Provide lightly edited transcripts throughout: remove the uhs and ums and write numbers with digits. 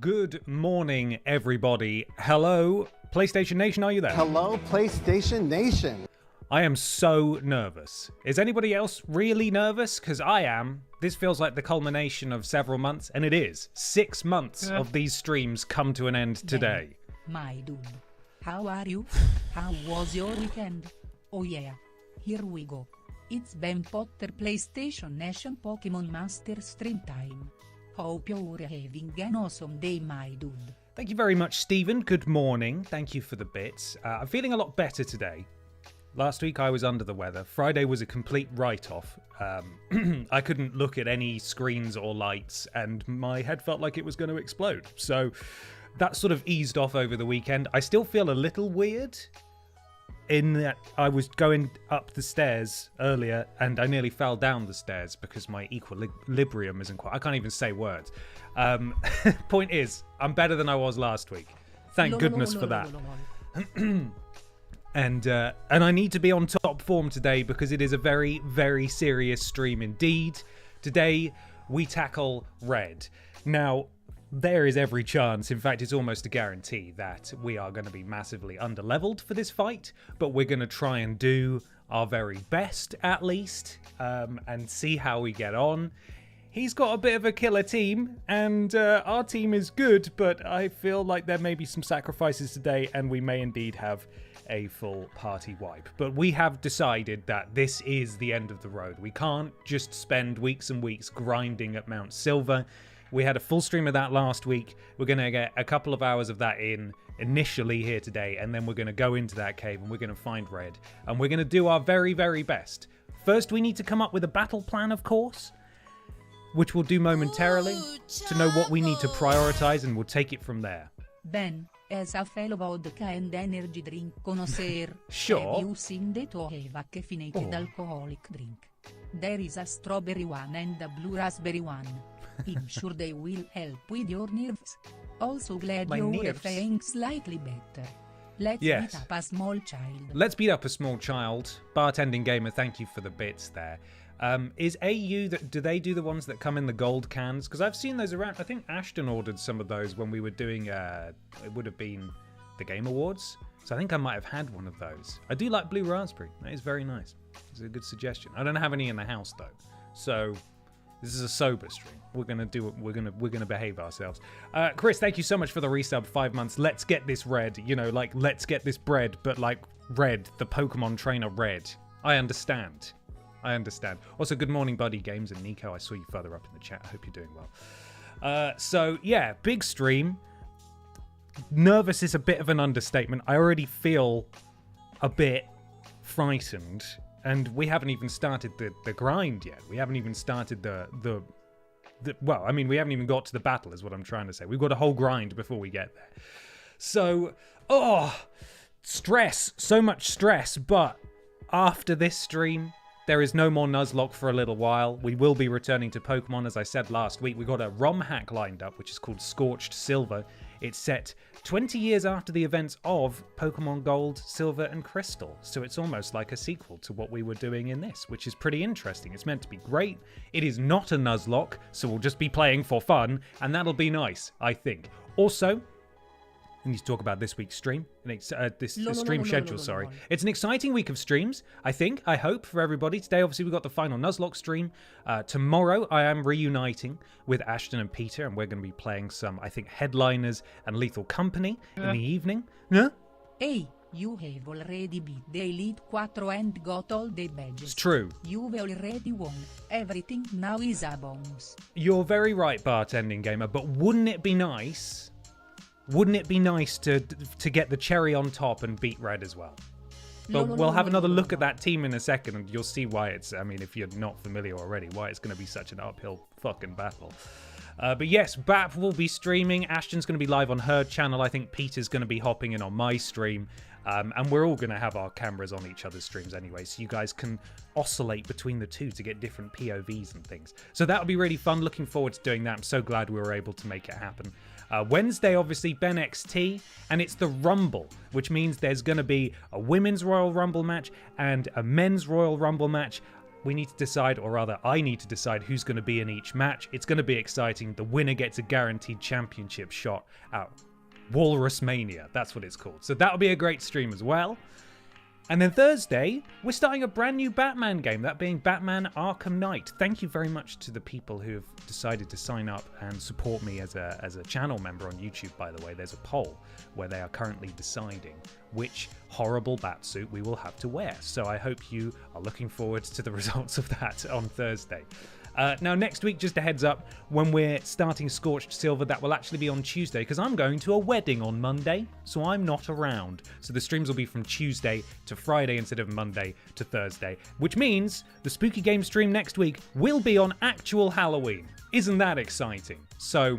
Good morning, everybody. Hello, PlayStation Nation, are you there? Hello, PlayStation Nation. I am so nervous. Is anybody else really nervous? Because I am. This feels like the culmination of several months, and it is. 6 months of these streams come to an end today. My dude, how are you? How was your weekend? Oh yeah, here we go. It's Ben Potter PlayStation Nation Pokémon Master Stream time. Hope you're having an awesome day, my dude. Thank you very much, Stephen. Good morning. Thank you for the bits. I'm feeling a lot better today. Last week I was under the weather. Friday was a complete write-off. I couldn't look at any screens or lights, and my head felt like it was going to explode. So that sort of eased off over the weekend. I still feel a little weird in that I was going up the stairs earlier and I nearly fell down the stairs because my equilibrium isn't quite... I can't even say words. Point is, I'm better than I was last week. Thank goodness for that. And I need to be on top form today because it is a very, very serious stream indeed. Today, we tackle Red. Now, there is every chance, in fact it's almost a guarantee, that we are going to be massively underleveled for this fight, but we're going to try and do our very best at least, and see how we get on. He's got a bit of a killer team, and our team is good, but I feel like there may be some sacrifices today, and we may indeed have a full party wipe. But we have decided that this is the end of the road. We can't just spend weeks and weeks grinding at Mount Silver. We had a full stream of that last week. We're going to get a couple of hours of that in initially here today, and then we're going to go into that cave and we're going to find Red. And we're going to do our very, very best. First, we need to come up with a battle plan, of course, which we'll do momentarily to know what we need to prioritize, and we'll take it from there. Ben, as a fellow vodka and energy drink connoisseur, Sure. have you seen the Toeva caffeinated alcoholic drink? There is a strawberry one and a blue raspberry one. I'm sure they will help with your nerves. Also glad My you're nerves? feeling slightly better. Let's Yes. beat up a small child. Let's beat up a small child. Bartending Gamer, thank you for the bits there. Is AU, do they do the ones that come in the gold cans? Because I've seen those around. I think Ashton ordered some of those when we were doing, it would have been the Game Awards. So I think I might have had one of those. I do like blue raspberry. That is very nice. It's a good suggestion. I don't have any in the house though. So this is a sober stream. We're gonna do it. We're gonna behave ourselves. Chris, thank you so much for the resub. 5 months. Let's get this red. You know, like let's get this bread, but like red, the Pokemon trainer red. I understand. Also, good morning, Buddy Games and Nico. I saw you further up in the chat. I hope you're doing well. So yeah, big stream. Nervous is a bit of an understatement. I already feel a bit frightened, and we haven't even started the grind yet. We haven't even started well, I mean, we haven't even got to the battle is what I'm trying to say. We've got a whole grind before we get there. So, stress, so much stress, but after this stream, there is no more Nuzlocke for a little while. We will be returning to Pokemon, as I said last week. We got a ROM hack lined up, which is called Scorched Silver. It's set 20 years after the events of Pokemon Gold, Silver, and Crystal. So it's almost like a sequel to what we were doing in this, which is pretty interesting. It's meant to be great. It is not a Nuzlocke, so we'll just be playing for fun, and that'll be nice, I think. Also, we need to talk about this week's stream. This stream schedule, sorry. It's an exciting week of streams, I hope, for everybody. Today, obviously, we've got the final Nuzlocke stream. Tomorrow, I am reuniting with Ashton and Peter, and we're going to be playing some, I think, Headliners and Lethal Company in the evening. Yeah? Hey, you have already beat the Elite 4 and got all the badges. It's true. You've already won. Everything now is a bonus. You're very right, bartending gamer, but wouldn't it be nice... Wouldn't it be nice to get the cherry on top and beat Red as well? But we'll have another look at that team in a second, and you'll see why it's, I mean, if you're not familiar already, why it's going to be such an uphill fucking battle. But yes, BAP will be streaming. Ashton's going to be live on her channel. I think Peter's going to be hopping in on my stream. And we're all going to have our cameras on each other's streams anyway, so you guys can oscillate between the two to get different POVs and things. So that'll be really fun. Looking forward to doing that. I'm so glad we were able to make it happen. Wednesday, obviously, Ben XT, and it's the Rumble, which means there's going to be a Women's Royal Rumble match and a Men's Royal Rumble match. We need to decide, or rather, I need to decide who's going to be in each match. It's going to be exciting. The winner gets a guaranteed championship shot at Walrus Mania. That's what it's called. So that'll be a great stream as well. And then Thursday, we're starting a brand new Batman game, that being Batman Arkham Knight. Thank you very much to the people who have decided to sign up and support me as a channel member on YouTube, by the way. There's a poll where they are currently deciding which horrible batsuit we will have to wear. So I hope you are looking forward to the results of that on Thursday. Now, next week, just a heads up, when we're starting Scorched Silver, that will actually be on Tuesday, because I'm going to a wedding on Monday, so I'm not around. So the streams will be from Tuesday to Friday instead of Monday to Thursday, which means the Spooky Game stream next week will be on actual Halloween. Isn't that exciting? So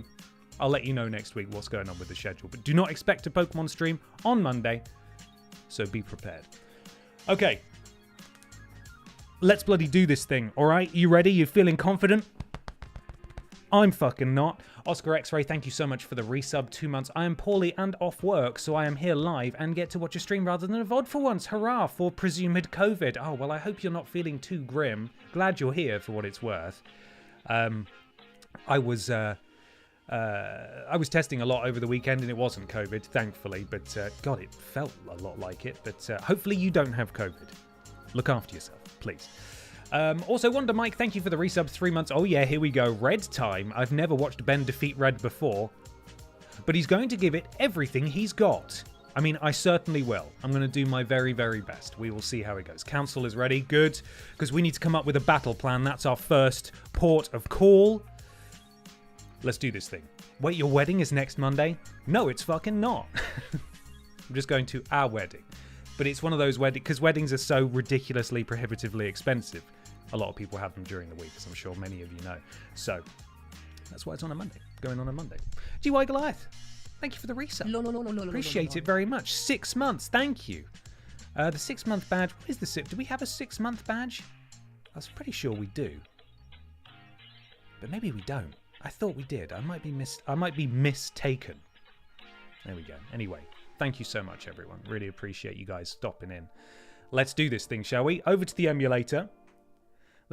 I'll let you know next week what's going on with the schedule, but do not expect a Pokemon stream on Monday, so be prepared. Okay. Let's bloody do this thing, alright? You ready? You feeling confident? I'm fucking not. Oscar X-Ray, thank you so much for the resub. 2 months. I am poorly and off work, so I am here live and get to watch a stream rather than a VOD for once. Hurrah for presumed COVID. Oh, well, I hope you're not feeling too grim. Glad you're here for what it's worth. I was testing a lot over the weekend and it wasn't COVID, thankfully, but God, it felt a lot like it. But hopefully you don't have COVID. Look after yourself, please. Also, Wonder Mike, thank you for the resub. 3 months. Oh yeah, here we go. Red time. I've never watched Ben defeat Red before, but he's going to give it everything he's got. I mean, I certainly will. I'm going to do my very, very best. We will see how it goes. Council is ready. Good. Because we need to come up with a battle plan. That's our first port of call. Let's do this thing. Wait, your wedding is next Monday? No, it's fucking not. I'm just going to our wedding. But it's one of those weddings, because weddings are so ridiculously, prohibitively expensive. A lot of people have them during the week, as I'm sure many of you know. So, that's why it's on a Monday. Going on a Monday. GY Goliath, thank you for the resub. Appreciate it very much. 6 months, thank you. The 6 month badge, what is the 6? Do we have a 6 month badge? I was pretty sure we do. But maybe we don't. I thought we did. I might be mistaken. There we go. Anyway. Thank you so much, everyone. Really appreciate you guys stopping in. Let's do this thing, shall we? Over to the emulator.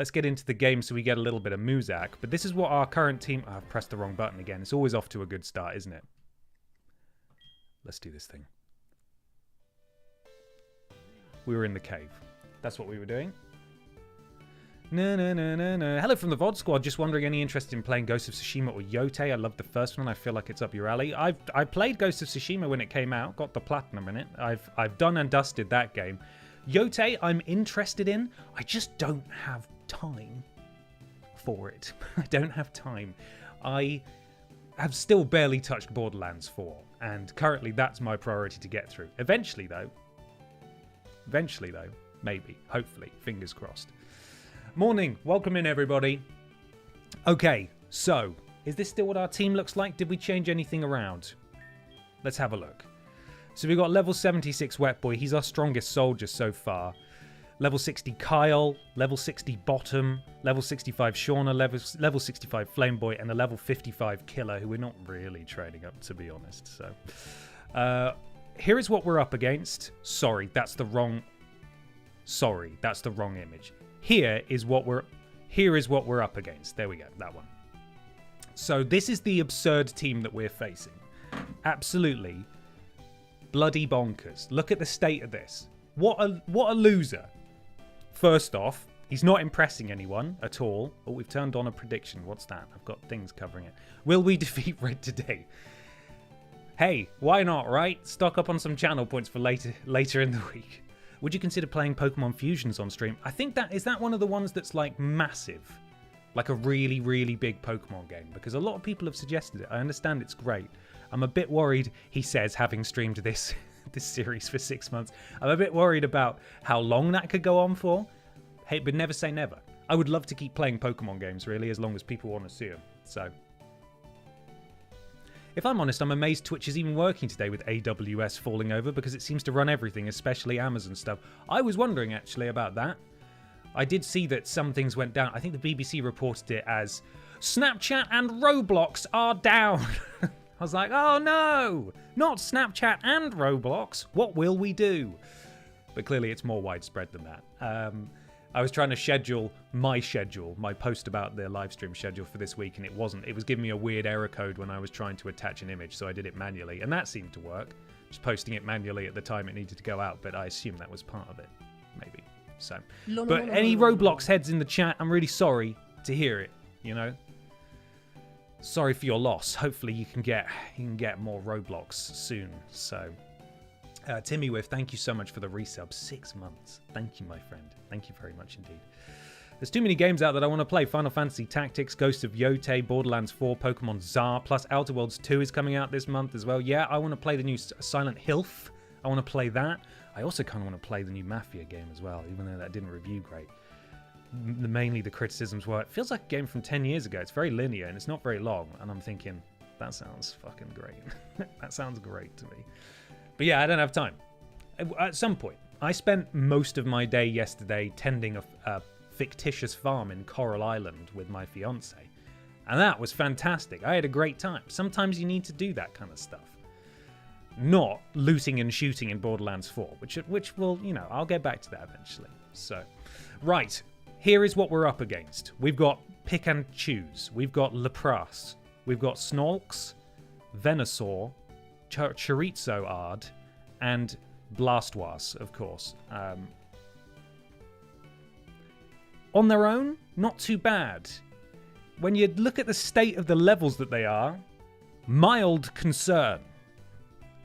let's get into the game so we get a little bit of Muzak. But this is what our current team... Oh, I've pressed the wrong button again. It's always off to a good start, isn't it? Let's do this thing. We were in the cave. That's what we were doing. No. Hello from the VOD squad. Just wondering, any interest in playing Ghost of Tsushima or Yotei? I loved the first one. I feel like it's up your alley. I played Ghost of Tsushima when it came out. Got the platinum in it. I've done and dusted that game. Yotei, I'm interested in. I just don't have time for it. I don't have time. I have still barely touched Borderlands 4, and currently that's my priority to get through. Eventually though, maybe, hopefully, fingers crossed. Morning, welcome in everybody. Okay, so, is this still what our team looks like? Did we change anything around? Let's have a look. So we've got level 76 Wetboi, he's our strongest soldier so far. Level 60 Kyle, level 60 Bottom, level 65 Shauna, level 65 Flameboi, and a level 55 Killer, who we're not really trading up, to be honest. So, here is what we're up against. Sorry, that's the wrong image. Here is what we're up against. There we go, that one. So this is the absurd team that we're facing. Absolutely bloody bonkers. Look at the state of this. What a loser. First off, he's not impressing anyone at all. Oh, we've turned on a prediction. What's that? I've got things covering it. Will we defeat Red today? Hey, why not, right? Stock up on some channel points for later in the week. Would you consider playing Pokemon Fusions on stream? I think is that one of the ones that's like massive, like a really, really big Pokemon game, because a lot of people have suggested it. I understand it's great. I'm a bit worried, he says, having streamed this series for 6 months. I'm a bit worried about how long that could go on for. Hey, but never say never. I would love to keep playing Pokemon games, really, as long as people want to see them. So, if I'm honest, I'm amazed Twitch is even working today with AWS falling over, because it seems to run everything, especially Amazon stuff. I was wondering, actually, about that. I did see that some things went down. I think the BBC reported it as Snapchat and Roblox are down. I was like, oh no, not Snapchat and Roblox. What will we do? But clearly it's more widespread than that. I was trying to schedule, my post about the live stream schedule for this week, and it wasn't. It was giving me a weird error code when I was trying to attach an image, so I did it manually, and that seemed to work. Just posting it manually at the time it needed to go out, but I assume that was part of it. Maybe. So. But any Roblox heads in the chat, I'm really sorry to hear it, you know? Sorry for your loss. Hopefully you can get more Roblox soon. So, Timmy Whiff, thank you so much for the resub. 6 months. Thank you, my friend. Thank you very much indeed. There's too many games out that I want to play. Final Fantasy Tactics, Ghost of Yotei, Borderlands 4, Pokemon Czar, plus Outer Worlds 2 is coming out this month as well. Yeah, I want to play the new Silent Hilf. I want to play that. I also kind of want to play the new Mafia game as well, even though that didn't review great. Mainly the criticisms were, it feels like a game from 10 years ago. It's very linear and it's not very long. And I'm thinking, that sounds fucking great. That sounds great to me. But yeah, I don't have time. At some point, I spent most of my day yesterday tending a fictitious farm in Coral Island with my fiance. And that was fantastic. I had a great time. Sometimes you need to do that kind of stuff. Not looting and shooting in Borderlands 4, which will, you know, I'll get back to that eventually. So, right. Here is what we're up against. We've got Pick and Choose. We've got Lapras. We've got Snorks, Venusaur, Chorizo-Ard, and Blastoise, of course. On their own, not too bad. When you look at the state of the levels that they are, mild concern.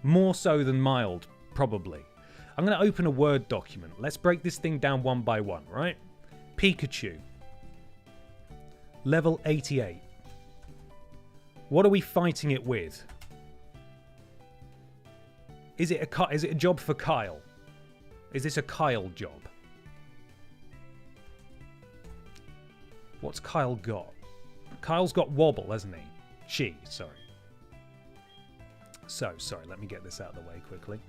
More so than mild, probably. I'm going to open a Word document. Let's break this thing down one by one, right? Pikachu. Level 88. What are we fighting it with? Is it a job for Kyle? Is this a Kyle job? What's Kyle got? Kyle's got Wobble, hasn't he? Sorry. So, sorry, let me get this out of the way quickly.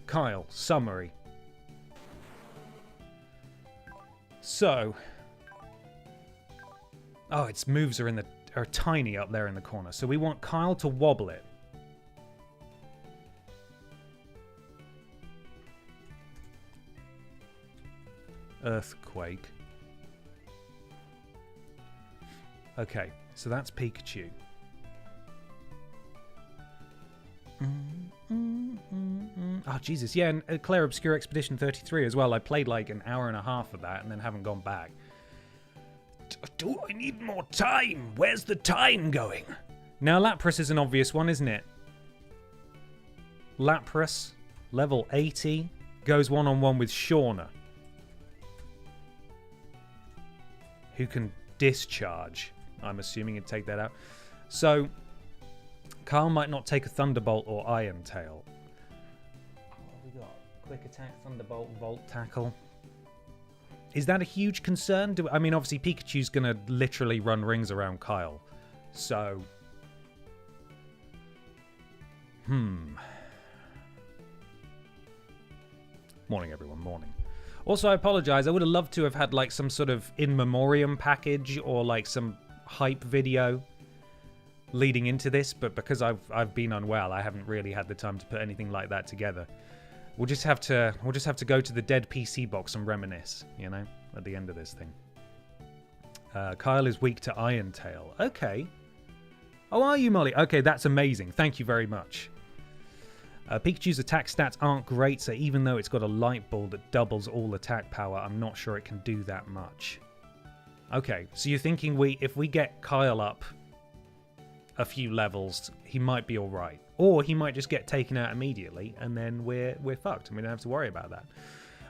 Kyle, summary. So, oh, its moves are tiny up there in the corner. So we want Kyle to wobble it. Earthquake. Okay, so that's Pikachu. Oh, Jesus. Yeah, and Claire Obscure Expedition 33 as well. I played like an hour and a half of that and then haven't gone back. Do I need more time? Where's the time going? Now, Lapras is an obvious one, isn't it? Lapras, level 80, goes one-on-one with Shauna, who can discharge. I'm assuming he'd take that out. So, Kyle might not take a Thunderbolt or Iron Tail. What have we got? Quick Attack, Thunderbolt, Volt Tackle. Is that a huge concern? I mean, obviously, Pikachu's going to literally run rings around Kyle. So... Morning, everyone. Morning. Also, I apologize. I would have loved to have had, like, some sort of in memoriam package or, like, some hype video leading into this. But because I've been unwell, I haven't really had the time to put anything like that together. We'll just have to go to the dead PC box and reminisce, you know, at the end of this thing. Kyle is weak to Iron Tail. Okay. Oh, are you, Molly? Okay, that's amazing. Thank you very much. Pikachu's attack stats aren't great, so even though it's got a light ball that doubles all attack power, I'm not sure it can do that much. Okay, so you're thinking if we get Kyle up a few levels, he might be all right. Or he might just get taken out immediately, and then we're fucked, and we don't have to worry about that.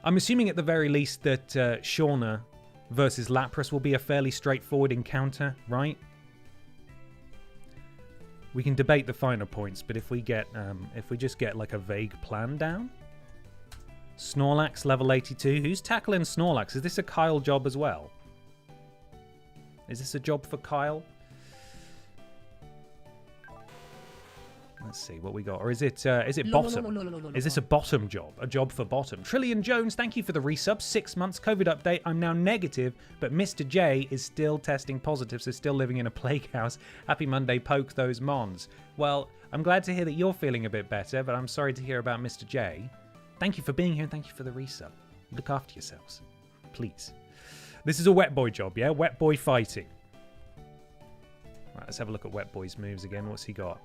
I'm assuming at the very least that Shauna versus Lapras will be a fairly straightforward encounter, right? We can debate the finer points, but if we just get like a vague plan down. Snorlax level 82. Who's tackling Snorlax? Is this a Kyle job as well? Is this a job for Kyle? Let's see what we got. Or is it bottom? Is this a bottom job? A job for bottom? Trillion Jones, thank you for the resub. 6 months COVID update. I'm now negative, but Mr. J is still testing positive, so still living in a plague house. Happy Monday, poke those mons. Well, I'm glad to hear that you're feeling a bit better, but I'm sorry to hear about Mr. J. Thank you for being here and thank you for the resub. Look after yourselves, please. This is a Wetboi job, yeah? Wetboi fighting. Right, let's have a look at Wetboi's moves again. What's he got?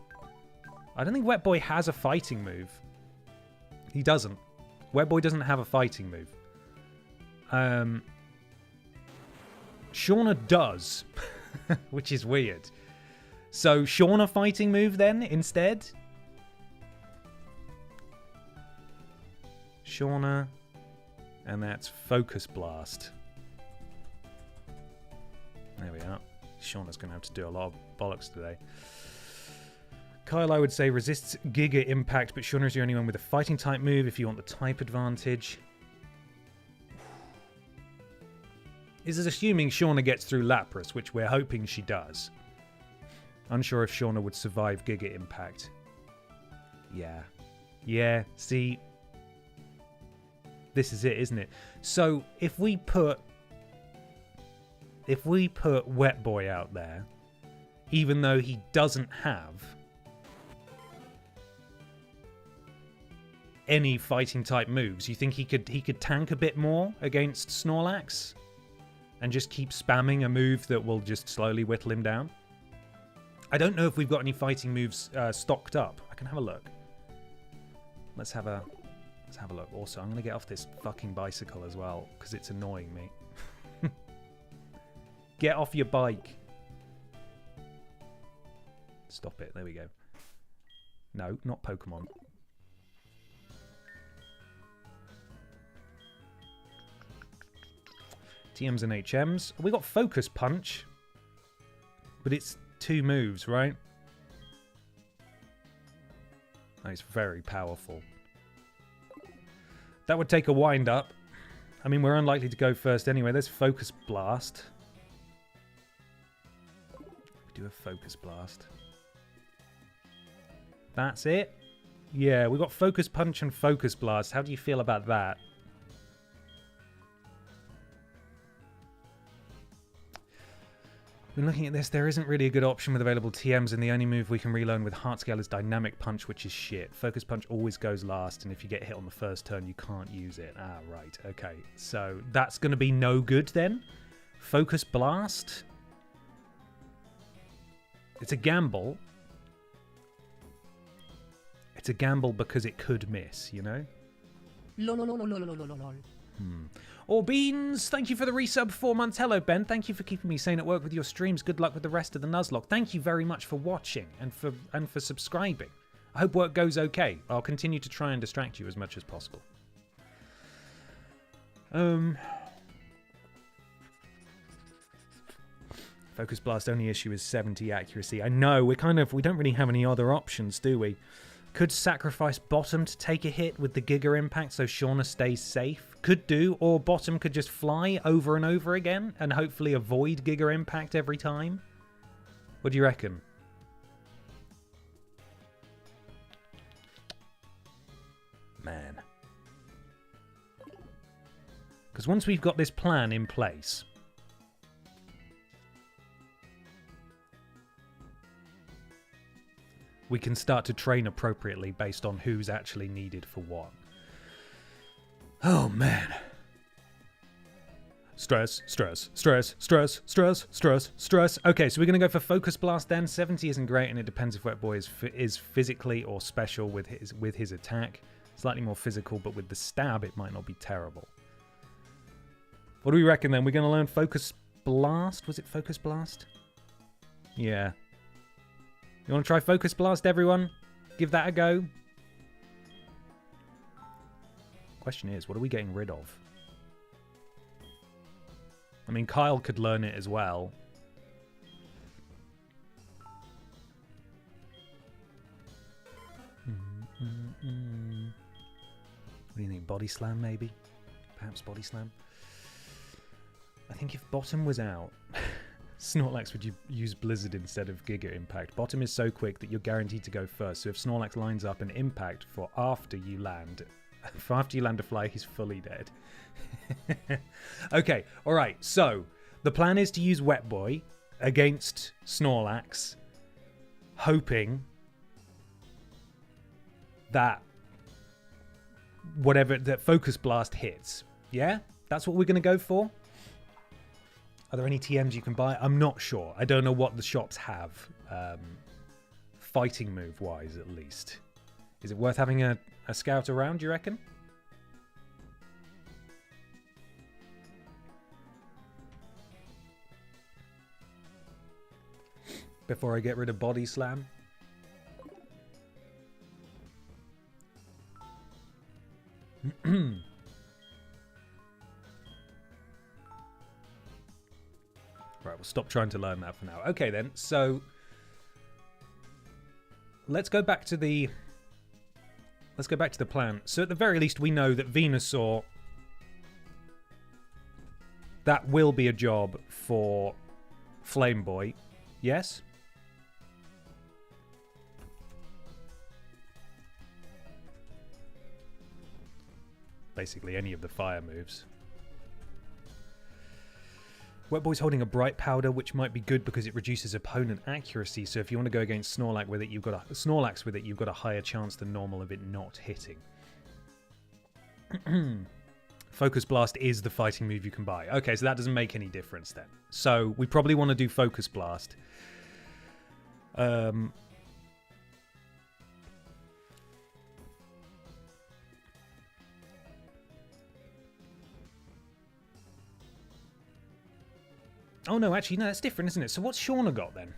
I don't think Wetboi has a fighting move. He doesn't. Wetboi doesn't have a fighting move. Shauna does, which is weird. So Shauna fighting move then instead? Shauna, and that's Focus Blast. There we are. Shauna's going to have to do a lot of bollocks today. Kyle, I would say, resists Giga Impact, but Shauna's the only one with a fighting type move if you want the type advantage. This is assuming Shauna gets through Lapras, which we're hoping she does. Unsure if Shauna would survive Giga Impact. Yeah. Yeah, see. This is it, isn't it? So, if we put Wetboi out there, even though he doesn't have any fighting type moves, you think he could tank a bit more against Snorlax and just keep spamming a move that will just slowly whittle him down? I don't know if we've got any fighting moves stocked up. I can have a look. Let's have a look. Also, I'm going to get off this fucking bicycle as well because it's annoying me. Get off your bike. Stop it. There we go. No, not Pokemon. TMs and HMs. We got Focus Punch, but it's 2 moves, right? Oh, it's very powerful. That would take a wind up. I mean, we're unlikely to go first anyway. There's Focus Blast. We do a Focus Blast. That's it? Yeah, we got Focus Punch and Focus Blast. How do you feel about that? When looking at this, there isn't really a good option with available TMs, and the only move we can relearn with Heart Scale is Dynamic Punch, which is shit. Focus Punch always goes last, and if you get hit on the first turn, you can't use it. Ah, right. Okay. So that's going to be no good then? Focus Blast? It's a gamble. It's a gamble because it could miss, you know? Lol. Or Beans, thank you for the resub 4 months. Hello, Ben. Thank you for keeping me sane at work with your streams. Good luck with the rest of the Nuzlocke. Thank you very much for watching and for subscribing. I hope work goes okay. I'll continue to try and distract you as much as possible. Focus Blast only issue is 70 accuracy. I know, we don't really have any other options, do we? Could sacrifice Bottom to take a hit with the Giga Impact so Shauna stays safe. Could do, or Bottom could just fly over and over again and hopefully avoid Giga Impact every time. What do you reckon? Man. Because once we've got this plan in place, we can start to train appropriately based on who's actually needed for what. Oh, man. Stress. Okay, so we're going to go for Focus Blast then. 70 isn't great, and it depends if Wetboi is physically or special with his attack. Slightly more physical, but with the stab, it might not be terrible. What do we reckon then? We're going to learn Focus Blast? Was it Focus Blast? Yeah. You want to try Focus Blast, everyone? Give that a go. Question is, what are we getting rid of? I mean, Kyle could learn it as well. What do you think? Body Slam, maybe? Perhaps Body Slam? I think if Bottom was out, Snorlax would use Blizzard instead of Giga Impact. Bottom is so quick that you're guaranteed to go first, so if Snorlax lines up an Impact for after you land a fly, he's fully dead. Okay, alright, so the plan is to use Wetboi against Snorlax, hoping that that Focus Blast hits. Yeah? That's what we're going to go for? Are there any TMs you can buy? I'm not sure. I don't know what the shops have, fighting move-wise at least. Is it worth having a scout around, do you reckon? Before I get rid of Body Slam? Right, we'll stop trying to learn that for now. Okay then, so let's go back to the plan. So at the very least we know that Venusaur, that will be a job for Flameboi. Yes? Basically any of the fire moves. Wetboi's holding a Bright Powder, which might be good because it reduces opponent accuracy. So if you want to go against Snorlax with it, you've got a higher chance than normal of it not hitting. Focus Blast is the fighting move you can buy. Okay, so that doesn't make any difference then. So we probably want to do Focus Blast. Oh, no, actually, no, that's different, isn't it? So what's Shauna got, then?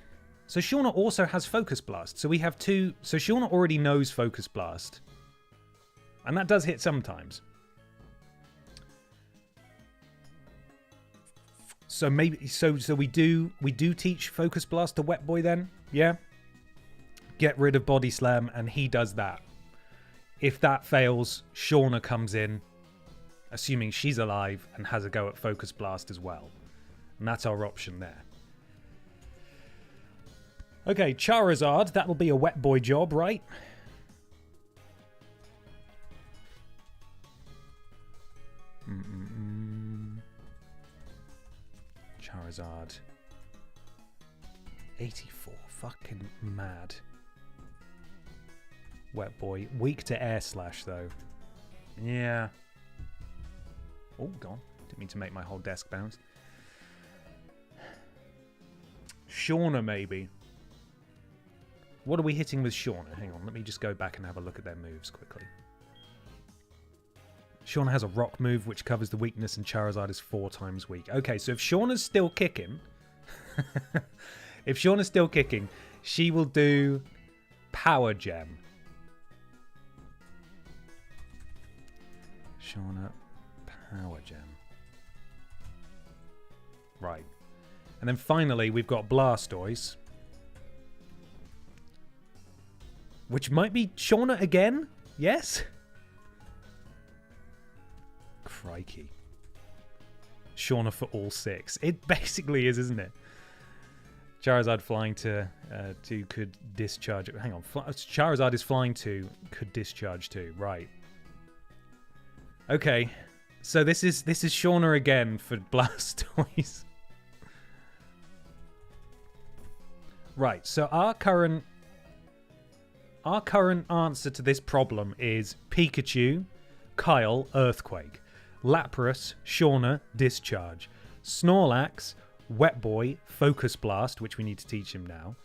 So Shauna also has Focus Blast. So we have two... So Shauna already knows Focus Blast. And that does hit sometimes. So maybe... So we do teach Focus Blast to Wetboi, then? Yeah? Get rid of Body Slam, and he does that. If that fails, Shauna comes in, assuming she's alive, and has a go at Focus Blast as well. And that's our option there. Okay, Charizard. That'll be a Wetboi job, right? Charizard. 84. Fucking mad. Wetboi. Weak to Air Slash, though. Yeah. Oh, gone. Didn't mean to make my whole desk bounce. Shauna, maybe. What are we hitting with Shauna? Hang on, let me just go back and have a look at their moves quickly. Shauna has a rock move which covers the weakness, and Charizard is 4 times weak. Okay, so if Shauna's still kicking... if Shauna's still kicking, she will do Power Gem. Shauna, Power Gem. Right. And then finally, we've got Blastoise. Which might be Shauna again? Yes? Crikey. Shauna for all 6. It basically is, isn't it? Charizard flying to 2 could discharge. Hang on. Charizard is flying 2, could discharge 2. Right. Okay. So this is Shauna again for Blastoise. Right. So our current answer to this problem is Pikachu, Kyle, Earthquake. Lapras, Shauna, Discharge. Snorlax, Wetboi, Focus Blast, which we need to teach him now.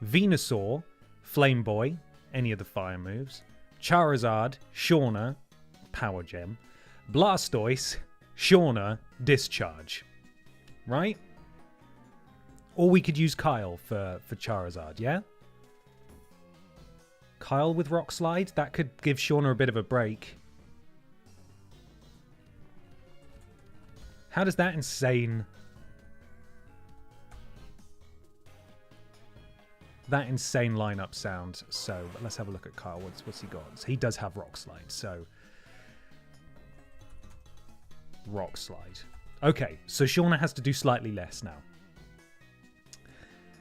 Venusaur, Flameboi, any of the fire moves. Charizard, Shauna, Power Gem. Blastoise, Shauna, Discharge. Right? Or we could use Kyle for Charizard, yeah? Kyle with Rock Slide? That could give Shauna a bit of a break. How does that insane lineup sound? So let's have a look at Kyle. What's he got? So he does have Rock Slide. So Rock Slide. Okay, so Shauna has to do slightly less now.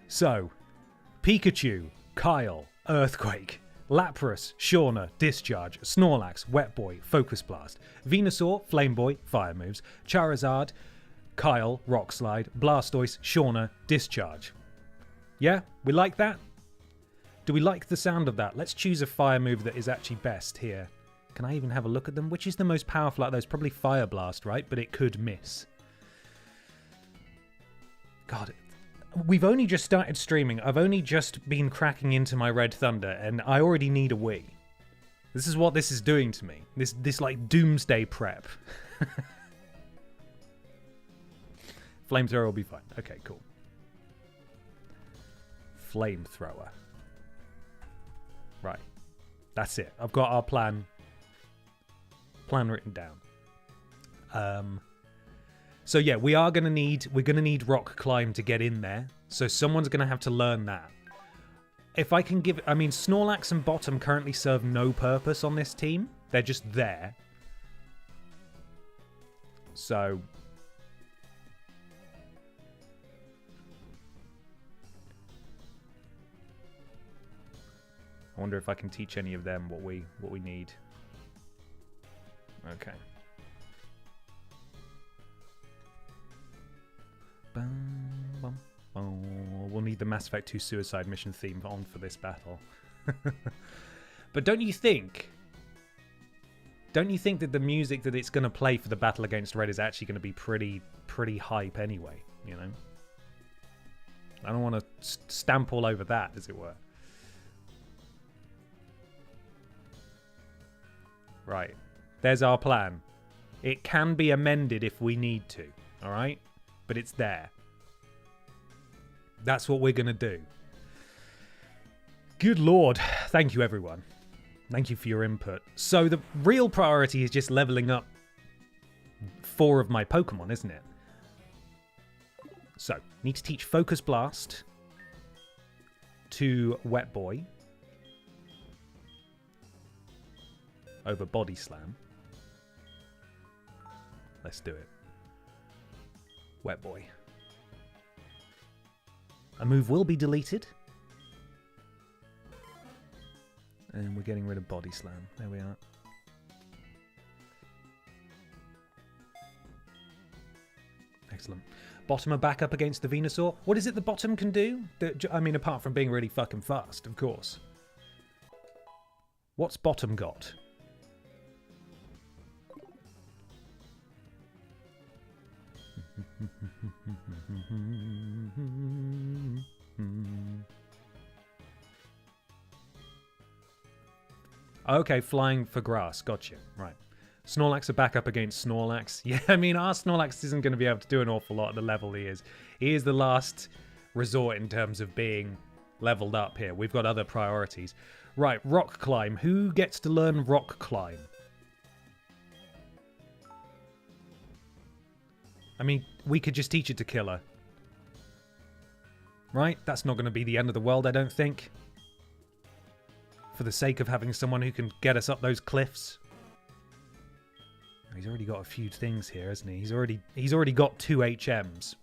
So Pikachu, Kyle, Earthquake. Lapras, Shauna, Discharge, Snorlax, Wetboi, Focus Blast, Venusaur, Flameboi, Fire Moves, Charizard, Kyle, Rock Slide, Blastoise, Shauna, Discharge. Yeah? We like that? Do we like the sound of that? Let's choose a fire move that is actually best here. Can I even have a look at them? Which is the most powerful out of those? Probably Fire Blast, right? But it could miss. God, we've only just started streaming. I've only just been cracking into my Red Thunder, and I already need a Wii. This is what this is doing to me. This like doomsday prep. Flamethrower will be fine. Okay, cool. Flamethrower. Right. That's it. I've got our plan written down. So yeah, we're gonna need rock climb to get in there. So someone's gonna have to learn that. If I can give, I mean, Snorlax and Bottom currently serve no purpose on this team. They're just there. So I wonder if I can teach any of them what we need. Okay. We'll need the Mass Effect 2 Suicide Mission theme on for this battle. But don't you think that the music that it's going to play for the battle against Red is actually going to be pretty hype anyway, you know? I don't want to stamp all over that, as it were. Right. There's our plan. It can be amended if we need to, all right? But it's there. That's what we're going to do. Good Lord. Thank you, everyone. Thank you for your input. So the real priority is just leveling up 4 of my Pokemon, isn't it? So, need to teach Focus Blast to Wetboi over Body Slam. Let's do it. Wetboi. A move will be deleted. And we're getting rid of Body Slam. There we are. Excellent. Bottom are back up against the Venusaur. What is it the Bottom can do? I mean, apart from being really fucking fast, of course. What's Bottom got? Okay, flying for grass. Gotcha. Right. Snorlax are back up against Snorlax. Yeah, I mean, our Snorlax isn't going to be able to do an awful lot at the level he is. He is the last resort in terms of being leveled up here. We've got other priorities. Right, rock climb. Who gets to learn rock climb? I mean, we could just teach it to Killer. Right? That's not going to be the end of the world, I don't think. For the sake of having someone who can get us up those cliffs. He's already got a few things here, hasn't he? He's already got 2 HMs.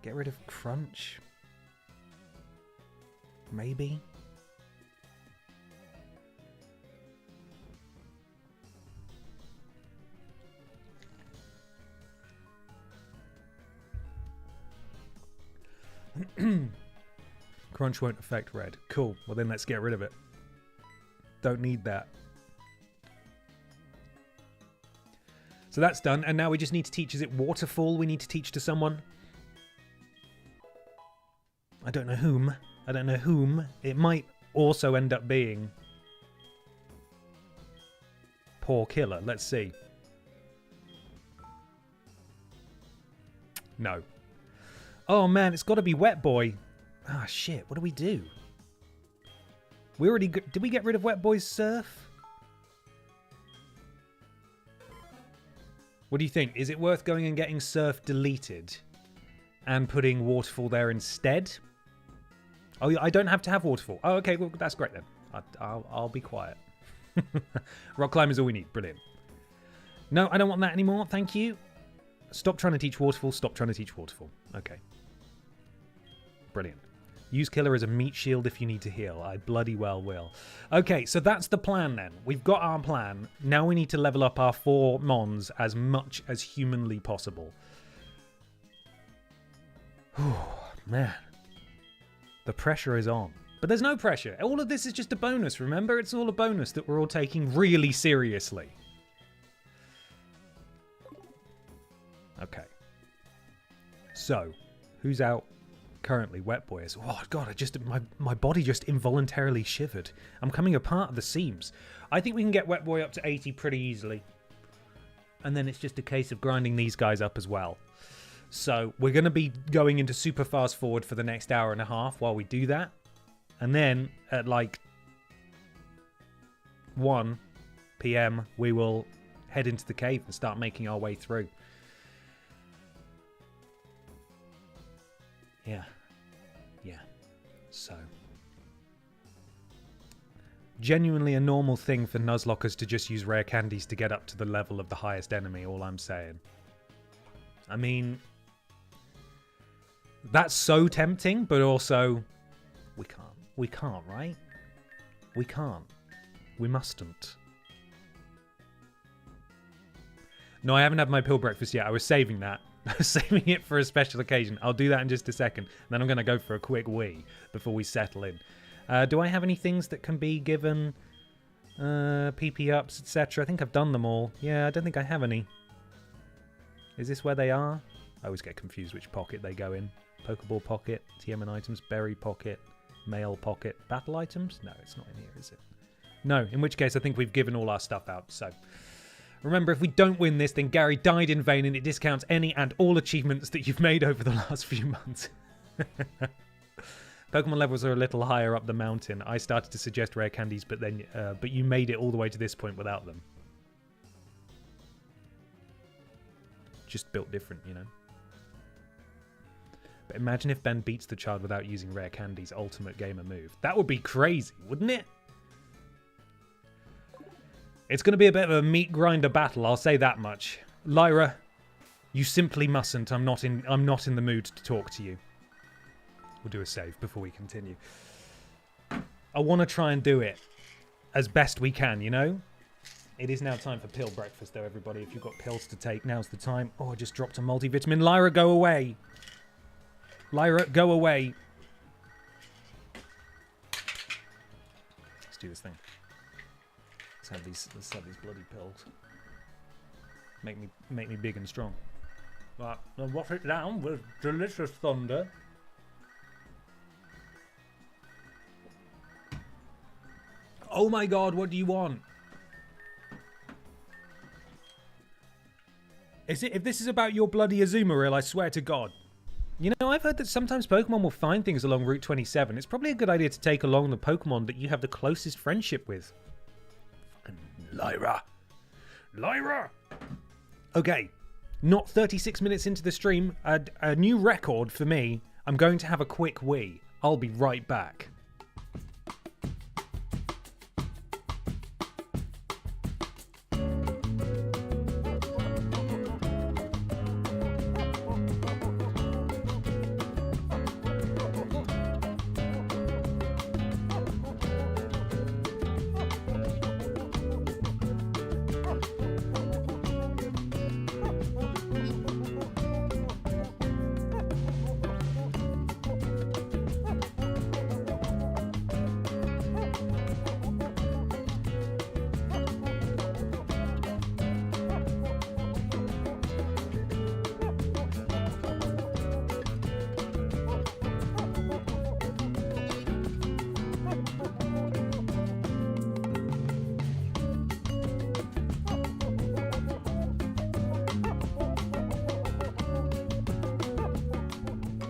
Get rid of Crunch. Maybe. Crunch won't affect red. Cool. Well, then let's get rid of it. Don't need that. So that's done. And now we just need to teach. Is it Waterfall we need to teach to someone? I don't know whom. I don't know whom. It might also end up being poor Killer. Let's see. No. Oh man, it's got to be Wetboi. Ah, shit. What do we do? We already... Did we get rid of Wetboi's Surf? What do you think? Is it worth going and getting Surf deleted and putting Waterfall there instead? Oh, I don't have to have Waterfall. Oh, okay. Well, that's great then. I'll be quiet. Rock climb is all we need. Brilliant. No, I don't want that anymore. Thank you. Stop trying to teach Waterfall. Stop trying to teach Waterfall. Okay. Brilliant. Use Killer as a meat shield if you need to heal. I bloody well will. Okay, so that's the plan then. We've got our plan. Now we need to level up our 4 Mons as much as humanly possible. Man. The pressure is on. But there's no pressure. All of this is just a bonus, remember? It's all a bonus that we're all taking really seriously. Okay. So, who's out? Currently, Wetboi is... Oh, God, my body just involuntarily shivered. I'm coming apart at the seams. I think we can get Wetboi up to 80 pretty easily. And then it's just a case of grinding these guys up as well. So, we're going to be going into super fast forward for the next hour and a half while we do that. And then, at like 1 PM, we will head into the cave and start making our way through. Yeah. So. Genuinely a normal thing for Nuzlockers to just use rare candies to get up to the level of the highest enemy, all I'm saying. I mean, that's so tempting, but also, we can't. We can't, right? We can't. We mustn't. No, I haven't had my pill breakfast yet. I was saving that. I was saving it for a special occasion. I'll do that in just a second. Then I'm going to go for a quick wee before we settle in. Do I have any things that can be given? PP ups, etc. I think I've done them all. Yeah, I don't think I have any. Is this where they are? I always get confused which pocket they go in. Pokeball pocket, TMN items, berry pocket, mail pocket, battle items? No, it's not in here, is it? No, in which case I think we've given all our stuff out, so... Remember, if we don't win this, then Gary died in vain and it discounts any and all achievements that you've made over the last few months. Pokemon levels are a little higher up the mountain. I started to suggest rare candies, but then, but you made it all the way to this point without them. Just built different, you know. But imagine if Ben beats the child without using rare candies. Ultimate gamer move. That would be crazy, wouldn't it? It's going to be a bit of a meat grinder battle, I'll say that much. Lyra, you simply mustn't. I'm not in the mood to talk to you. We'll do a save before we continue. I want to try and do it as best we can, you know? It is now time for pill breakfast, though, everybody. If you've got pills to take, now's the time. Oh, I just dropped a multivitamin. Lyra, go away. Lyra, go away. Let's do this thing. Let's have these bloody pills. Make me big and strong. Right, I'll wash it down with delicious thunder. Oh my god, what do you want? If this is about your bloody Azumarill, I swear to God. You know, I've heard that sometimes Pokemon will find things along Route 27. It's probably a good idea to take along the Pokemon that you have the closest friendship with. Fucking Lyra. Lyra! Okay, not 36 minutes into the stream. A new record for me. I'm going to have a quick wee. I'll be right back.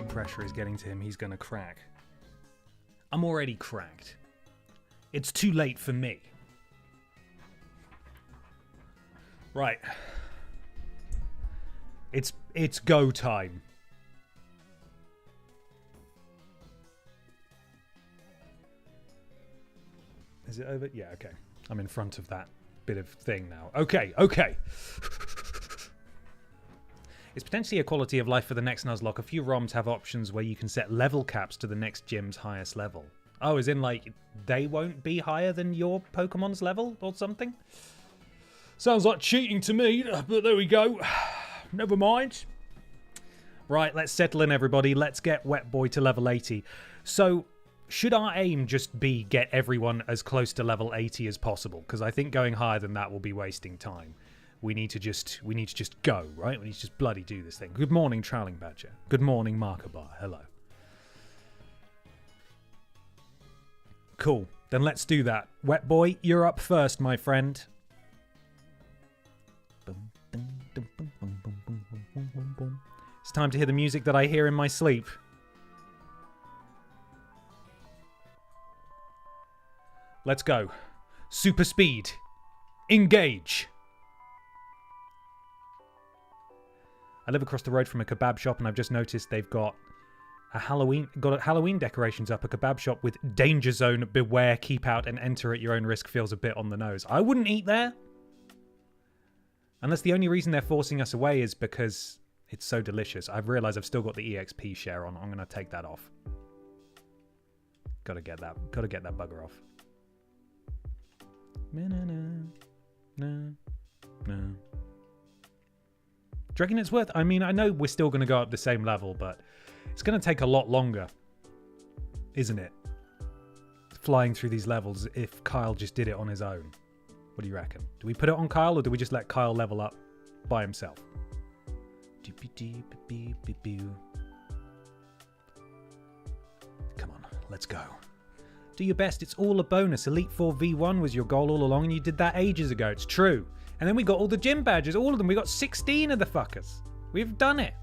Pressure is getting to him. He's gonna crack. I'm already cracked. It's too late for me. Right. It's go time. Is it over? Yeah, okay. I'm in front of that bit of thing now. Okay. It's potentially a quality of life for the next Nuzlocke. A few ROMs have options where you can set level caps to the next gym's highest level. Oh, as in, like, they won't be higher than your Pokemon's level or something? Sounds like cheating to me, but there we go. Never mind. Right, let's settle in, everybody. Let's get Wetboi to level 80. So, should our aim just be get everyone as close to level 80 as possible? Because I think going higher than that will be wasting time. We need to just go, right? We need to just bloody do this thing. Good morning, Troweling Badger. Good morning, Markabar. Hello. Cool. Then let's do that. Wetboi, you're up first, my friend. It's time to hear the music that I hear in my sleep. Let's go. Super speed. Engage. I live across the road from a kebab shop, and I've just noticed they've got Halloween decorations up. A kebab shop with danger zone, beware, keep out, and enter at your own risk feels a bit on the nose. I wouldn't eat there. Unless the only reason they're forcing us away is because it's so delicious. I've realised I've still got the EXP share on. I'm going to take that off. Gotta get that bugger off. Do you reckon it's worth? I mean, I know we're still going to go up the same level, but it's going to take a lot longer, isn't it? Flying through these levels if Kyle just did it on his own. What do you reckon? Do we put it on Kyle, or do we just let Kyle level up by himself? Come on, let's go. Do your best. It's all a bonus. Elite 4 V1 was your goal all along, and you did that ages ago. It's true. And then we got all the gym badges, all of them. We got 16 of the fuckers. We've done it.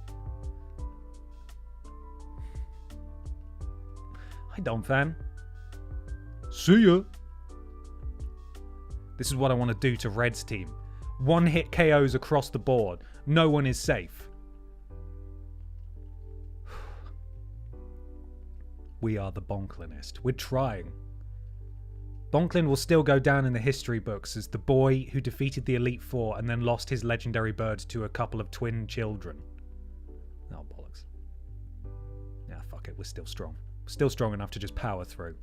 Hi, Dom fan. See ya. This is what I want to do to Red's team. One-hit KOs across the board. No one is safe. We are the Bonklinist. We're trying. Bonklin will still go down in the history books as the boy who defeated the Elite Four and then lost his legendary bird to a couple of twin children. Oh, bollocks. Yeah, fuck it. We're still strong. Still strong enough to just power through.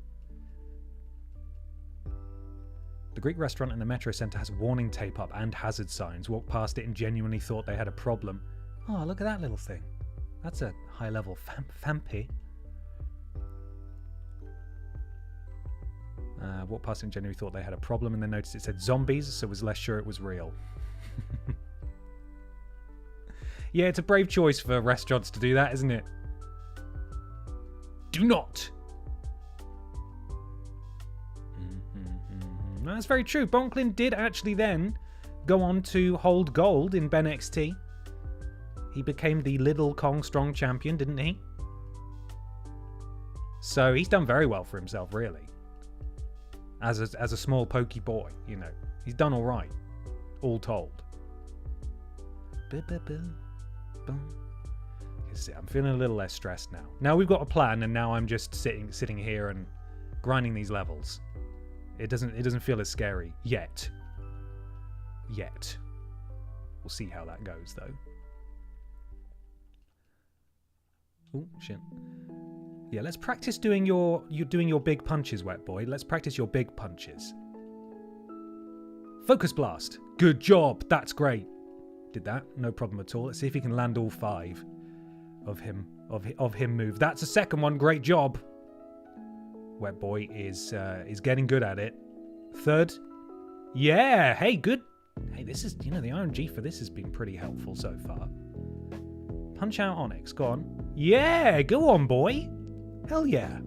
The Greek restaurant in the Metro Centre has warning tape up and hazard signs. Walked past it and genuinely thought they had a problem. Oh, look at that little thing. That's a high-level Fampi. Walked past it and genuinely thought they had a problem and then noticed it said zombies, so was less sure it was real. Yeah, it's a brave choice for restaurants to do that, isn't it? Do not! That's very true. Bonklin did actually then go on to hold gold in Ben XT. He became the Little Kong Strong champion, didn't he? So he's done very well for himself, really. As a small pokey boy, you know. He's done all right, all told. I'm feeling a little less stressed now. Now we've got a plan, and now I'm just sitting here and grinding these levels. It doesn't feel as scary yet. We'll see how that goes, though. Oh shit. Yeah, let's practice doing your big punches, Wetboi. Let's practice your big punches. Focus blast. Good job. That's great. Did that? No problem at all. Let's see if he can land all 5 of him move. That's a second one. Great job. Wetboi is getting good at it. Third. Yeah. Hey, good. Hey, this is, the RNG for this has been pretty helpful so far. Punch out Onyx. Go on. Yeah, go on, boy. Hell yeah.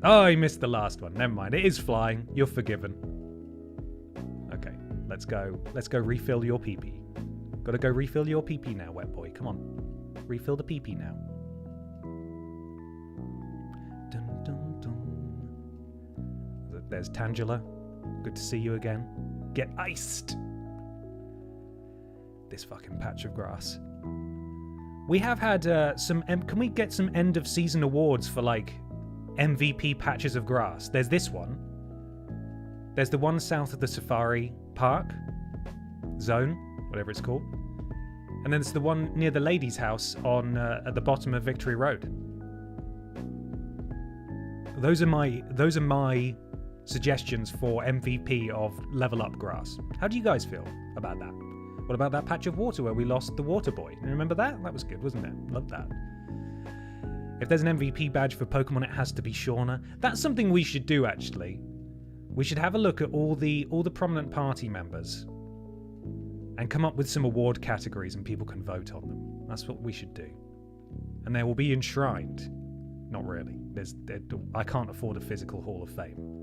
Oh, he missed the last one. Never mind. It is flying. You're forgiven. Okay, let's go. Let's go refill your pee-pee. Gotta go refill your pee-pee now, Wetboi. Come on. Refill the pee-pee now. Dun, dun, dun. There's Tangela. Good to see you again. Get iced. This fucking patch of grass. We have had some... Can we get some end-of-season awards for, like, MVP patches of grass? There's this one. There's the one south of the Safari Park Zone, whatever it's called. And then there's the one near the lady's house on at the bottom of Victory Road. Those are my suggestions for MVP of level up grass. How do you guys feel about that? What about that patch of water where we lost the water boy? Remember that? That was good, wasn't it? Loved that. If there's an MVP badge for Pokemon, it has to be Shauna. That's something we should do, actually. We should have a look at all the prominent party members and come up with some award categories, and people can vote on them. That's what we should do. And they will be enshrined. Not really. I can't afford a physical Hall of Fame.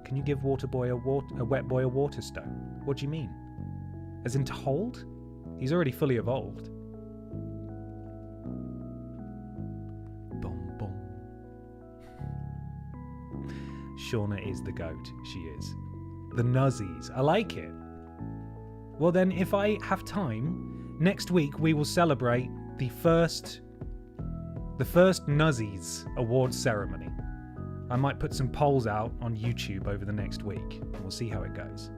Can you give Waterboy a Wetboi a Water Stone? What do you mean? As in to hold? He's already fully evolved. Boom, boom. Shauna is the goat. She is. The Nuzzies. I like it. Well then, if I have time, next week we will celebrate the first Nuzzies Awards ceremony. I might put some polls out on YouTube over the next week, and we'll see how it goes.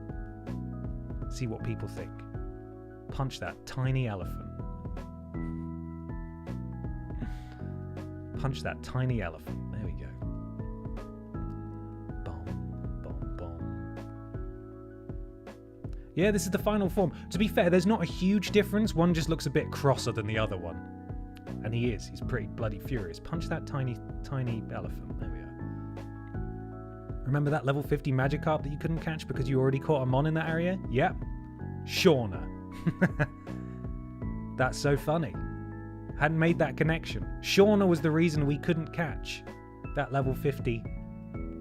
See what people think. Punch that tiny elephant. Punch that tiny elephant. There we go. Boom, boom, boom. Yeah, this is the final form. To be fair, there's not a huge difference. One just looks a bit crosser than the other one. And he is. He's pretty bloody furious. Punch that tiny, tiny elephant. There we go. Remember that level 50 Magikarp that you couldn't catch because you already caught a Mon in that area? Yep. Shauna. That's so funny. Hadn't made that connection. Shauna was the reason we couldn't catch that level 50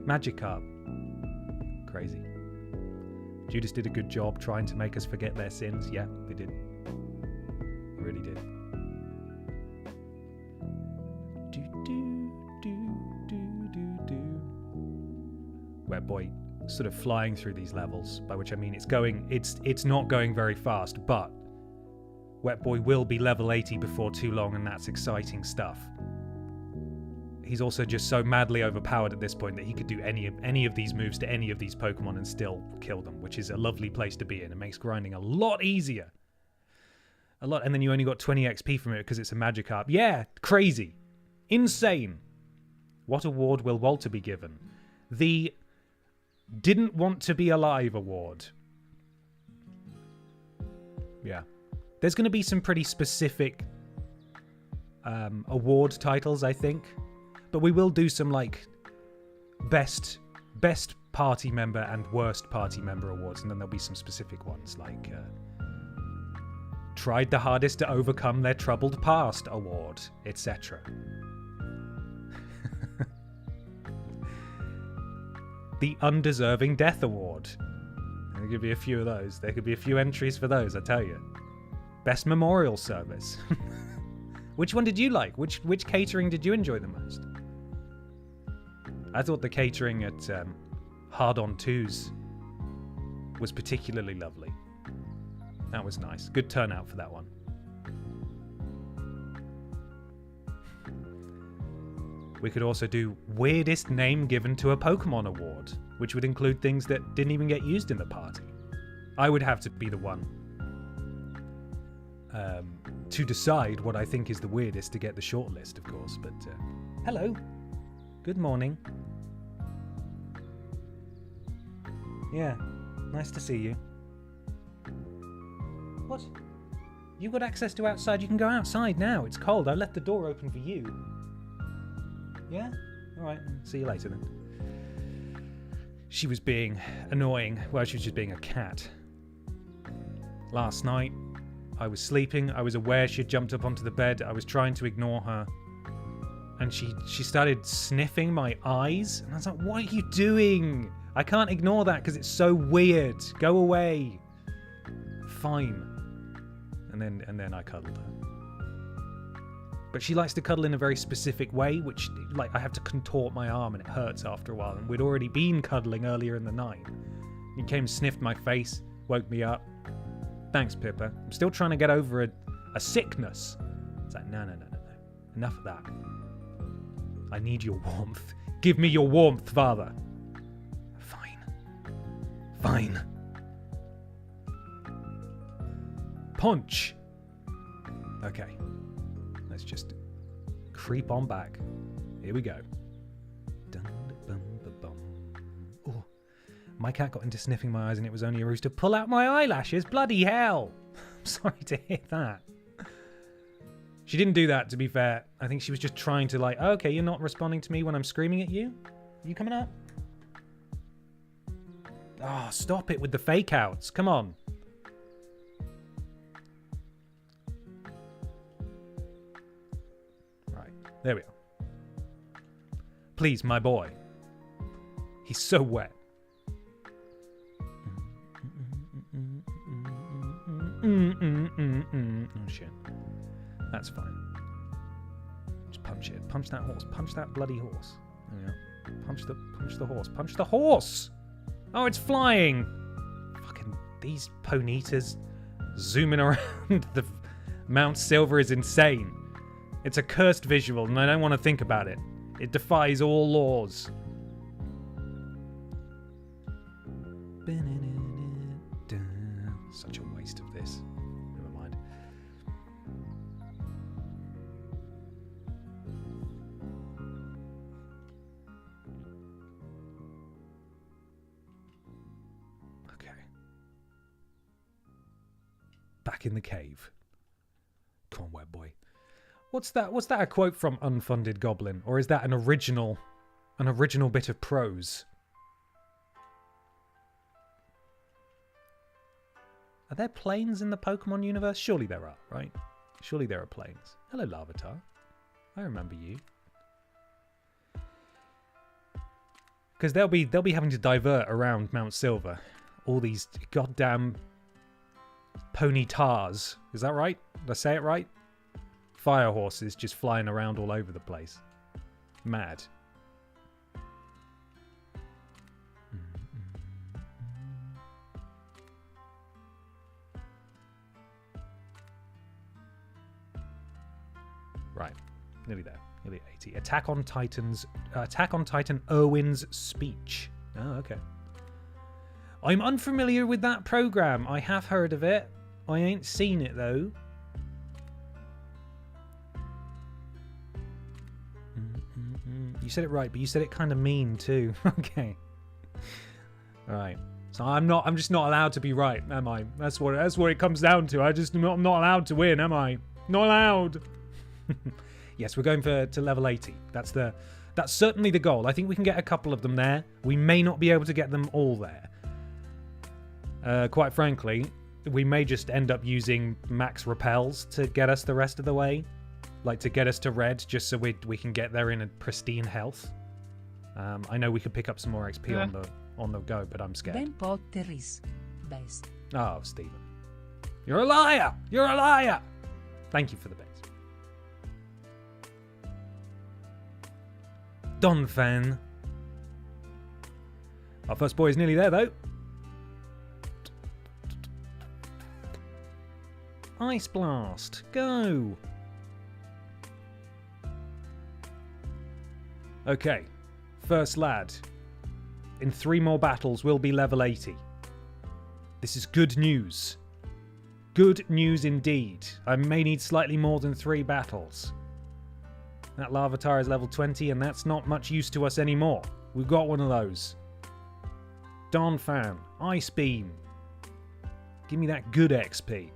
Magikarp. Crazy. Judas did a good job trying to make us forget their sins. Yeah, they did. They really did. Wetboi sort of flying through these levels, by which I mean it's not going very fast, but Wetboi will be level 80 before too long, and that's exciting stuff. He's also just so madly overpowered at this point that he could do any of these moves to any of these Pokemon and still kill them, which is a lovely place to be in. It makes grinding a lot easier. A lot, and then you only got 20 XP from it because it's a Magikarp. Yeah, crazy. Insane. What award will Walter be given? The Didn't Want to Be Alive award. Yeah. There's going to be some pretty specific award titles, I think. But we will do some, like, best party member and worst party member awards. And then there'll be some specific ones, like tried the hardest to overcome their troubled past award, etc. The undeserving death award. There could be a few of those. There could be a few entries for those, I tell you. Best memorial service. Which one did you like? Which catering did you enjoy the most? I thought the catering at Hard On 2's was particularly lovely. That was nice. Good turnout for that one. We could also do weirdest name given to a Pokemon award, which would include things that didn't even get used in the party. I would have to be the one to decide what I think is the weirdest to get the short list, of course. But hello. Good morning. Yeah, nice to see you. What? You've got access to outside. You can go outside now. It's cold. I left the door open for you. Yeah? Alright, see you later then. She was being annoying. Well, she was just being a cat. Last night, I was sleeping. I was aware she had jumped up onto the bed. I was trying to ignore her. And she started sniffing my eyes. And I was like, what are you doing? I can't ignore that because it's so weird. Go away. Fine. And then I cuddled her. But she likes to cuddle in a very specific way, which, like, I have to contort my arm and it hurts after a while. And we'd already been cuddling earlier in the night. He came, sniffed my face, woke me up. Thanks, Pippa. I'm still trying to get over a sickness. It's like, no. Enough of that. I need your warmth. Give me your warmth, Father. Fine. Punch. Okay. Let's just creep on back. Here we go. Oh, my cat got into sniffing my eyes and it was only a ruse to pull out my eyelashes. Bloody hell. I'm sorry to hear that. She didn't do that, to be fair. I think she was just trying to like, oh, okay, you're not responding to me when I'm screaming at you? Are you coming up? Oh, stop it with the fake outs. Come on. Right, there we are. Please, my boy. He's so wet. Oh, shit. That's fine. Just punch it. Punch that horse. Punch that bloody horse. There we go. Punch the horse. Punch the horse! Oh, it's flying! Fucking these ponitas zooming around the Mount Silver is insane. It's a cursed visual and I don't want to think about it. It defies all laws. Such a waste of this. Never mind. Back in the cave. Come on, Wetboi. What's that? What's that a quote from Unfunded Goblin? Or is that an original bit of prose? Are there planes in the Pokemon universe? Surely there are, right? Surely there are planes. Hello, Larvitar. I remember you. Because they'll be having to divert around Mount Silver. All these goddamn pony tars. Is that right? Did I say it right? Fire horses just flying around all over the place. Mad. Right. Nearly there. Nearly 80. Attack on Titan Irwin's speech. Oh, okay. I'm unfamiliar with that program. I have heard of it. I ain't seen it though. You said it right, but you said it kind of mean too. Okay. All right. So I'm just not allowed to be right, am I? That's what it comes down to. I'm not allowed to win, am I? Not allowed. Yes, we're going to level 80. That's certainly the goal. I think we can get a couple of them there. We may not be able to get them all there. Quite frankly, we may just end up using max repels to get us the rest of the way. Like, to get us to red, just so we can get there in a pristine health. I know we could pick up some more XP on the go, but I'm scared. Ben Potter is best. Oh, Stephen. You're a liar! You're a liar! Thank you for the bits. Don Fan. Our first boy is nearly there, though. Ice Blast. Go! Okay. First lad. In 3 more battles, we'll be level 80. This is good news. Good news indeed. I may need slightly more than 3 battles. That Larvitar is level 20, and that's not much use to us anymore. We've got one of those. Don Fan. Ice Beam. Give me that good XP.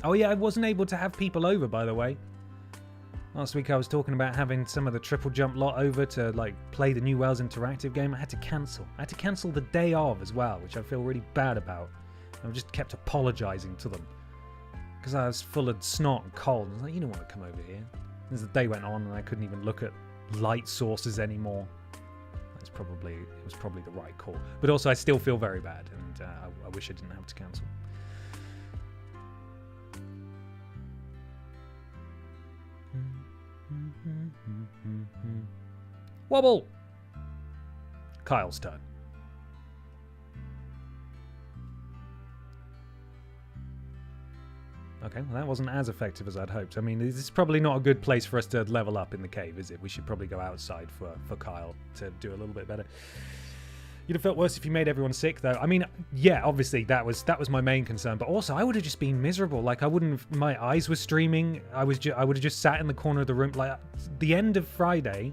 Oh yeah, I wasn't able to have people over, by the way. Last week I was talking about having some of the TripleJump lot over to like play the New Wells interactive game. I had to cancel. I had to cancel the day of as well, which I feel really bad about. I just kept apologising to them because I was full of snot and cold. I was like, you don't want to come over here. As the day went on, and I couldn't even look at light sources anymore. It was probably the right call. But also, I still feel very bad, and I wish I didn't have to cancel. Wobble! Kyle's turn. Okay, well that wasn't as effective as I'd hoped. I mean, this is probably not a good place for us to level up in the cave, is it? We should probably go outside for Kyle to do a little bit better. You'd have felt worse if you made everyone sick, though. I mean, yeah, obviously that was my main concern, but also I would have just been miserable. Like, I wouldn't have, my eyes were streaming. I would have just sat in the corner of the room. Like, the end of Friday,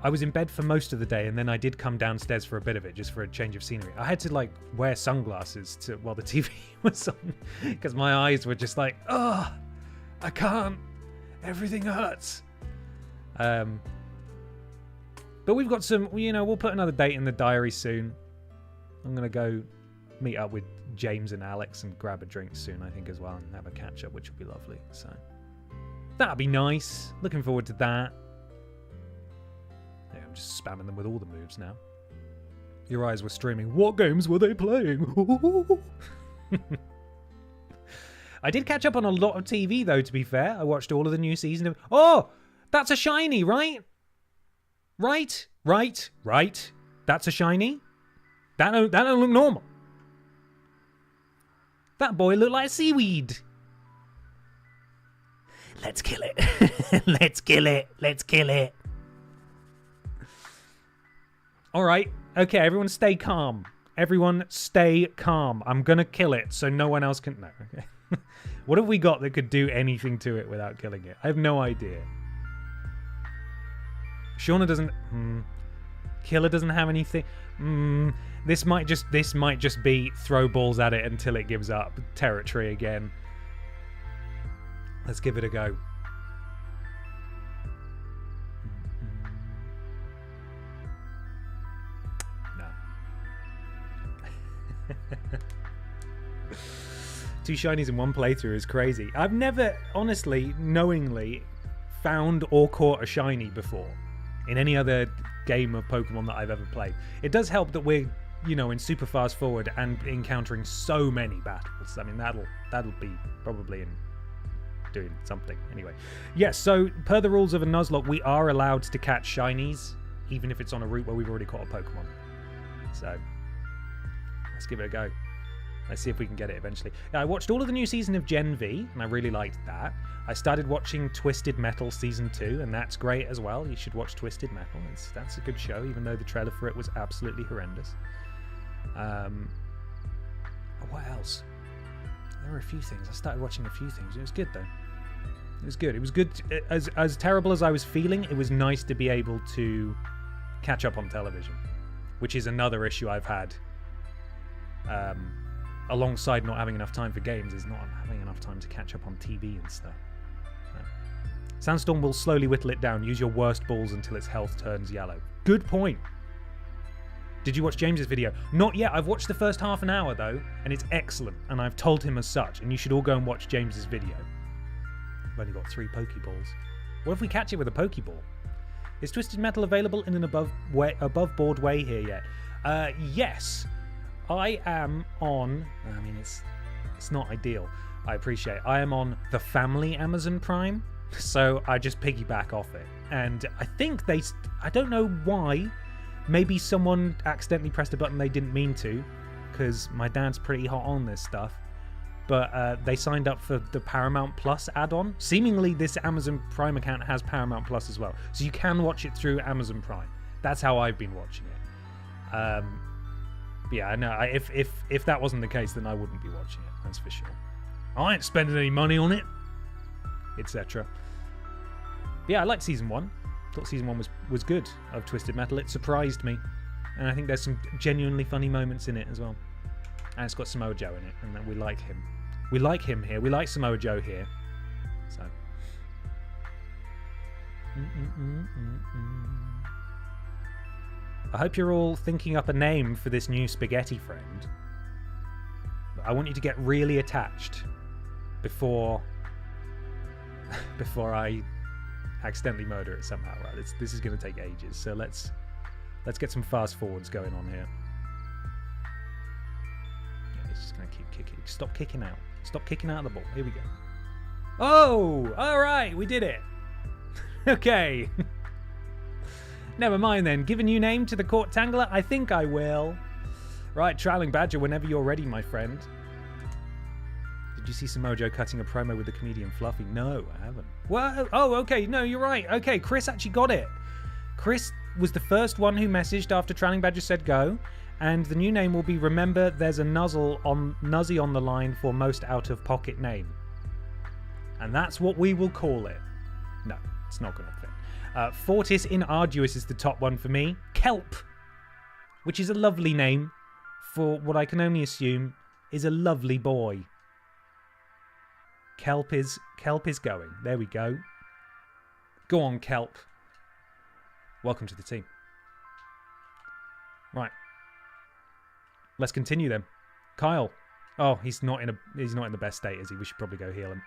I was in bed for most of the day, and then I did come downstairs for a bit of it, just for a change of scenery. I had to, like, wear sunglasses while the TV was on, because my eyes were just like, oh, I can't. Everything hurts. But we've got some, we'll put another date in the diary soon. I'm going to go meet up with James and Alex and grab a drink soon, I think, as well, and have a catch-up, which will be lovely. So that'll be nice. Looking forward to that. Yeah, I'm just spamming them with all the moves now. Your eyes were streaming. What games were they playing? I did catch up on a lot of TV, though, to be fair. I watched all of the new season of... Oh! That's a shiny, right? Right. That's a shiny. That don't look normal. That boy looked like seaweed. Let's kill it. Let's kill it. All right. Okay, everyone stay calm. I'm going to kill it so no one else can... No, okay. What have we got that could do anything to it without killing it? I have no idea. Shauna doesn't... Killer doesn't have anything. This might just be throw balls at it until it gives up territory again. Let's give it a go. No. 2 shinies in one playthrough is crazy. I've never, honestly, knowingly found or caught a shiny before in any other game of Pokemon that I've ever played. It does help that we're, in super fast forward and encountering so many battles. I mean, that'll be probably in doing something. Anyway, yes, so per the rules of a Nuzlocke, we are allowed to catch shinies, even if it's on a route where we've already caught a Pokemon. So, let's give it a go. Let's see if we can get it eventually. I watched all of the new season of Gen V, and I really liked that. I started watching Twisted Metal Season 2, and that's great as well. You should watch Twisted Metal. That's a good show, even though the trailer for it was absolutely horrendous. What else? There were a few things. I started watching a few things. It was good, though. It was good. It was good. As terrible as I was feeling, it was nice to be able to catch up on television, which is another issue I've had. Alongside not having enough time for games is not having enough time to catch up on TV and stuff. So. Sandstorm will slowly whittle it down. Use your worst balls until its health turns yellow. Good point. Did you watch James's video? Not yet. I've watched the first half an hour, though, and it's excellent, and I've told him as such, and you should all go and watch James's video. I've only got 3 Pokeballs. What if we catch it with a Pokeball? Is Twisted Metal available in an above-board way here yet? Yes. I am on... I mean, it's not ideal. I appreciate it. I am on the family Amazon Prime, so I just piggyback off it. And I think I don't know why. Maybe someone accidentally pressed a button they didn't mean to, because my dad's pretty hot on this stuff. But they signed up for the Paramount Plus add-on. Seemingly, this Amazon Prime account has Paramount Plus as well. So you can watch it through Amazon Prime. That's how I've been watching it. Yeah, no, if that wasn't the case, then I wouldn't be watching it. That's for sure. I ain't spending any money on it, etc. Yeah, I liked Season 1. Thought Season 1 was good of Twisted Metal. It surprised me. And I think there's some genuinely funny moments in it as well. And it's got Samoa Joe in it, and we like him. We like him here. We like Samoa Joe here. So. I hope you're all thinking up a name for this new spaghetti friend. I want you to get really attached before I accidentally murder it somehow. Right? This is going to take ages. So let's get some fast forwards going on here. Yeah, he's just going to keep kicking. Stop kicking out. Stop kicking out the ball. Here we go. Oh, all right, we did it. Okay. Never mind then. Give a new name to the Court Tangler? I think I will. Right, Trialing Badger, whenever you're ready, my friend. Did you see Samoa Joe cutting a promo with the comedian Fluffy? No, I haven't. Well, oh, okay. No, you're right. Okay, Chris actually got it. Chris was the first one who messaged after Trialing Badger said go. And the new name will be Remember There's a Nuzzy on the line for most out-of-pocket name. And that's what we will call it. No, it's not going to fit. Fortis in Arduous is the top one for me. Kelp, which is a lovely name for what I can only assume is a lovely boy. Kelp is going. There we go. Go on, Kelp. Welcome to the team. Right. Let's continue then. Kyle. Oh, he's not in the best state, is he? We should probably go heal him.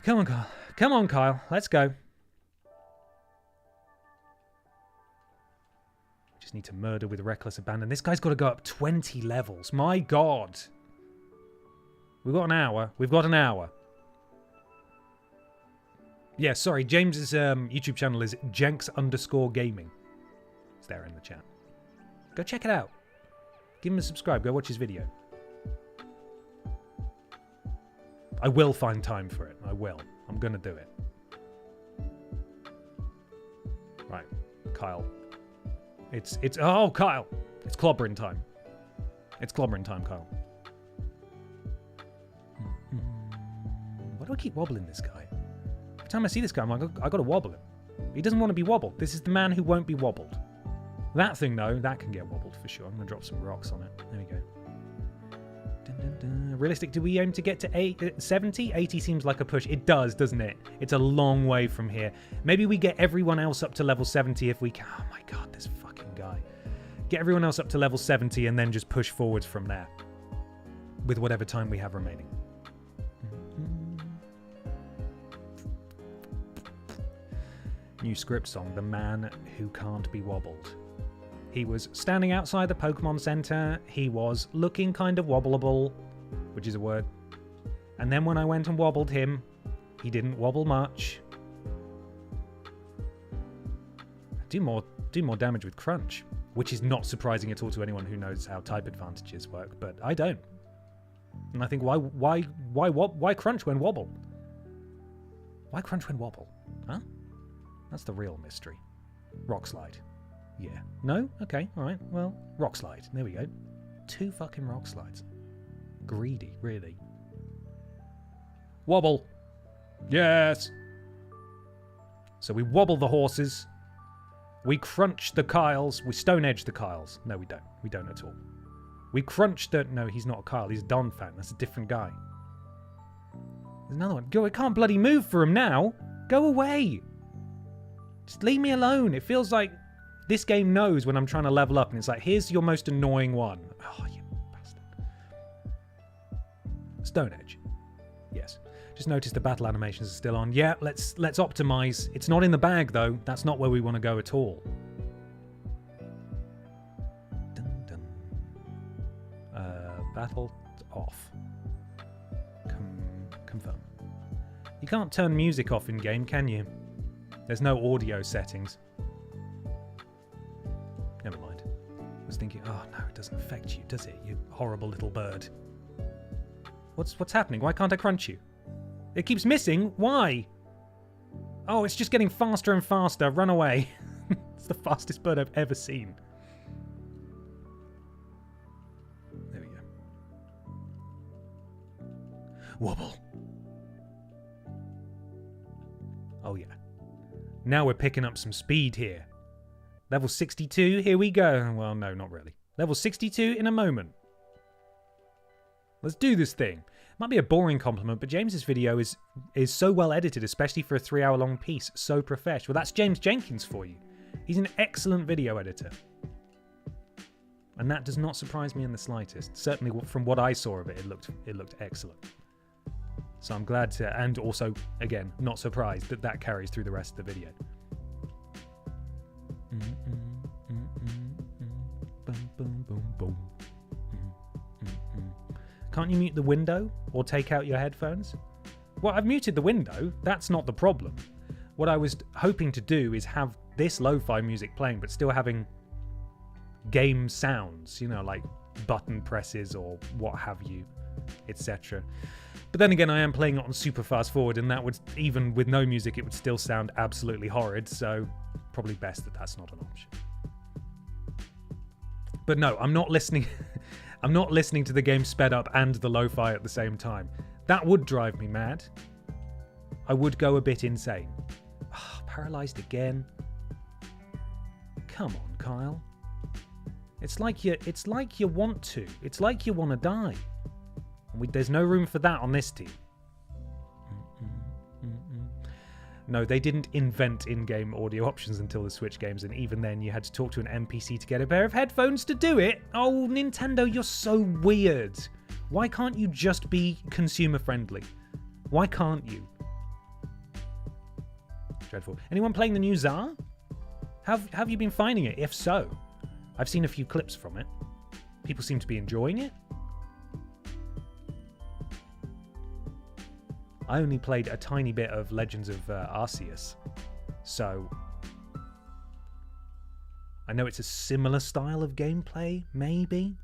Come on, Kyle. Come on, Kyle. Let's go. Just need to murder with reckless abandon. This guy's got to go up 20 levels. My God. We've got an hour. We've got an hour. Yeah, sorry. James's YouTube channel is Jenks_gaming. It's there in the chat. Go check it out. Give him a subscribe. Go watch his video. I will find time for it. I will. I'm going to do it. Right. Kyle. It's oh, Kyle. It's clobbering time. It's clobbering time, Kyle. Why do I keep wobbling this guy? Every time I see this guy, I'm like, I got to wobble him. He doesn't want to be wobbled. This is the man who won't be wobbled. That thing, though, that can get wobbled for sure. I'm going to drop some rocks on it. There we go. Dun, dun, dun. Realistic, do we aim to get to 70? 80 seems like a push. It does, doesn't it? It's a long way from here. Maybe we get everyone else up to level 70 if we can. Oh my God, this fucking guy. Get everyone else up to level 70 and then just push forwards from there. With whatever time we have remaining. New script song, The Man Who Can't Be Wobbled. He was standing outside the Pokemon Center. He was looking kind of wobbleable, which is a word. And then when I went and wobbled him, he didn't wobble much. Do more damage with Crunch, which is not surprising at all to anyone who knows how type advantages work, but I don't. And I think why Crunch when wobble? Why Crunch when wobble? Huh? That's the real mystery. Rock Slide. Yeah. No? Okay. All right. Well, Rock Slide. There we go. 2 fucking Rock Slides. Greedy, really. Wobble. Yes. So we wobble the horses. We crunch the Kyles. We Stone Edge the Kyles. No, we don't. We don't at all. We crunch the... No, he's not a Kyle. He's a Don fan. That's a different guy. There's another one. Go, I can't bloody move for him now. Go away. Just leave me alone. It feels like This game knows when I'm trying to level up, and it's like, here's your most annoying one. Oh, you bastard. Stone Edge. Yes. Just noticed the battle animations are still on. Yeah, let's optimize. It's not in the bag, though. That's not where we want to go at all. Dun, dun. Battle off. Confirm. You can't turn music off in-game, can you? There's no audio settings. Never mind. I was thinking, oh no, it doesn't affect you, does it? You horrible little bird. What's happening? Why can't I crunch you? It keeps missing? Why? Oh, it's just getting faster and faster. Run away. It's the fastest bird I've ever seen. There we go. Wobble. Oh yeah. Now we're picking up some speed here. Level 62, here we go. Well, no, not really. Level 62 in a moment. Let's do this thing. Might be a boring compliment, but James's video is so well edited, especially for a 3-hour-long piece. So profesh. Well, that's James Jenkins for you. He's an excellent video editor. And that does not surprise me in the slightest. Certainly from what I saw of it, it looked excellent. So I'm glad to, and also, again, not surprised that carries through the rest of the video. Boom, boom, boom, boom. Can't you mute the window or take out your headphones? Well, I've muted the window. That's not the problem. What I was hoping to do is have this lo-fi music playing, but still having game sounds, you know, like button presses or what have you, etc. But then again, I am playing it on super fast forward, and that would, even with no music, it would still sound absolutely horrid, so probably best that that's not an option. But no, I'm not listening. I'm not listening to the game sped up and the lo-fi at the same time. That would drive me mad. I would go a bit insane. Oh, paralyzed again. Come on, Kyle. It's like you want to. It's like you want to die. And there's no room for that on this team. No, they didn't invent in-game audio options until the Switch games, and even then you had to talk to an NPC to get a pair of headphones to do it. Oh, Nintendo, you're so weird. Why can't you just be consumer-friendly? Why can't you? Dreadful. Anyone playing the new Tsar? Have you been finding it? If so, I've seen a few clips from it. People seem to be enjoying it. I only played a tiny bit of Legends of Arceus, so I know it's a similar style of gameplay, maybe?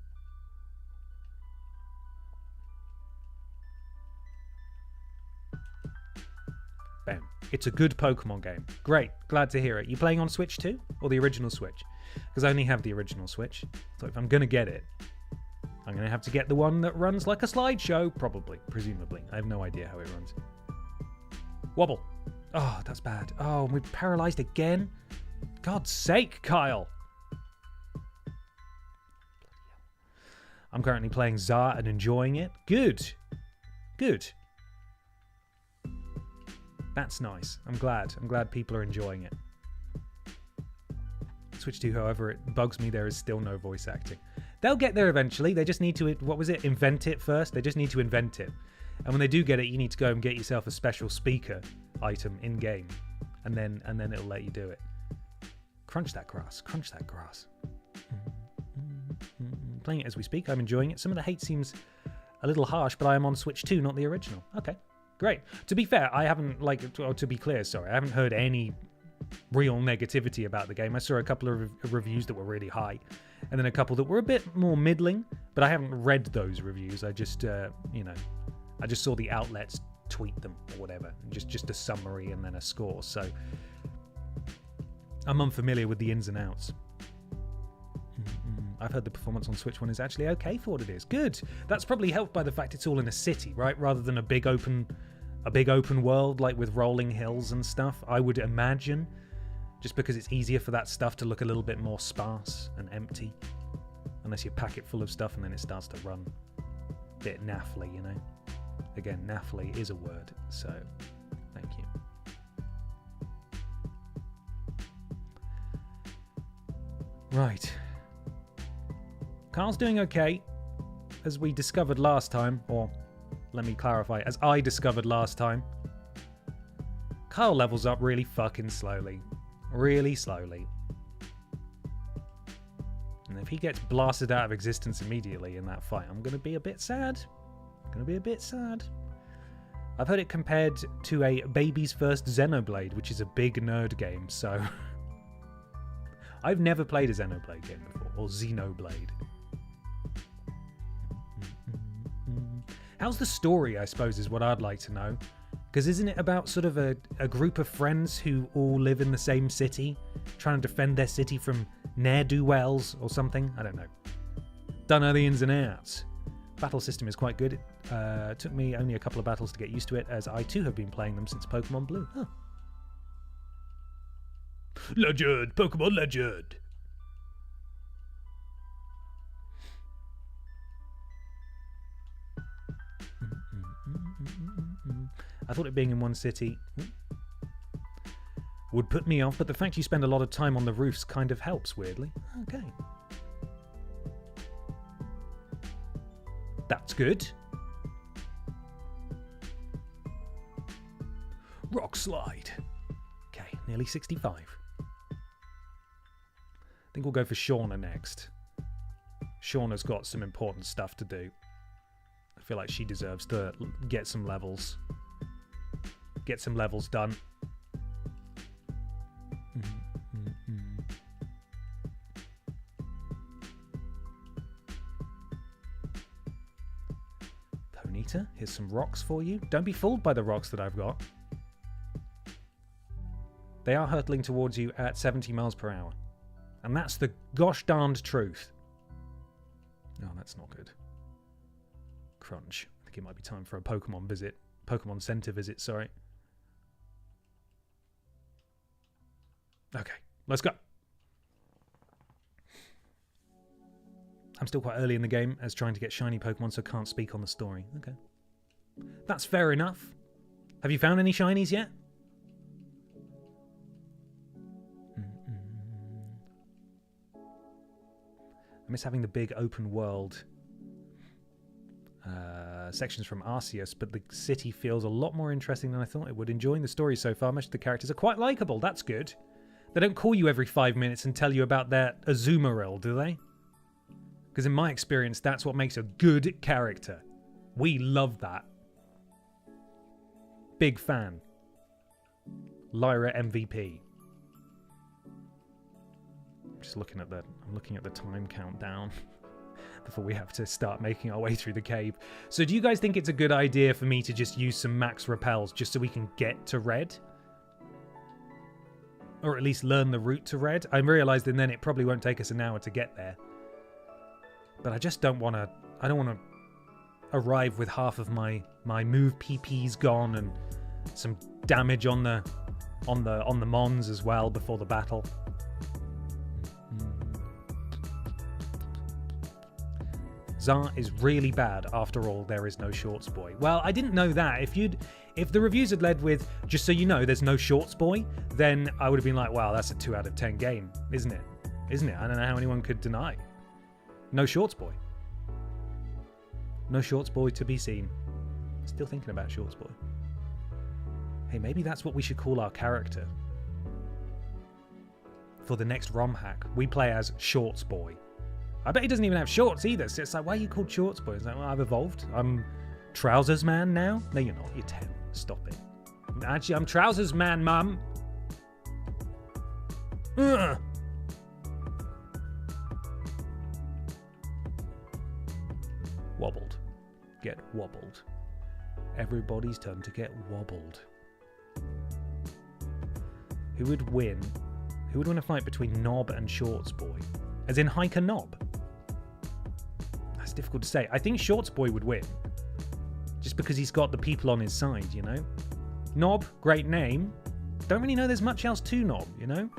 Bam. It's a good Pokemon game. Great, glad to hear it. You playing on Switch too? Or the original Switch? Because I only have the original Switch, so if I'm going to get it, I'm going to have to get the one that runs like a slideshow, probably, presumably. I have no idea how it runs. Wobble. Oh, that's bad. Oh, we're paralyzed again? God's sake, Kyle. I'm currently playing Tsar and enjoying it. Good. Good. That's nice. I'm glad. I'm glad people are enjoying it. Switch 2, however, it bugs me there is still no voice acting. They'll get there eventually. They just need to, what was it, invent it first? They just need to invent it. And when they do get it, you need to go and get yourself a special speaker item in-game. And then it'll let you do it. Crunch that grass. Crunch that grass. Playing it as we speak. I'm enjoying it. Some of the hate seems a little harsh, but I am on Switch 2, not the original. Okay, great. To be fair, I haven't, to be clear, sorry, I haven't heard any real negativity about the game. I saw a couple of reviews that were really high, and then a couple that were a bit more middling, but I haven't read those reviews. I just, I just saw the outlets tweet them or whatever, just a summary and then a score. So I'm unfamiliar with the ins and outs. I've heard the performance on Switch 1 is actually okay for what it is. Good. That's probably helped by the fact it's all in a city, right? Rather than a big open world, like with rolling hills and stuff, I would imagine. Just because it's easier for that stuff to look a little bit more sparse and empty. Unless you pack it full of stuff and then it starts to run a bit naffly, you know? Again, naffly is a word, so thank you. Right. Carl's doing okay, as we discovered last time, or let me clarify, as I discovered last time. Carl levels up really fucking slowly. Really slowly. And if he gets blasted out of existence immediately in that fight, I'm going to be a bit sad. I've heard it compared to a baby's first Xenoblade, which is a big nerd game, so... I've never played a Xenoblade game before, or Xenoblade. How's the story, I suppose, is what I'd like to know. Because isn't it about sort of a group of friends who all live in the same city, trying to defend their city from ne'er-do-wells or something? I don't know. Don't know the ins and outs. Battle system is quite good. It took me only a couple of battles to get used to it, as I too have been playing them since Pokemon Blue. Huh. Legend! Pokemon Legend! I thought it being in one city would put me off, but the fact you spend a lot of time on the roofs kind of helps, weirdly. Okay. That's good. Rock slide. Okay, nearly 65. I think we'll go for Shauna next. Shauna's got some important stuff to do. I feel like she deserves to get some levels. Get some levels done. Ponyta, here's some rocks for you. Don't be fooled by the rocks that I've got. They are hurtling towards you at 70 miles per hour. And that's the gosh darned truth. Oh, that's not good. Crunch. I think it might be time for a Pokemon visit. Pokemon Center visit, sorry. Okay, let's go. I'm still quite early in the game as trying to get shiny Pokemon, so can't speak on the story. Okay. That's fair enough. Have you found any shinies yet? I miss having the big open world sections from Arceus, but the city feels a lot more interesting than I thought it would. Enjoying the story so far. Most of the characters are quite likeable. That's good. They don't call you every 5 minutes and tell you about their Azumarill, do they? Because in my experience, that's what makes a good character. We love that. Big fan. Lyra MVP. Just looking at I'm looking at the time countdown before we have to start making our way through the cave. So do you guys think it's a good idea for me to just use some max repels just so we can get to Red? Or at least learn the route to Red? I realised and then it probably won't take us an hour to get there. But I just don't want to... I don't want to arrive with half of my move PP's gone and some damage on the Mons as well before the battle. Zar is really bad. After all, there is no Shorts Boy. Well, I didn't know that. If the reviews had led with, just so you know, there's no Shorts Boy, then I would have been like, wow, that's a 2 out of 10 game, isn't it? Isn't it? I don't know how anyone could deny. No Shorts Boy. No Shorts Boy to be seen. Still thinking about Shorts Boy. Hey, maybe that's what we should call our character. For the next ROM hack, we play as Shorts Boy. I bet he doesn't even have shorts either, so it's like, why are you called Shorts Boy? It's like, well, I've evolved. I'm Trousers Man now? No, you're not. You're 10. Stop it. Actually, I'm Trousers Man, Mum. Ugh. Wobbled. Get wobbled. Everybody's turn to get wobbled. Who would win? Who would win a fight between Knob and Shorts Boy? As in Hiker Knob? That's difficult to say. I think Shorts Boy would win. Just because he's got the people on his side, you know? Knob, great name. Don't really know there's much else to Knob, you know?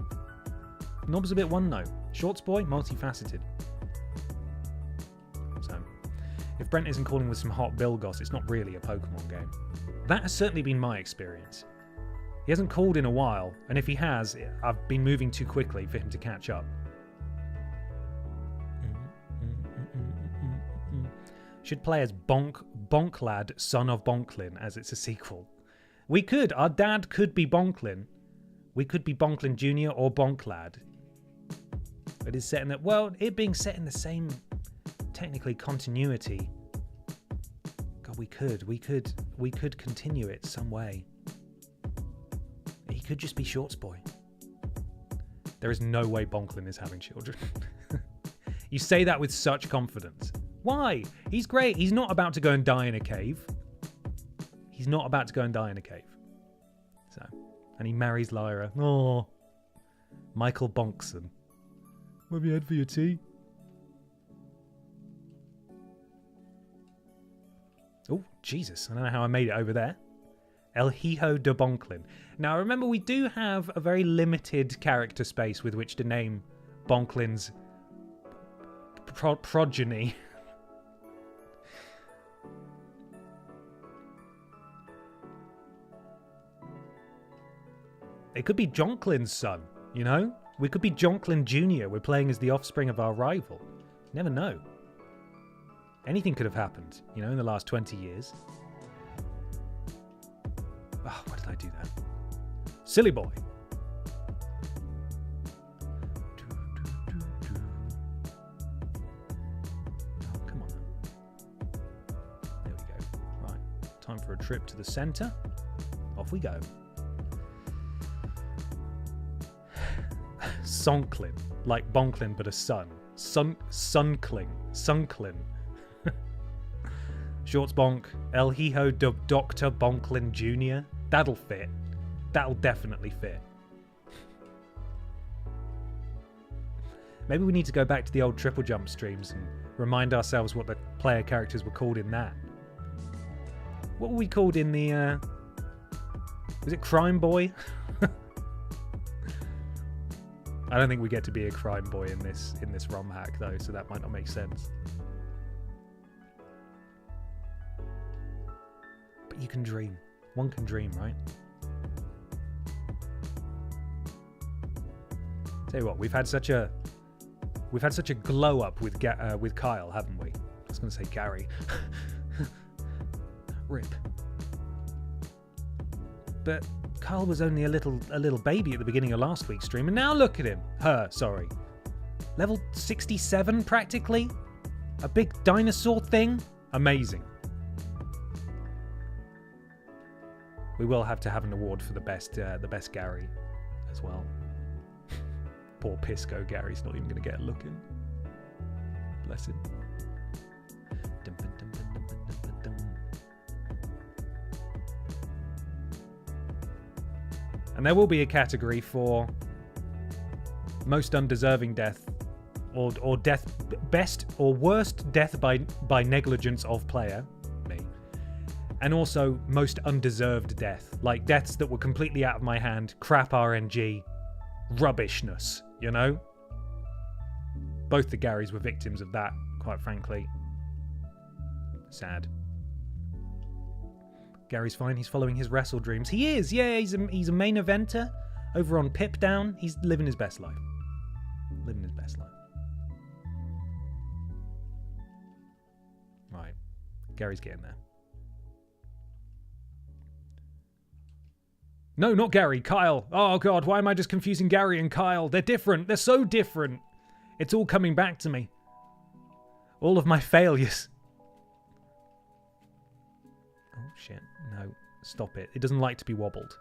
Knob's a bit one note. Shorts Boy, multifaceted. So, if Brent isn't calling with some hot Bilgos, it's not really a Pokemon game. That has certainly been my experience. He hasn't called in a while, and if he has, I've been moving too quickly for him to catch up. Should play as Bonklad, son of Bonklin, as it's a sequel. We could. Our dad could be Bonklin. We could be Bonklin Jr. or Bonklad. It is set in that. Well, it being set in the same, technically, continuity. God, we could continue it some way. He could just be Shorts Boy. There is no way Bonklin is having children. You say that with such confidence. Why? He's great. He's not about to go and die in a cave. He's not about to go and die in a cave. So, and he marries Lyra. Oh, Michael Bonkson. What have you had for your tea? Oh, Jesus. I don't know how I made it over there. El Hijo de Bonklin. Now, remember, we do have a very limited character space with which to name Bonklin's progeny. It could be Jonklin's son, you know? We could be Jonklin Jr. We're playing as the offspring of our rival. You never know. Anything could have happened, you know, in the last 20 years. Oh, why did I do that? Silly boy. Oh, come on now. There we go. Right. Time for a trip to the centre. Off we go. Sonklin. Like Bonklin, but a son. Sunklin. Shorts Bonk. El Hijo de Dr. Bonklin Jr. That'll fit. That'll definitely fit. Maybe we need to go back to the old TripleJump streams and remind ourselves what the player characters were called in that. What were we called in the... Was it Crime Boy? I don't think we get to be a crime boy in this ROM hack though, so that might not make sense. But you can dream. One can dream, right? Tell you what, we've had such a glow up with Kyle, haven't we? I was going to say Gary. Rip. But Kyle was only a little baby at the beginning of last week's stream, and now look at him. Sorry. Level 67 practically? A big dinosaur thing? Amazing. We will have to have an award for the best Gary as well. Poor Pisco Gary's not even going to get a look in. Bless him. And there will be a category for most undeserving death, or death, best or worst death by negligence of player, me, and also most undeserved death, like deaths that were completely out of my hand, crap RNG, rubbishness, you know? Both the Garys were victims of that, quite frankly. Sad. Gary's fine. He's following his wrestle dreams. He is. Yeah, he's a main eventer over on Pip Down. He's living his best life. Living his best life. Right. Gary's getting there. No, not Gary. Kyle. Oh, God. Why am I just confusing Gary and Kyle? They're different. They're so different. It's all coming back to me. All of my failures. Oh, shit. No, stop it. It doesn't like to be wobbled.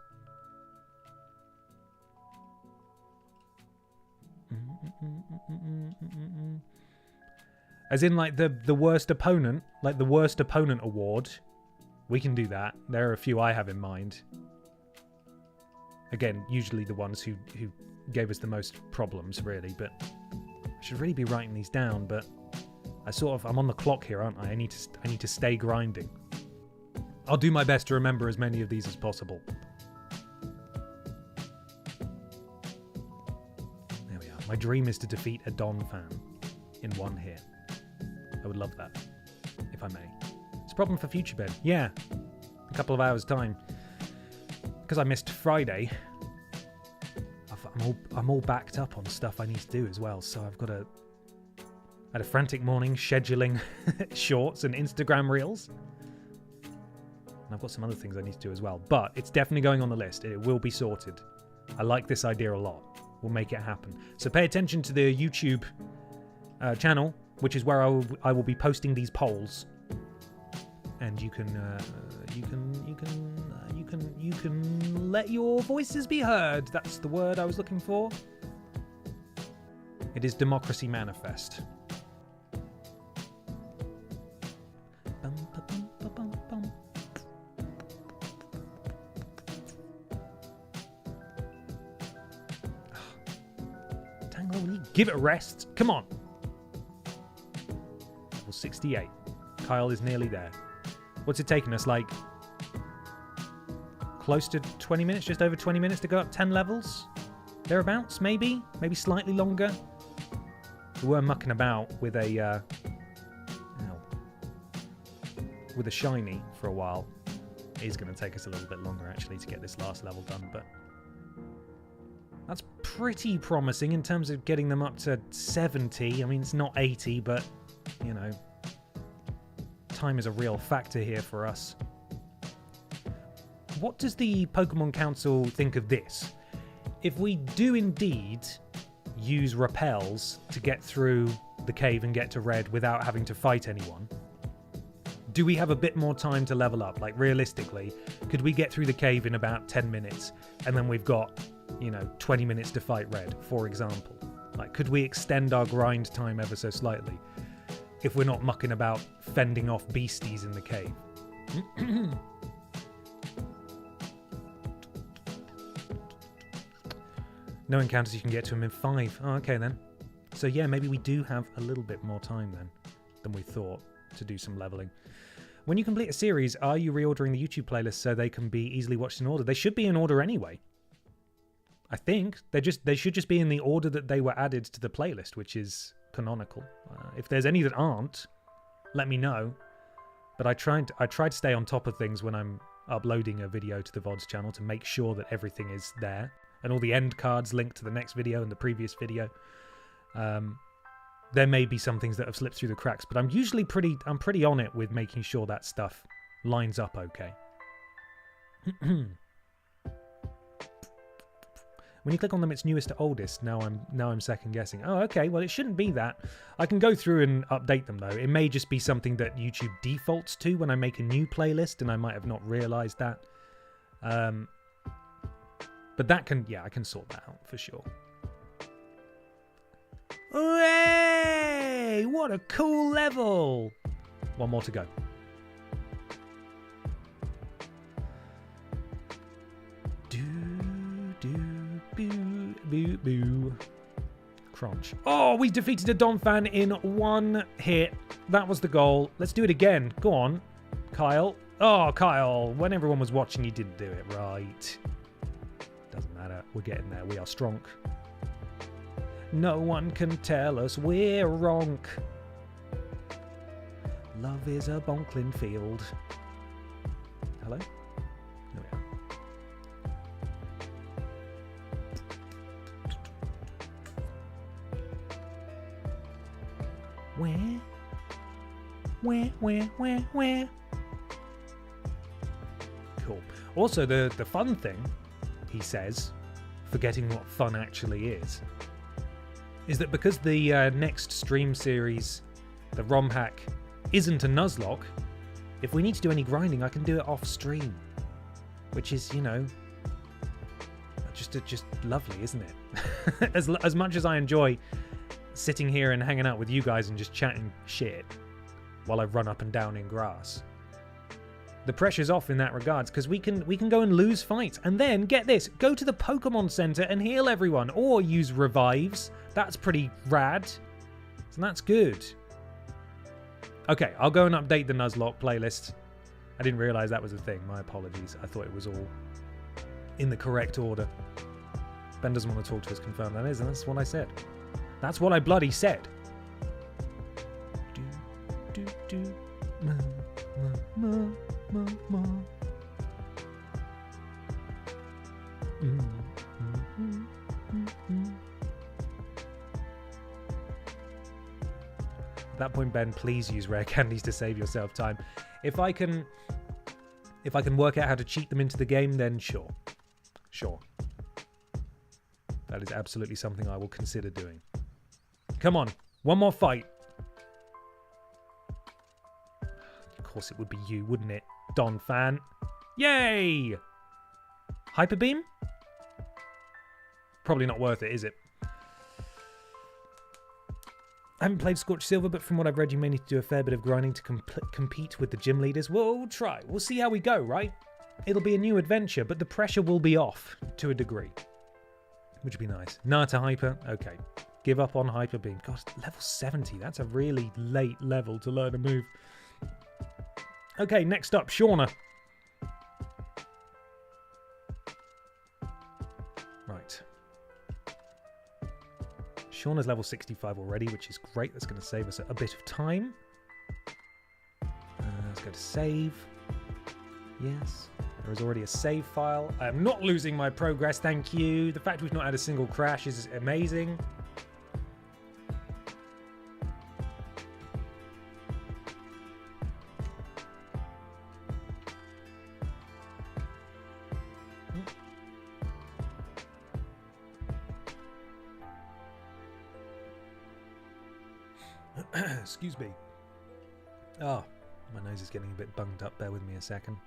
As in, like, the worst opponent, like the worst opponent award. We can do that. There are a few I have in mind. Again, usually the ones who gave us the most problems, really, but I should really be writing these down, but I'm on the clock here, aren't I? I need to stay grinding. I'll do my best to remember as many of these as possible. There we are. My dream is to defeat a Don fan in one hit. I would love that, if I may. It's a problem for Future Ben. Yeah, a couple of hours' time. Because I missed Friday, I'm all backed up on stuff I need to do as well, so I've got I had a frantic morning scheduling shorts and Instagram reels. And I've got some other things I need to do as well. But it's definitely going on the list. It will be sorted. I like this idea a lot. We'll make it happen. So pay attention to the YouTube channel, which is where I will be posting these polls. And you can let your voices be heard. That's the word I was looking for. It is Democracy Manifest. Tango, will you give it a rest? Come on. Level 68. Kyle is nearly there. What's it taking us? Like close to 20 minutes, just over 20 minutes to go up 10 levels? Thereabouts, maybe? Maybe slightly longer? We were mucking about with a shiny for a while. It is going to take us a little bit longer actually to get this last level done, but that's pretty promising in terms of getting them up to 70. I mean, it's not 80, but you know, time is a real factor here for us. What does the Pokemon Council think of this? If we do indeed use repels to get through the cave and get to Red without having to fight anyone, do we have a bit more time to level up? Like, realistically, could we get through the cave in about 10 minutes and then we've got, you know, 20 minutes to fight Red, for example? Like, could we extend our grind time ever so slightly if we're not mucking about fending off beasties in the cave? No encounters, you can get to him in 5. Oh, okay then. So yeah, maybe we do have a little bit more time then than we thought to do some leveling. When you complete a series, are you reordering the YouTube playlist so they can be easily watched in order? They should be in order anyway. I think they should just be in the order that they were added to the playlist, which is canonical. If there's any that aren't, let me know. But I try to stay on top of things when I'm uploading a video to the VODs channel to make sure that everything is there. And all the end cards linked to the next video and the previous video. There may be some things that have slipped through the cracks, but I'm usually pretty on it with making sure that stuff lines up okay. When you click on them, it's newest to oldest. Now I'm second guessing. Oh, okay. Well, it shouldn't be that. I can go through and update them though. It may just be something that YouTube defaults to when I make a new playlist, and I might have not realized that. But that can, yeah, I can sort that out for sure. Hooray! What a cool level! One more to go. Boo. Crunch. Oh, we defeated a Don fan in one hit. That was the goal. Let's do it again. Go on, Kyle. Oh, Kyle. When everyone was watching, you didn't do it right. Doesn't matter. We're getting there. We are strong. No one can tell us we're wrong. Love is a bonklin field. Hello? There we are. Where? Cool. Also, the fun thing, he says, forgetting what fun actually is that because the next stream series, the ROM hack, isn't a Nuzlocke, if we need to do any grinding, I can do it off stream, which is, you know, just lovely, isn't it? as much as I enjoy sitting here and hanging out with you guys and just chatting shit while I run up and down in grass, the pressure's off in that regards, because we can go and lose fights and then, get this, go to the Pokemon Center and heal everyone, or use revives. That's pretty rad. So that's good. Okay, I'll go and update the Nuzlocke playlist. I didn't realize that was a thing. My apologies. I thought it was all in the correct order. Ben doesn't want to talk to us, confirm that is, and that's what I said. That's what I bloody said. that point, Ben, please use rare candies to save yourself time. If I can work out how to cheat them into the game, then sure. Sure. That is absolutely something I will consider doing. Come on, one more fight. Of course it would be you, wouldn't it? Don fan. Yay! Hyper Beam? Probably not worth it, is it? I haven't played Scorched Silver, but from what I've read, you may need to do a fair bit of grinding to compete with the gym leaders. Well, we'll try. We'll see how we go, right? It'll be a new adventure, but the pressure will be off to a degree. Which would be nice. Nata Hyper. Okay. Give up on Hyper Beam. God, level 70. That's a really late level to learn a move. Okay, next up, Shauna. Right. Shauna's level 65 already, which is great. That's going to save us a bit of time. Let's go to save. Yes. There is already a save file. I am not losing my progress, thank you. The fact we've not had a single crash is amazing. Excuse me. Oh, my nose is getting a bit bunged up. Bear with me a second.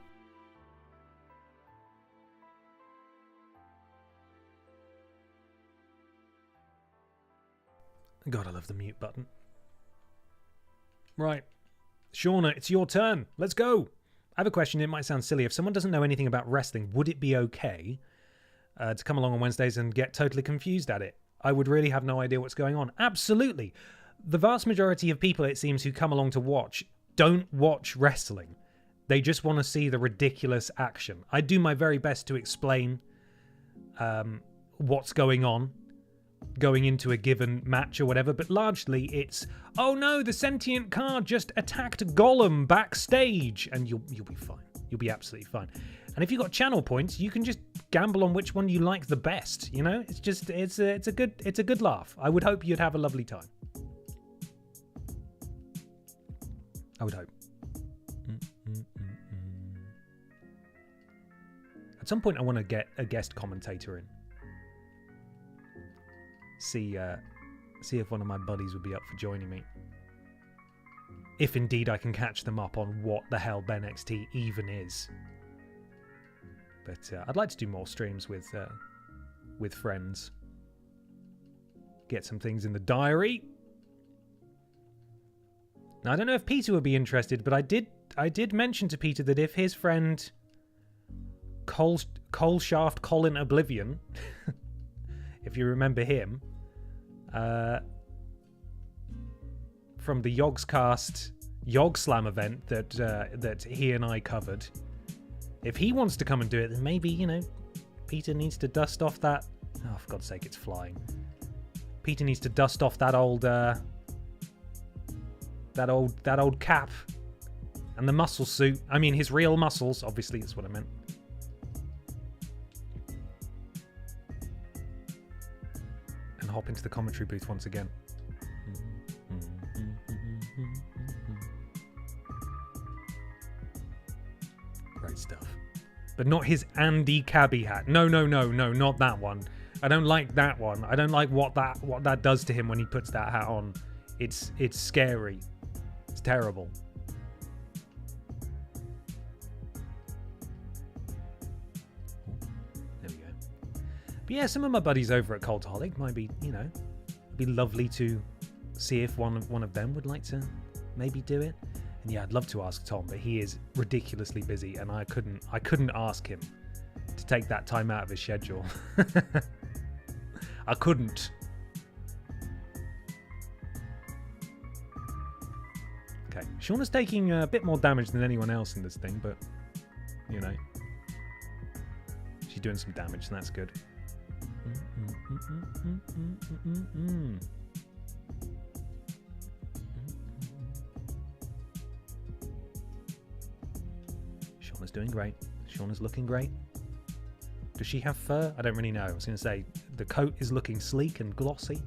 God, I love the mute button. Right. Shauna, it's your turn. Let's go. I have a question. It might sound silly. If someone doesn't know anything about wrestling, would it be okay to come along on Wednesdays and get totally confused at it? I would really have no idea what's going on. Absolutely. The vast majority of people, it seems, who come along to watch don't watch wrestling. They just want to see the ridiculous action. I do my very best to explain what's going on going into a given match or whatever, but largely it's, oh no, the sentient car just attacked Gollum backstage, and you'll be fine. You'll be absolutely fine. And if you've got channel points, you can just gamble on which one you like the best. You know, it's a good laugh. I would hope you'd have a lovely time. I would hope. At some point, I want to get a guest commentator in. See if one of my buddies would be up for joining me. If indeed I can catch them up on what the hell Ben XT even is. But I'd like to do more streams with friends. Get some things in the diary. Now, I don't know if Peter would be interested, but I did mention to Peter that if his friend Coal Shaft Colin Oblivion, if you remember him, from the Yogscast Yog Slam event that he and I covered, if he wants to come and do it, then maybe, you know, Peter needs to dust off that. Oh, for God's sake, it's flying. Peter needs to dust off that old cap and the muscle suit. I mean, his real muscles. Obviously, that's what I meant. And hop into the commentary booth once again. Great stuff. But not his Andy Cabby hat. No, not that one. I don't like that one. I don't like what that does to him when he puts that hat on. It's scary. It's terrible. There we go. But yeah, some of my buddies over at Cultaholic might be, you know, it'd be lovely to see if one of them would like to maybe do it. And yeah, I'd love to ask Tom, but he is ridiculously busy, and I couldn't ask him to take that time out of his schedule. I couldn't. Okay, Shauna's taking a bit more damage than anyone else in this thing, but, you know, she's doing some damage, and that's good. Shauna's doing great. Shauna's looking great. Does she have fur? I don't really know. I was going to say, the coat is looking sleek and glossy.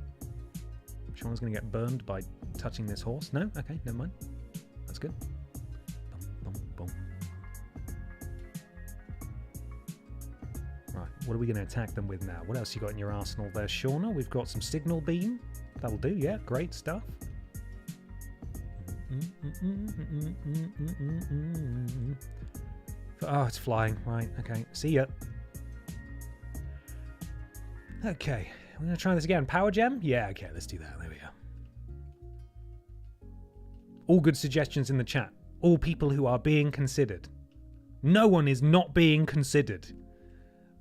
Shauna's going to get burned by touching this horse. No? Okay, never mind. That's good. Boom, boom, boom. Right, what are we going to attack them with now? What else you got in your arsenal there, Shauna? We've got some signal beam. That'll do, yeah. Great stuff. Oh, it's flying. Right, okay. See ya. Okay, we're going to try this again. Power gem? Yeah, okay, let's do that. There we go. All good suggestions in the chat. All people who are being considered. No one is not being considered.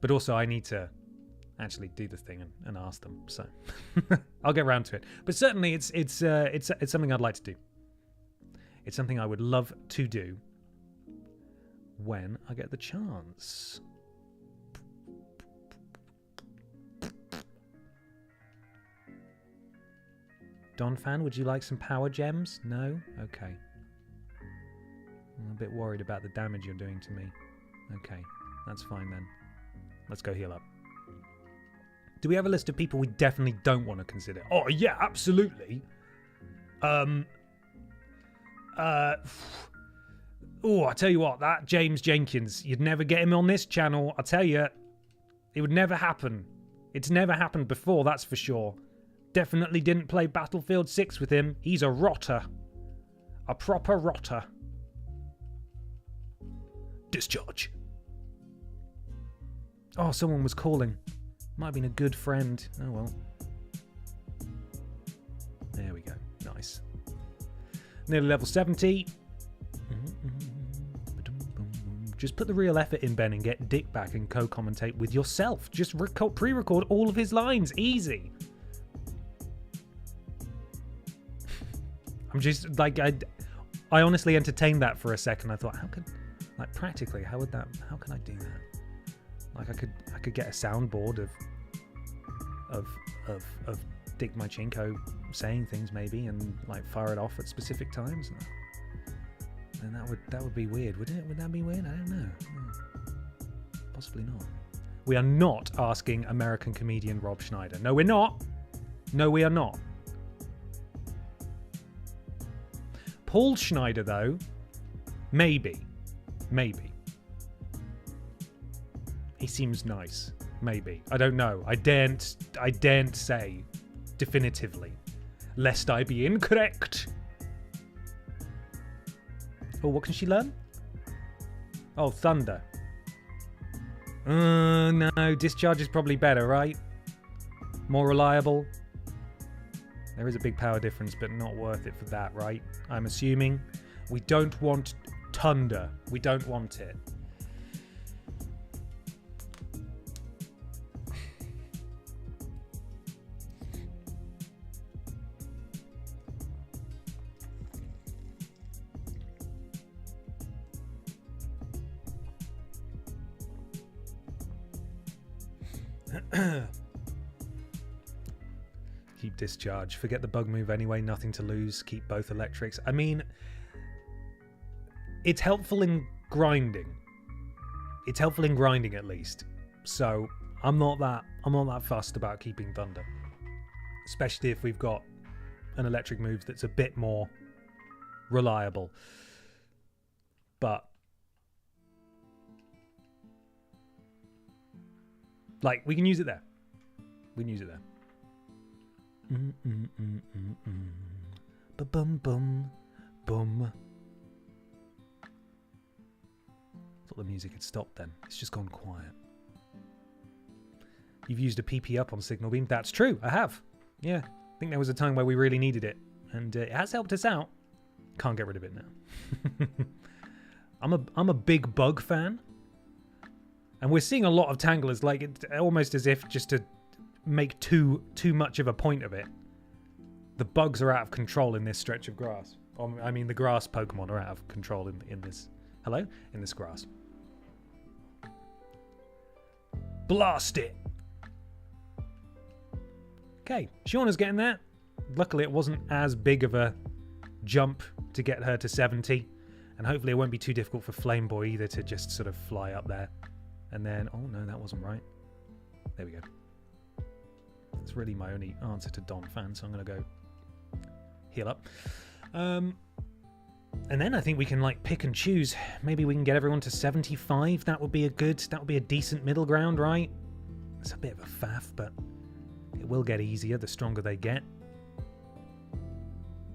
But also, I need to actually do the thing and ask them. So I'll get around to it. But certainly, it's something I'd like to do. It's something I would love to do when I get the chance. Don fan, would you like some power gems? No? Okay. I'm a bit worried about the damage you're doing to me. Okay, that's fine then. Let's go heal up. Do we have a list of people we definitely don't want to consider? Oh, yeah, absolutely. Oh, I tell you what, that James Jenkins, you'd never get him on this channel. I tell you, it would never happen. It's never happened before, that's for sure. Definitely didn't play Battlefield 6 with him. He's a rotter. A proper rotter. Discharge. Oh, someone was calling. Might have been a good friend. Oh well. There we go. Nice. Nearly level 70. Just put the real effort in, Ben, and get Dick back and co-commentate with yourself. Just pre-record all of his lines. Easy. I'm just like I honestly entertained that for a second. I thought, how can I do that? Like I could get a soundboard of Dick Mychenko saying things maybe and like fire it off at specific times. And that would be weird, wouldn't it? Would that be weird? I don't know. Possibly not. We are not asking American comedian Rob Schneider. No, we're not. No, we are not. Paul Schneider, though, maybe. He seems nice. Maybe. I don't know. I daren't say definitively, lest I be incorrect. Oh, what can she learn? Oh, thunder. No, discharge is probably better, right? More reliable. There is a big power difference, but not worth it for that, right? I'm assuming. We don't want thunder. We don't want it. Keep discharge. Forget the bug move anyway. Nothing to lose. Keep both electrics. I mean, it's helpful in grinding. It's helpful in grinding at least. So I'm not that fussed about keeping thunder, especially if we've got an electric move that's a bit more reliable. But like we can use it there. We can use it there. Ba-bum bum bum. Thought the music had stopped then. It's just gone quiet. You've used a PP up on Signal Beam. That's true. I have. Yeah. I think there was a time where we really needed it. And it has helped us out. Can't get rid of it now. I'm a big bug fan. And we're seeing a lot of tanglers, like it's almost as if just to make too much of a point of it. The bugs are out of control in this stretch of grass. I mean, the grass Pokemon are out of control in this. Hello? In this grass. Blast it! Okay, Shauna's getting there. Luckily, it wasn't as big of a jump to get her to 70. And hopefully it won't be too difficult for Flameboi either to just sort of fly up there. And then, oh no, that wasn't right. There we go. That's really my only answer to Don fan, so I'm going to go heal up. And then I think we can like pick and choose. Maybe we can get everyone to 75. That would be a decent middle ground, right? It's a bit of a faff, but it will get easier the stronger they get.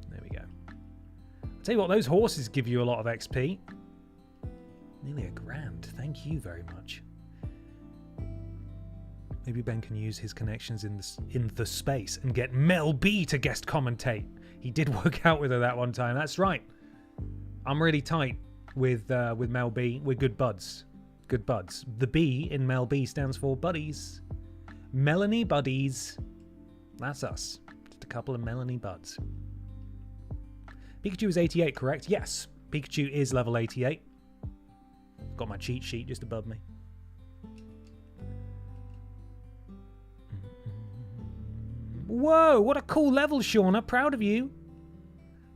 There we go. I'll tell you what, those horses give you a lot of XP. Nearly $1,000. Thank you very much. Maybe Ben can use his connections in the space and get Mel B to guest commentate. He did work out with her that one time. That's right. I'm really tight with Mel B. We're good buds. Good buds. The B in Mel B stands for buddies. Melanie buddies. That's us. Just a couple of Melanie buds. Pikachu is 88, correct? Yes. Pikachu is level 88. Got my cheat sheet just above me. Whoa, what a cool level, Shauna. Proud of you.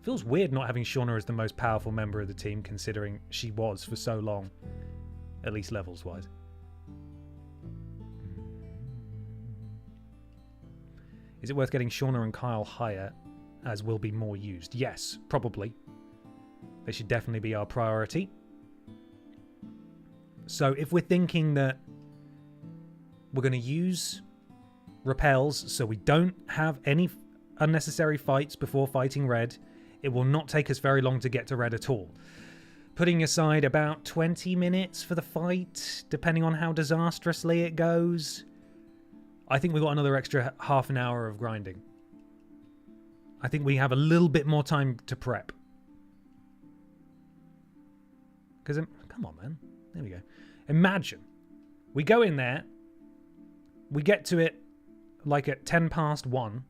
Feels weird not having Shauna as the most powerful member of the team, considering she was for so long. At least levels-wise. Is it worth getting Shauna and Kyle higher, as will be more used? Yes, probably. They should definitely be our priority. So if we're thinking that we're going to use repels so we don't have any unnecessary fights before fighting Red, it will not take us very long to get to Red at all. Putting aside about 20 minutes for the fight, depending on how disastrously it goes, I think we've got another extra half an hour of grinding. I think we have a little bit more time to prep. Because, come on, man. There we go. Imagine. We go in there. We get to it like at 10 past 1.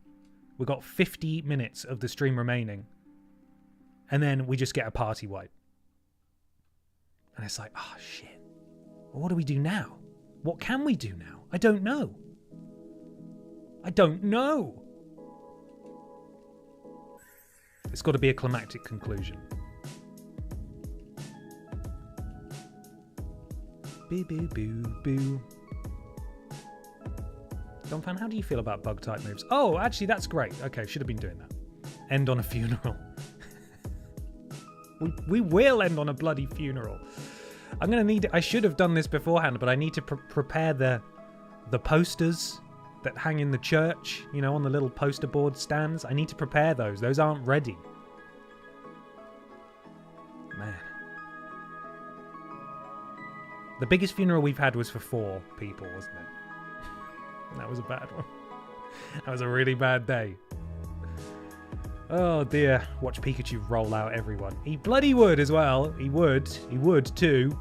We've got 50 minutes of the stream remaining. And then we just get a party wipe. And it's like, oh, shit. Well, what do we do now? What can we do now? I don't know. I don't know. It's got to be a climactic conclusion. Boo, boo, boo, boo. Donphan, how do you feel about bug type moves? Oh, actually, that's great. Okay, should have been doing that. End on a funeral. we will end on a bloody funeral. I'm going to need... I should have done this beforehand, but I need to prepare the posters that hang in the church, you know, on the little poster board stands. I need to prepare those. Those aren't ready. Man. The biggest funeral we've had was for 4 people, wasn't it? That was a bad one. That was a really bad day. Oh dear. Watch Pikachu roll out everyone. He bloody would as well. He would. He would too.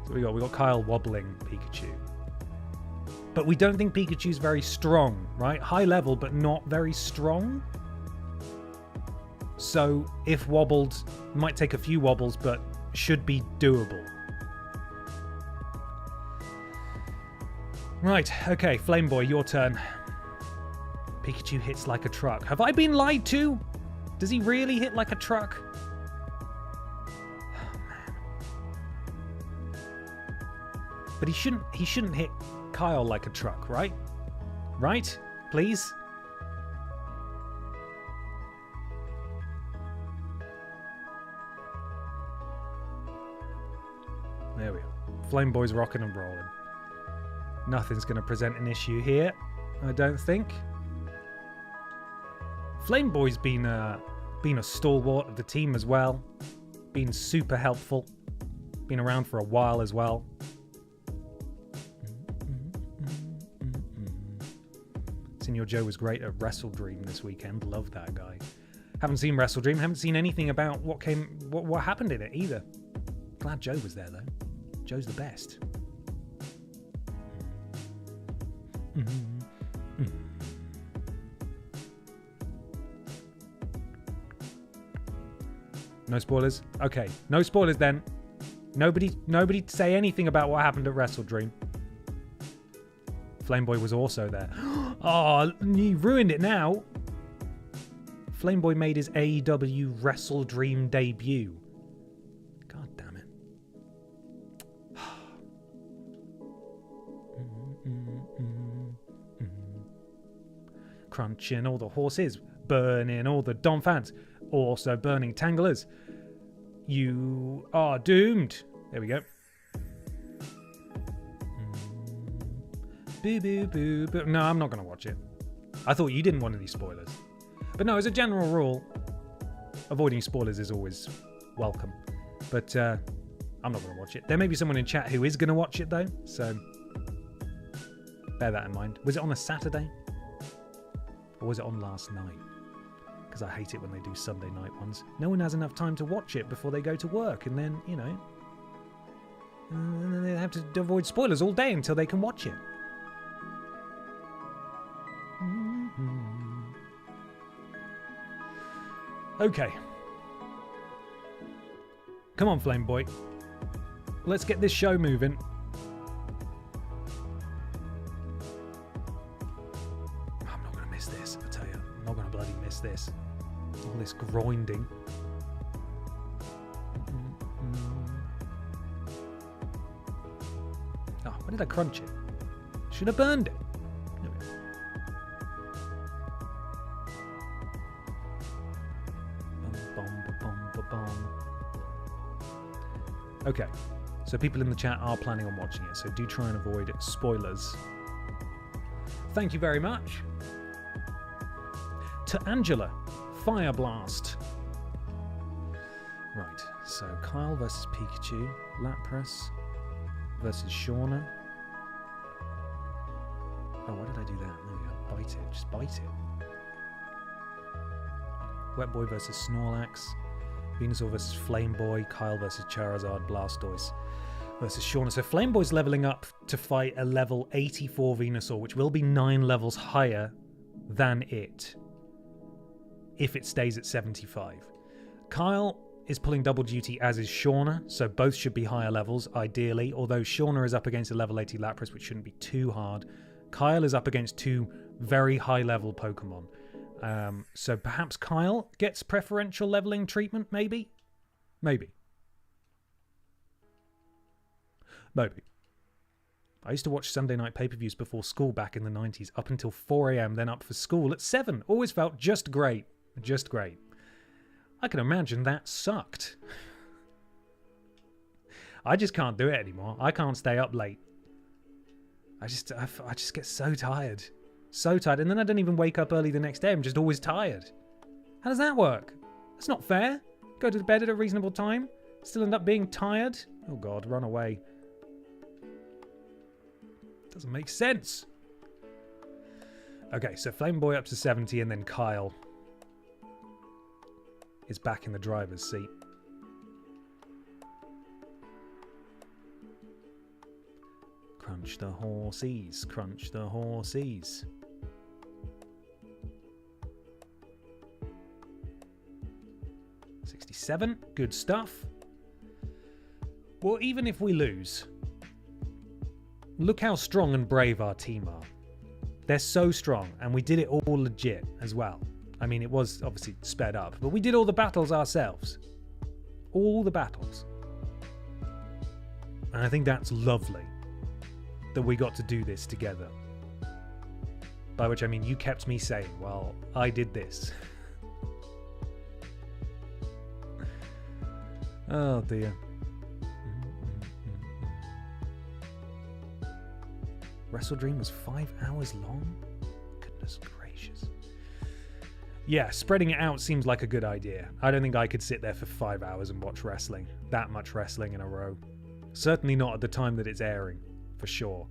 So we got Kyle wobbling Pikachu. But we don't think Pikachu's very strong, right? High level, but not very strong. So if wobbled, might take a few wobbles, but should be doable. Right, okay, Flameboi, your turn. Pikachu hits like a truck. Have I been lied to? Does he really hit like a truck? Oh, man. But he shouldn't hit Kyle like a truck, right? Right? Please? There we go. Flameboi's rocking and rolling. Nothing's going to present an issue here, I don't think. Flameboi's been a stalwart of the team as well. Been super helpful. Been around for a while as well. Senor Joe was great at Wrestle Dream this weekend. Love that guy. Haven't seen Wrestle Dream. Haven't seen anything about what happened in it either. Glad Joe was there though. Joe's the best. No spoilers? Okay, no spoilers then. Nobody say anything about what happened at Wrestle Dream. Flameboi was also there. Oh, you ruined it now. Flameboi made his AEW Wrestle Dream debut. God damn it. Crunching all the horses. burning all the Donphants, also burning Tanglers. You are doomed. There we go. Boo, boo, boo, boo. No, I'm not going to watch it. I thought you didn't want any spoilers. But no, as a general rule, avoiding spoilers is always welcome. But I'm not going to watch it. There may be someone in chat who is going to watch it, though. So bear that in mind. Was it on a Saturday? Or was it on last night? Because I hate it when they do Sunday night ones. No one has enough time to watch it before they go to work. And then, you know, and then they have to avoid spoilers all day until they can watch it. Okay. Come on, Flameboi. Let's get this show moving. I'm not going to miss this, I tell you. I'm not going to bloody miss this. All this grinding. Oh, why did I crunch it? Should have burned it. Okay, so people in the chat are planning on watching it, so do try and avoid spoilers. Thank you very much. To Angela, Fire Blast. Right, so Kyle versus Pikachu, Lapras versus Shauna. Oh, why did I do that? There we go, bite it, just bite it. Wetboi versus Snorlax. Venusaur versus Flameboi, Kyle versus Charizard, Blastoise versus Shauna. So Flameboy's leveling up to fight a level 84 Venusaur, which will be 9 levels higher than it if it stays at 75. Kyle is pulling double duty, as is Shauna, so both should be higher levels, ideally, although Shauna is up against a level 80 Lapras, which shouldn't be too hard. Kyle is up against 2 very high-level Pokemon. So perhaps Kyle gets preferential leveling treatment, maybe? Maybe. I used to watch Sunday night pay-per-views before school back in the 90s, up until 4 a.m, then up for school at 7. Always felt just great. Just great. I can imagine that sucked. I just can't do it anymore. I can't stay up late. I just get so tired. So tired, and then I don't even wake up early the next day. I'm just always tired. How does that work? That's not fair. Go to bed at a reasonable time, still end up being tired. Oh God, run away. Doesn't make sense. Okay, so Flameboi up to 70, and then Kyle is back in the driver's seat. Crunch the horsies, crunch the horsies. $67, good stuff. Well, even if we lose, look how strong and brave our team are. They're so strong, and we did it all legit as well. I mean, it was obviously sped up, but we did all the battles ourselves. All the battles. And I think that's lovely that we got to do this together. By which I mean you kept me sane while I did this. Oh dear. Wrestle Dream was 5 hours long? Goodness gracious. Yeah, spreading it out seems like a good idea. I don't think I could sit there for 5 hours and watch wrestling. That much wrestling in a row. Certainly not at the time that it's airing, for sure.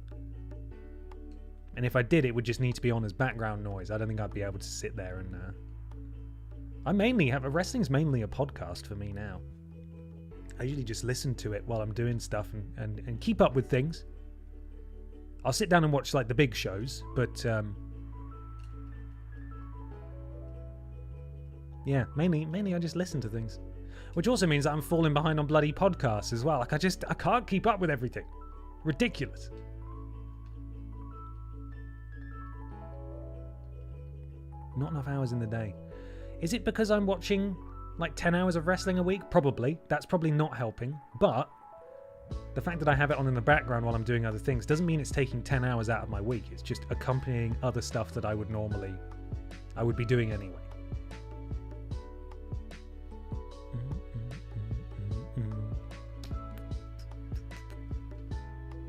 And if I did, it would just need to be on as background noise. I don't think I'd be able to sit there and... Wrestling's mainly a podcast for me now. I usually just listen to it while I'm doing stuff and keep up with things. I'll sit down and watch like the big shows, but yeah, mainly I just listen to things. Which also means that I'm falling behind on bloody podcasts as well. Like I can't keep up with everything. Ridiculous. Not enough hours in the day. Is it because I'm watching like 10 hours of wrestling a week? Probably. That's probably not helping. But the fact that I have it on in the background while I'm doing other things doesn't mean it's taking 10 hours out of my week. It's just accompanying other stuff that I would be doing anyway.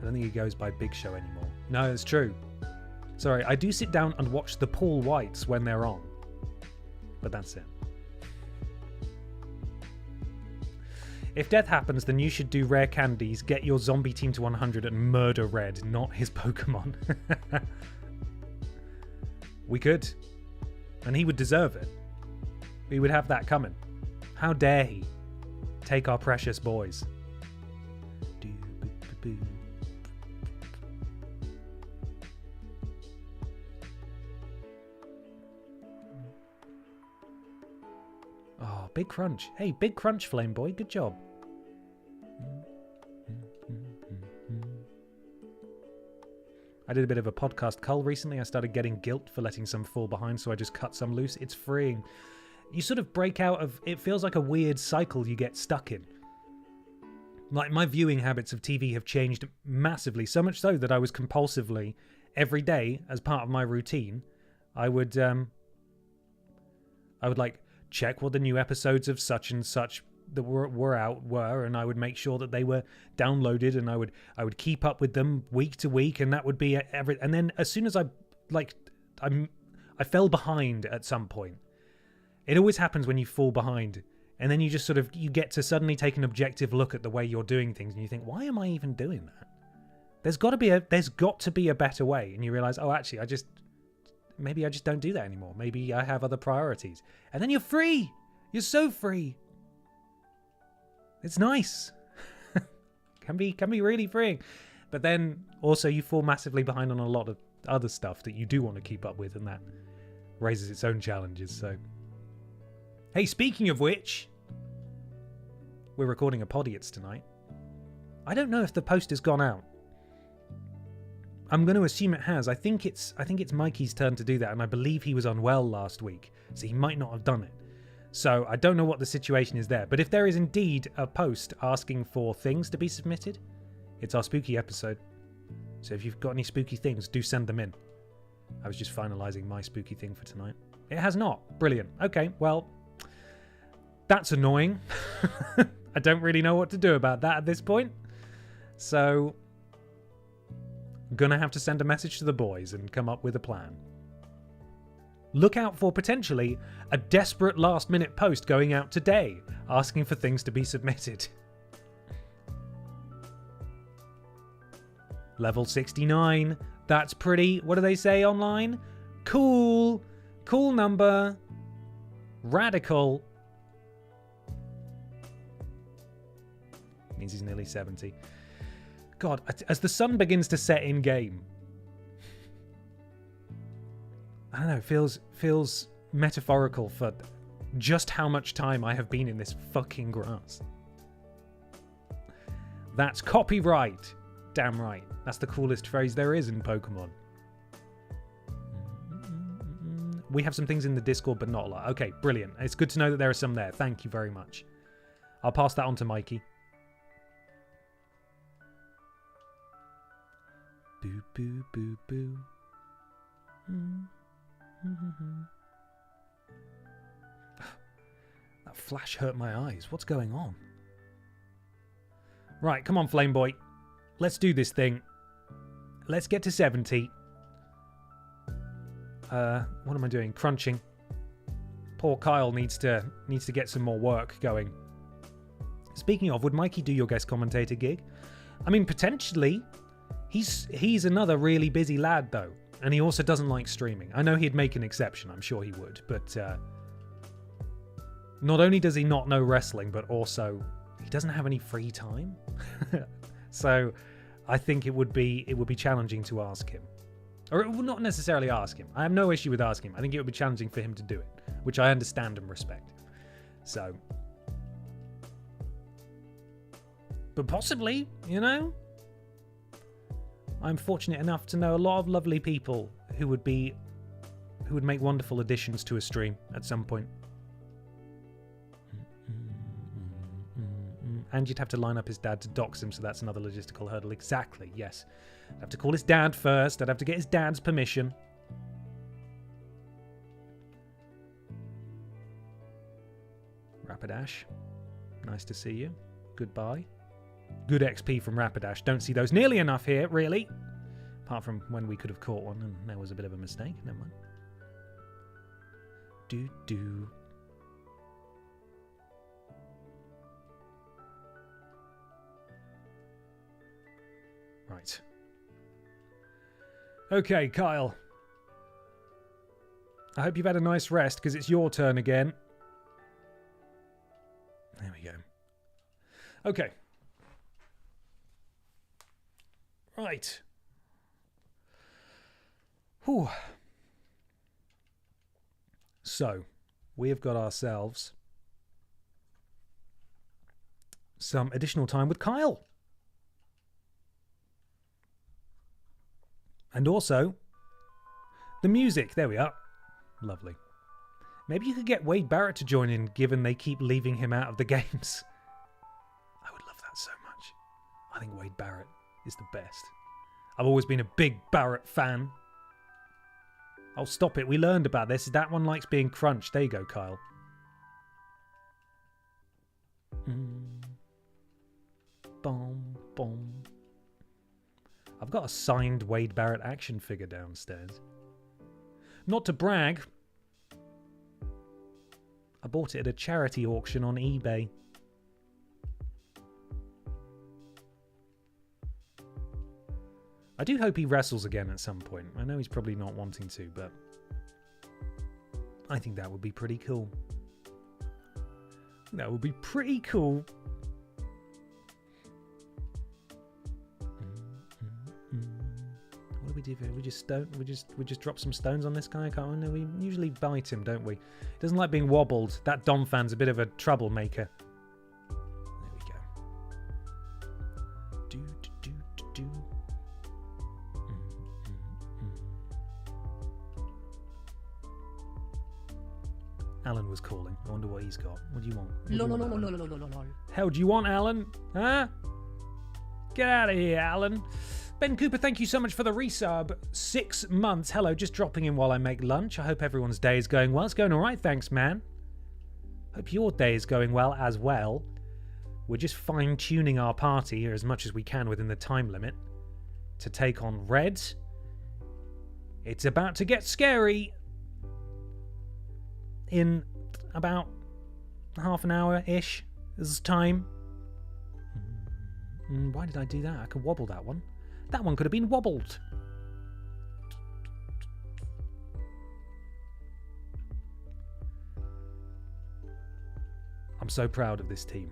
don't think he goes by Big Show anymore. No, it's true. Sorry, I do sit down and watch the Paul Whites when they're on. But that's it. If death happens, then you should do rare candies, get your zombie team to 100 and murder Red, not his Pokemon. We could. And he would deserve it. We would have that coming. How dare he take our precious boys. Oh, big crunch. Hey, big crunch, Flameboi. Good job. I did a bit of a podcast cull recently. I started getting guilt for letting some fall behind, so I just cut some loose. It's freeing. You sort of break out of... It feels like a weird cycle you get stuck in. Like, my viewing habits of TV have changed massively, so much so that I was compulsively, every day, as part of my routine, I would like, check what the new episodes of such and such that were out were, and I would make sure that they were downloaded, and I would keep up with them week to week, and that would be every. And then as soon as I fell behind at some point. It always happens when you fall behind, and then you just sort of you get to suddenly take an objective look at the way you're doing things, and you think, why am I even doing that? There's got to be a better way, and you realize, oh, actually, maybe I just don't do that anymore. Maybe I have other priorities, and then you're free. You're so free. It's nice. can be really freeing. But then also you fall massively behind on a lot of other stuff that you do want to keep up with, and that raises its own challenges. So, hey, speaking of which, we're recording a Podiots tonight. I don't know if the post has gone out. I'm going to assume it has. I think it's Mikey's turn to do that, and I believe he was unwell last week, so he might not have done it. So I don't know what the situation is there. But if there is indeed a post asking for things to be submitted, it's our spooky episode. So if you've got any spooky things, do send them in. I was just finalising my spooky thing for tonight. It has not. Brilliant. Okay, well, that's annoying. I don't really know what to do about that at this point. So I'm going to have to send a message to the boys and come up with a plan. Look out for potentially a desperate last-minute post going out today asking for things to be submitted. Level 69. That's pretty... What do they say online? Cool. Cool number. Radical. Means he's nearly 70. God, as the sun begins to set in game... I don't know, feels metaphorical for just how much time I have been in this fucking grass. That's copyright. Damn right. That's the coolest phrase there is in Pokemon. We have some things in the Discord, but not a lot. Okay, brilliant. It's good to know that there are some there. Thank you very much. I'll pass that on to Mikey. Boo, boo, boo, boo. That flash hurt my eyes. What's going on? Right, come on, Flameboi. Let's do this thing. Let's get to 70. What am I doing? Crunching. Poor Kyle needs to get some more work going. Speaking of, would Mikey do your guest commentator gig? I mean, potentially. He's another really busy lad, though. And he also doesn't like streaming. I know he'd make an exception. I'm sure he would. But not only does he not know wrestling, but also he doesn't have any free time. So I think it would be challenging to ask him. Or it would not necessarily ask him. I have no issue with asking him. I think it would be challenging for him to do it, which I understand and respect. So, but possibly, you know? I'm fortunate enough to know a lot of lovely people who would make wonderful additions to a stream at some point. And you'd have to line up his dad to dox him, so that's another logistical hurdle. Exactly, yes. I'd have to call his dad first. I'd have to get his dad's permission. Rapidash, nice to see you. Goodbye. Good XP from Rapidash. Don't see those nearly enough here, really. Apart from when we could have caught one and there was a bit of a mistake. Never mind. Do. Right. Okay, Kyle. I hope you've had a nice rest, because it's your turn again. There we go. Okay. Right. Whew. So, we have got ourselves some additional time with Kyle. And also, the music. There we are. Lovely. Maybe you could get Wade Barrett to join in, given they keep leaving him out of the games. I would love that so much. I think Wade Barrett is the best. I've always been a big Barrett fan. Oh, stop it. We learned about this. That one likes being crunched. There you go, Kyle. Boom, boom. I've got a signed Wade Barrett action figure downstairs. Not to brag, I bought it at a charity auction on eBay. I do hope he wrestles again at some point. I know he's probably not wanting to, but I think that would be pretty cool. That would be pretty cool. What do we do here? We just drop some stones on this guy. Can't we? No, we usually bite him, don't we? He doesn't like being wobbled. That Dom fan's a bit of a troublemaker. There we go. Do. Alan was calling. I wonder what he's got. What do you want? Hell do you want, Alan? Huh? Get out of here, Alan. Ben Cooper, thank you so much for the resub. 6 months. Hello, just dropping in while I make lunch. I hope everyone's day is going well. It's going all right, thanks, man. Hope your day is going well as well. We're just fine-tuning our party here as much as we can within the time limit to take on Red. It's about to get scary in about half an hour-ish is time. Why did I do that? I could wobble that one. That one could have been wobbled. I'm so proud of this team.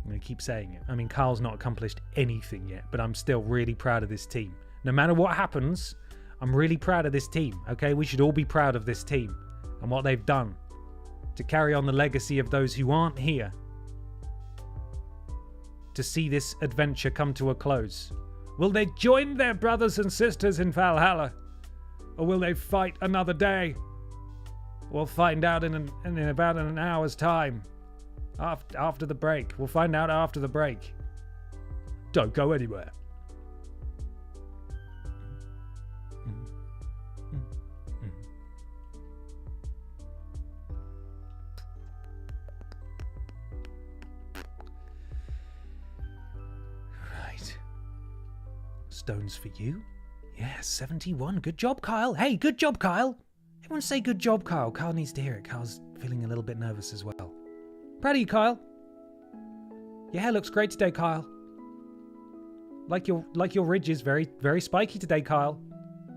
I'm going to keep saying it. I mean, Carl's not accomplished anything yet, but I'm still really proud of this team. No matter what happens, I'm really proud of this team, okay? We should all be proud of this team and what they've done to carry on the legacy of those who aren't here to see this adventure come to a close. Will they join their brothers and sisters in Valhalla? Or will they fight another day? We'll find out in about an hour's time. After the break. We'll find out after the break. Don't go anywhere. Stones for you. Yeah, 71. Good job, Kyle. Hey, good job, Kyle. Everyone say good job, Kyle. Kyle needs to hear it. Kyle's feeling a little bit nervous as well. Proud of you, Kyle. Your hair looks great today, Kyle. Like your ridges, very, very spiky today, Kyle.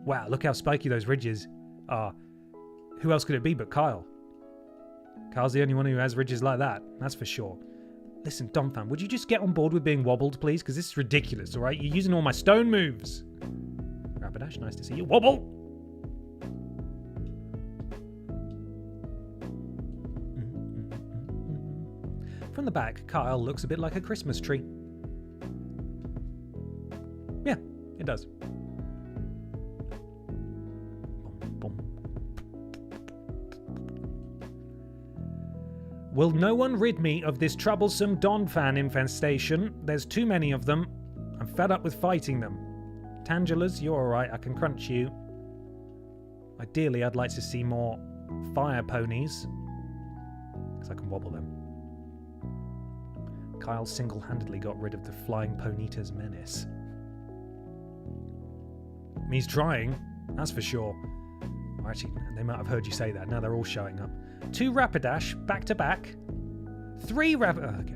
Wow, look how spiky those ridges are. Who else could it be but Kyle? Kyle's the only one who has ridges like that. That's for sure. Listen, Dom fan, would you just get on board with being wobbled, please? Because this is ridiculous, all right? You're using all my stone moves. Rapidash, nice to see you. Wobble! From the back, Kyle looks a bit like a Christmas tree. Yeah, it does. Will no one rid me of this troublesome Don fan infestation? There's too many of them. I'm fed up with fighting them. Tangulas, you're alright, I can crunch you. Ideally, I'd like to see more fire ponies, because I can wobble them. Kyle single-handedly got rid of the flying ponyta's menace. He's trying, that's for sure. Or actually, they might have heard you say that. Now they're all showing up. 2 Rapidash, back-to-back. 3 okay.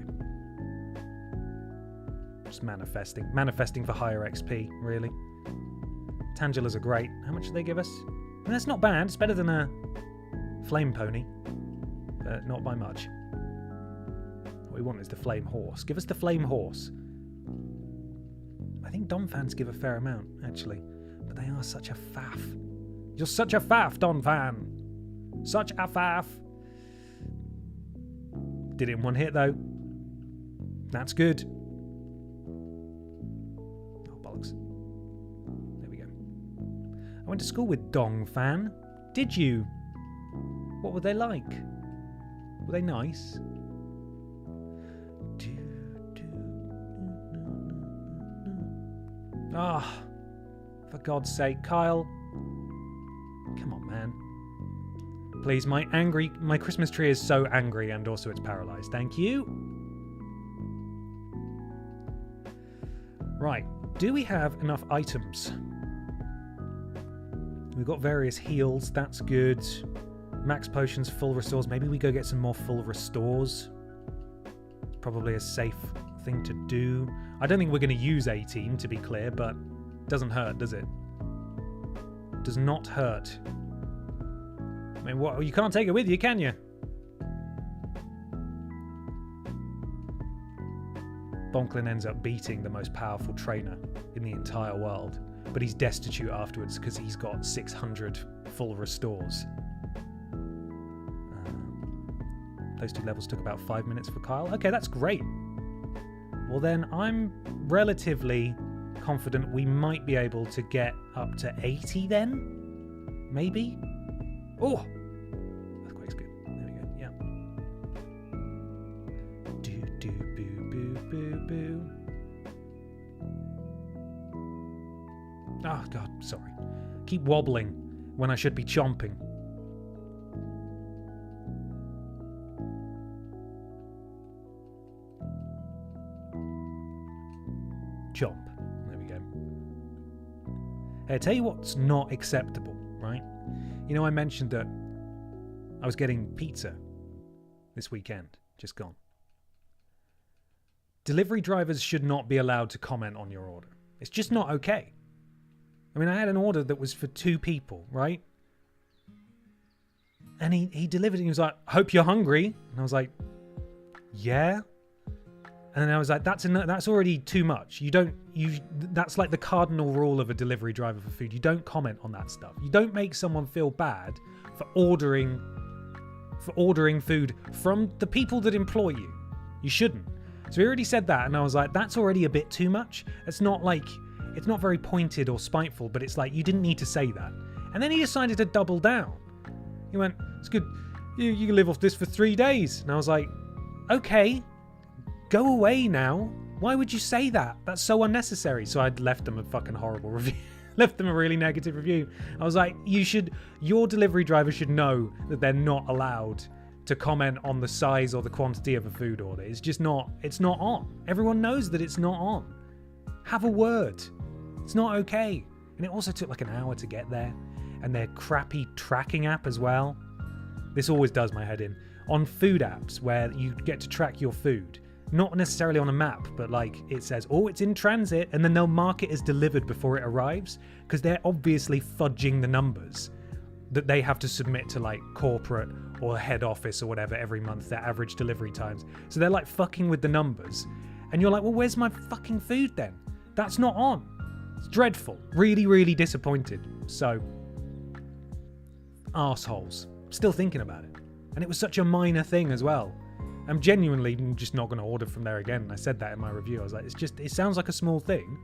Just manifesting. Manifesting for higher XP, really. Tangulas are great. How much do they give us? And that's not bad. It's better than a flame pony. But not by much. What we want is the flame horse. Give us the flame horse. I think Don fans give a fair amount, actually. But they are such a faff. You're such a faff, Don fan. Such a faff. Did it in one hit, though. That's good. Oh, bollocks. There we go. I went to school with Dong fan. Did you? What were they like? Were they nice? Ah, for God's sake, Kyle. Come on, man. Please, my Christmas tree is so angry and also it's paralyzed. Thank you. Right, do we have enough items? We've got various heals, that's good. Max potions, full restores. Maybe we go get some more full restores. It's probably a safe thing to do. I don't think we're going to use 18, to be clear, but it doesn't hurt, does it? Does not hurt. I mean, what? You can't take it with you, can you? Bonklin ends up beating the most powerful trainer in the entire world, but he's destitute afterwards because he's got 600 full restores. Those 2 levels took about 5 minutes for Kyle. Okay, that's great. Well then, I'm relatively confident we might be able to get up to 80 then? Maybe? Oh! Earthquake's good. There we go, yeah. Do-do-boo-boo-boo-boo. Oh, God, sorry. Keep wobbling when I should be chomping. Chomp. There we go. Hey, I tell you what's not acceptable, right? You know, I mentioned that I was getting pizza this weekend, just gone. Delivery drivers should not be allowed to comment on your order. It's just not okay. I mean, I had an order that was for 2 people, right? And he delivered it and he was like, hope you're hungry. And I was like, yeah. And then I was like, that's already too much. That's like the cardinal rule of a delivery driver for food. You don't comment on that stuff. You don't make someone feel bad for ordering food from the people that employ you. You shouldn't. So he already said that, and I was like, that's already a bit too much. It's not very pointed or spiteful, but it's like, you didn't need to say that. And then he decided to double down. He went, it's good. You can live off this for 3 days. And I was like, okay. Go away now. Why would you say that? That's so unnecessary. So I'd left them a fucking horrible review. Left them a really negative review. I was like, your delivery driver should know that they're not allowed to comment on the size or the quantity of a food order. It's just not, it's not on. Everyone knows that it's not on. Have a word. It's not okay. And it also took like an hour to get there. And their crappy tracking app as well. This always does my head in. On food apps where you get to track your food, not necessarily on a map, but like it says, oh, it's in transit, and then they'll mark it as delivered before it arrives, because they're obviously fudging the numbers that they have to submit to like corporate or head office or whatever every month, their average delivery times. So they're like fucking with the numbers. And you're like, well, where's my fucking food then? That's not on. It's dreadful. Really, really disappointed. So, arseholes. Still thinking about it. And it was such a minor thing as well. I'm genuinely just not going to order from there again. I said that in my review. I was like, it sounds like a small thing,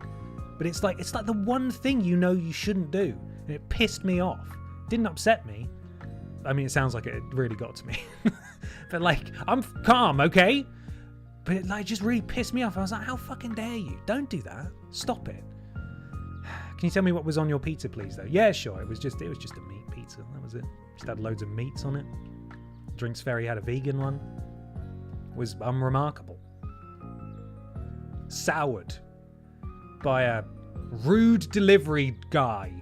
but it's like the one thing you know you shouldn't do. And it pissed me off. It didn't upset me. I mean, it sounds like it really got to me. But like, I'm calm, okay? But it like just really pissed me off. I was like, how fucking dare you? Don't do that. Stop it. Can you tell me what was on your pizza, please, though? Yeah, sure. It was just a meat pizza. That was it. Just had loads of meats on it. Drinks Fairy had a vegan one. Was unremarkable. soured by a rude delivery guy.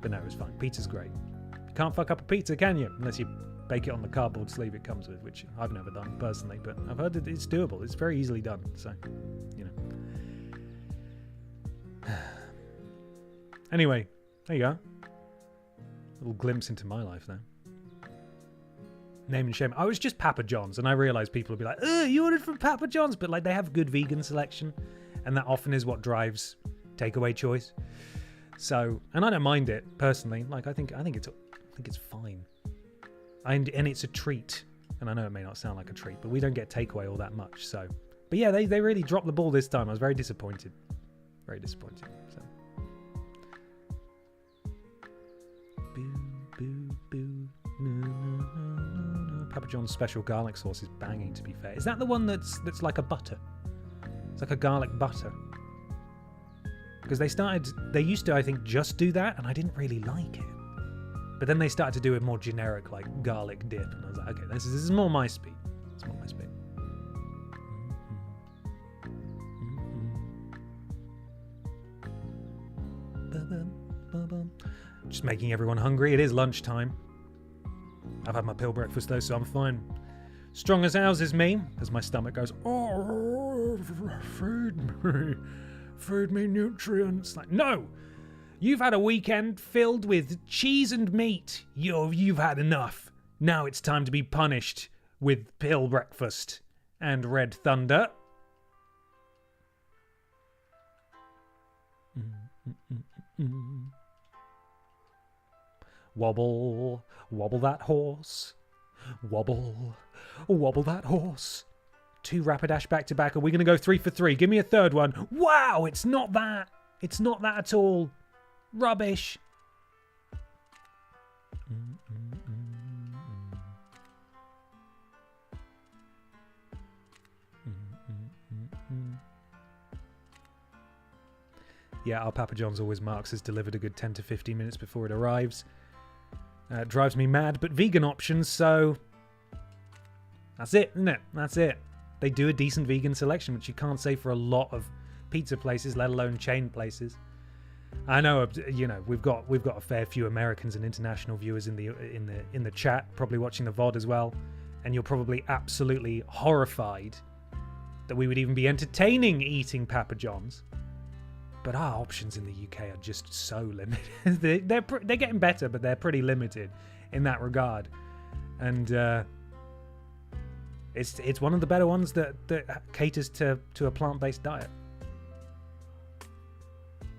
But no, it was fine. Pizza's great. You can't fuck up a pizza, can you? Unless you bake it on the cardboard sleeve it comes with, which I've never done personally, but I've heard that it's doable. It's very easily done, so, you know. Anyway, there you go. A little glimpse into my life there. Name and shame. I was just Papa John's, and I realised people would be like, "Ugh, you ordered from Papa John's," but like they have good vegan selection, and that often is what drives takeaway choice. So, and I don't mind it personally. Like I think it's fine. And it's a treat. And I know it may not sound like a treat, but we don't get takeaway all that much. So, but yeah, they really dropped the ball this time. I was very disappointed. Very disappointed. So. Papa John's special garlic sauce is banging, to be fair. Is that the one that's like a butter? It's like a garlic butter. Because they used to, I think, just do that, and I didn't really like it. But then they started to do a more generic, like, garlic dip, and I was like, okay, this is more my speed. It's more my speed. Just making everyone hungry. It is lunchtime. I've had my pill breakfast though, so I'm fine. Strong as ours is me, as my stomach goes, "Oh, feed me nutrients." Like, no! You've had a weekend filled with cheese and meat. You've had enough. Now it's time to be punished with pill breakfast and red thunder. Wobble, wobble that horse. Wobble, wobble that horse. 2 Rapidash back to back. Are we going to go 3 for 3? Give me a third one. Wow, it's not that. It's not that at all. Rubbish. Yeah, our Papa John's always marks as delivered a good 10 to 15 minutes before it arrives. It drives me mad, but vegan options, so that's it, isn't it? That's it. They do a decent vegan selection, which you can't say for a lot of pizza places, let alone chain places. I know, you know, we've got a fair few Americans and international viewers in the chat, probably watching the VOD as well, and you're probably absolutely horrified that we would even be entertaining eating Papa John's. But our options in the UK are just so limited. They're getting better, but they're pretty limited in that regard. And it's one of the better ones that caters to a plant-based diet.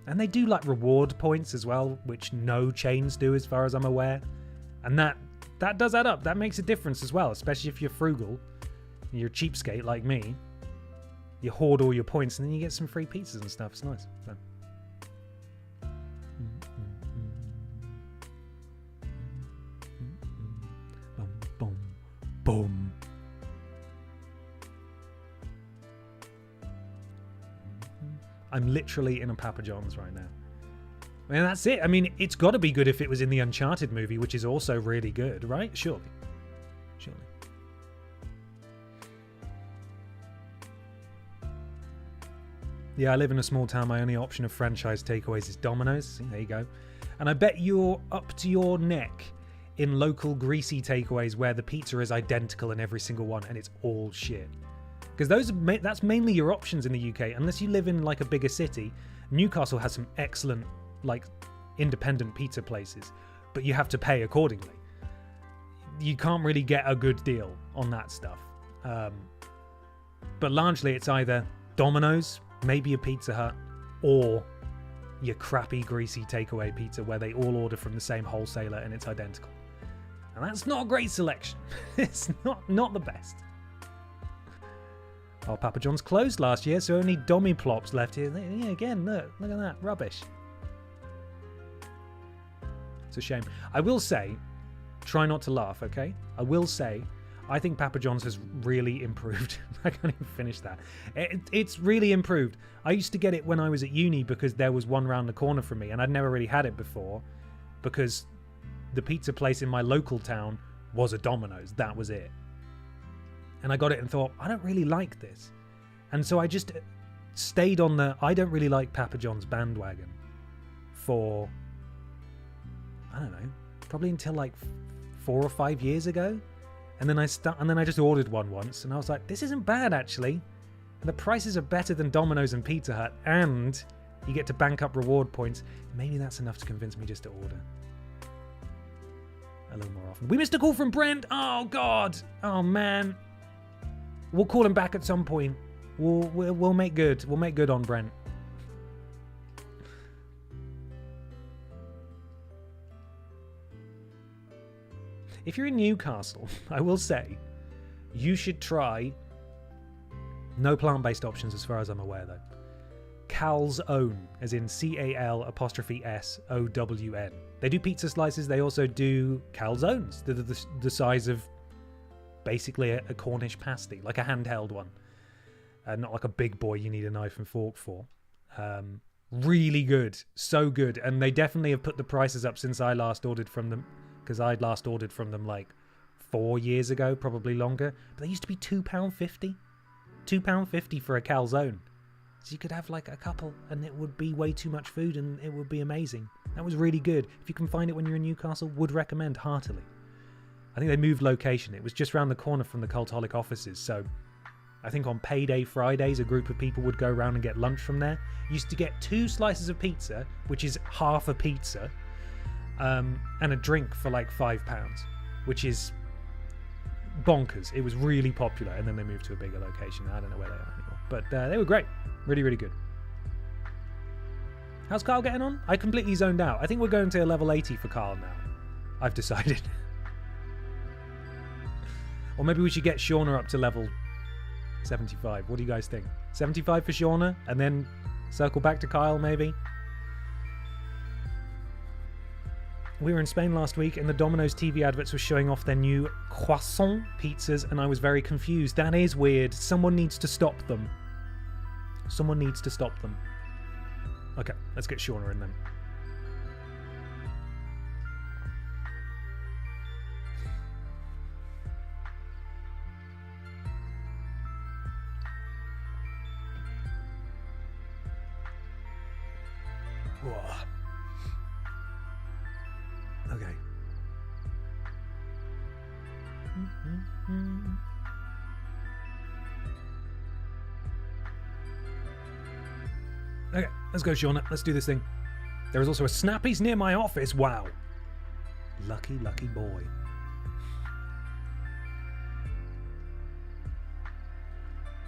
And they do like reward points as well, which no chains do as far as I'm aware. And that does add up. That makes a difference as well, especially if you're frugal, you're a cheapskate like me. You hoard all your points and then you get some free pizzas and stuff. It's nice. So. Boom, boom, boom. I'm literally in a Papa John's right now. And that's it. I mean, it's got to be good if it was in the Uncharted movie, which is also really good, right? Surely. Yeah, I live in a small town. My only option of franchise takeaways is Domino's. See, there you go. And I bet you're up to your neck in local greasy takeaways where the pizza is identical in every single one and it's all shit. Because that's mainly your options in the UK. Unless you live in like a bigger city, Newcastle has some excellent like independent pizza places, but you have to pay accordingly. You can't really get a good deal on that stuff. But largely it's either Domino's, maybe a Pizza Hut, or your crappy greasy takeaway pizza where they all order from the same wholesaler and it's identical. And that's not a great selection. It's not the best. Oh, Papa John's closed last year, so only Dommy Plops left here. Yeah, again, look at that. Rubbish. It's a shame. I will say, try not to laugh, okay? I will say, I think Papa John's has really improved. I can't even finish that. It's really improved. I used to get it when I was at uni because there was one round the corner from me, and I'd never really had it before because the pizza place in my local town was a Domino's. That was it. And I got it and thought, I don't really like this. And so I just stayed on the I don't really like Papa John's bandwagon for, I don't know, probably until like 4 or 5 years ago. And then I just ordered one once, and I was like, this isn't bad actually. And the prices are better than Domino's and Pizza Hut, and you get to bank up reward points. Maybe that's enough to convince me just to order a little more often. We missed a call from Brent. Oh God. Oh man. We'll call him back at some point. We'll make good. We'll make good on Brent. If you're in Newcastle, I will say, you should try no plant-based options as far as I'm aware though. Cal's Own, as in CAL''SOWN. They do pizza slices. They also do calzones. They're the size of basically a Cornish pasty, like a handheld one. Not like a big boy you need a knife and fork for. Really good. So good. And they definitely have put the prices up since I last ordered from them. Because I'd last ordered from them like 4 years ago, probably longer. But they used to be £2.50. £2.50 for a calzone. So you could have like a couple and it would be way too much food and it would be amazing. That was really good. If you can find it when you're in Newcastle, would recommend heartily. I think they moved location. It was just around the corner from the Cultaholic offices. So I think on payday Fridays, a group of people would go around and get lunch from there. You used to get 2 slices of pizza, which is half a pizza, and a drink for like £5, which is bonkers. It was really popular, and then they moved to a bigger location. I don't know where they are anymore, but they were great. Really, really good. How's Carl getting on? I completely zoned out. I think we're going to a level 80 for Carl now. I've decided. Or maybe we should get Shauna up to level 75. What do you guys think? 75 for Shauna, and then circle back to Kyle, maybe? We were in Spain last week, and the Domino's TV adverts were showing off their new croissant pizzas, and I was very confused. That is weird. Someone needs to stop them. Someone needs to stop them. Okay, let's get Shauna in then. Whoa. Okay. Okay, let's go, Shauna. Let's do this thing. There is also a Snappies near my office. Wow. Lucky, lucky boy.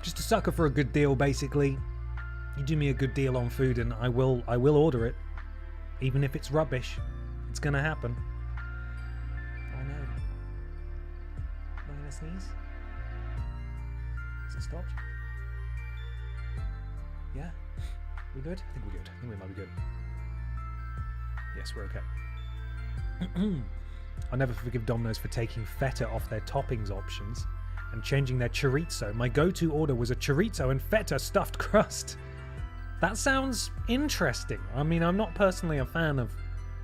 Just a sucker for a good deal, basically. You do me a good deal on food and I will order it. Even if it's rubbish. It's gonna happen. Oh no. Am I gonna sneeze? Has it stopped? Yeah? We good? I think we're good. I think we might be good. Yes, we're okay. I'll never forgive Domino's for taking feta off their toppings options and changing their chorizo. My go-to order was a chorizo and feta stuffed crust. That sounds interesting. I mean, I'm not personally a fan of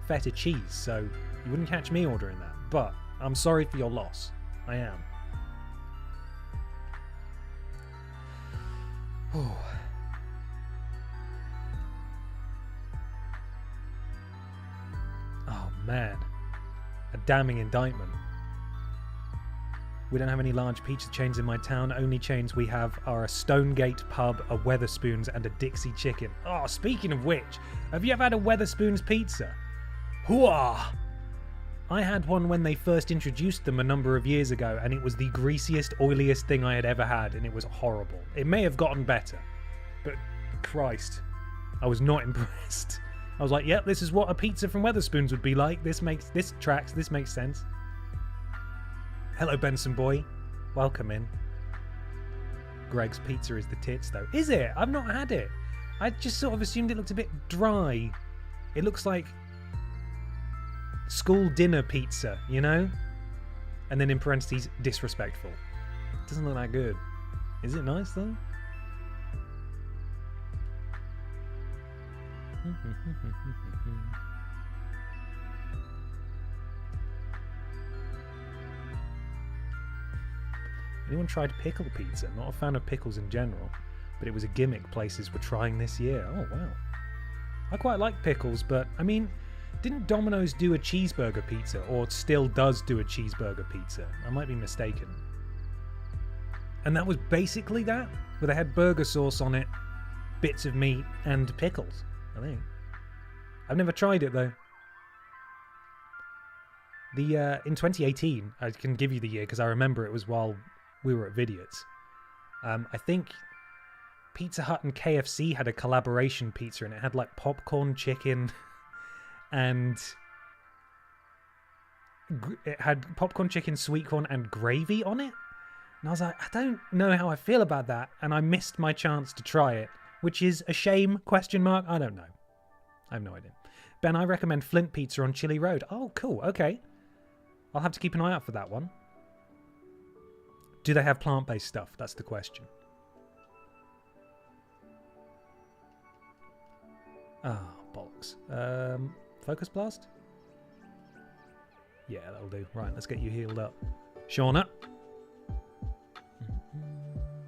feta cheese, so you wouldn't catch me ordering that. But I'm sorry for your loss. I am. Oh. Oh man. A damning indictment. We don't have any large pizza chains in my town. Only chains we have are a Stonegate pub, a Weatherspoons, and a Dixie Chicken. Oh, speaking of which, have you ever had a Weatherspoons pizza? Hooah! I had one when they first introduced them a number of years ago, and it was the greasiest, oiliest thing I had ever had, and it was horrible. It may have gotten better, but Christ, I was not impressed. I was like, yep, this is what a pizza from Weatherspoons would be like. This tracks, this makes sense. Hello, Benson boy. Welcome in. Greg's pizza is the tits, though. Is it? I've not had it. I just sort of assumed it looked a bit dry. It looks like school dinner pizza, you know? And then in parentheses, disrespectful. It doesn't look that good. Is it nice, though? Anyone tried pickle pizza? Not a fan of pickles in general, but it was a gimmick places were trying this year. Oh, wow. I quite like pickles, but, I mean, didn't Domino's do a cheeseburger pizza, or still does do a cheeseburger pizza? I might be mistaken. And that was basically that, where they had burger sauce on it, bits of meat, and pickles, I think. I've never tried it, though. In 2018, I can give you the year, because I remember it was while we were at Vidiots. I think Pizza Hut and KFC had a collaboration pizza, and it had like popcorn chicken and it had popcorn chicken, sweet corn, and gravy on it. And I was like, I don't know how I feel about that, and I missed my chance to try it, which is a shame, ? I don't know. I have no idea. Ben, I recommend Flint Pizza on Chili Road. Oh, cool, okay. I'll have to keep an eye out for that one. Do they have plant-based stuff? That's the question. Ah, bollocks. Focus Blast? Yeah, that'll do. Right, let's get you healed up. Shauna?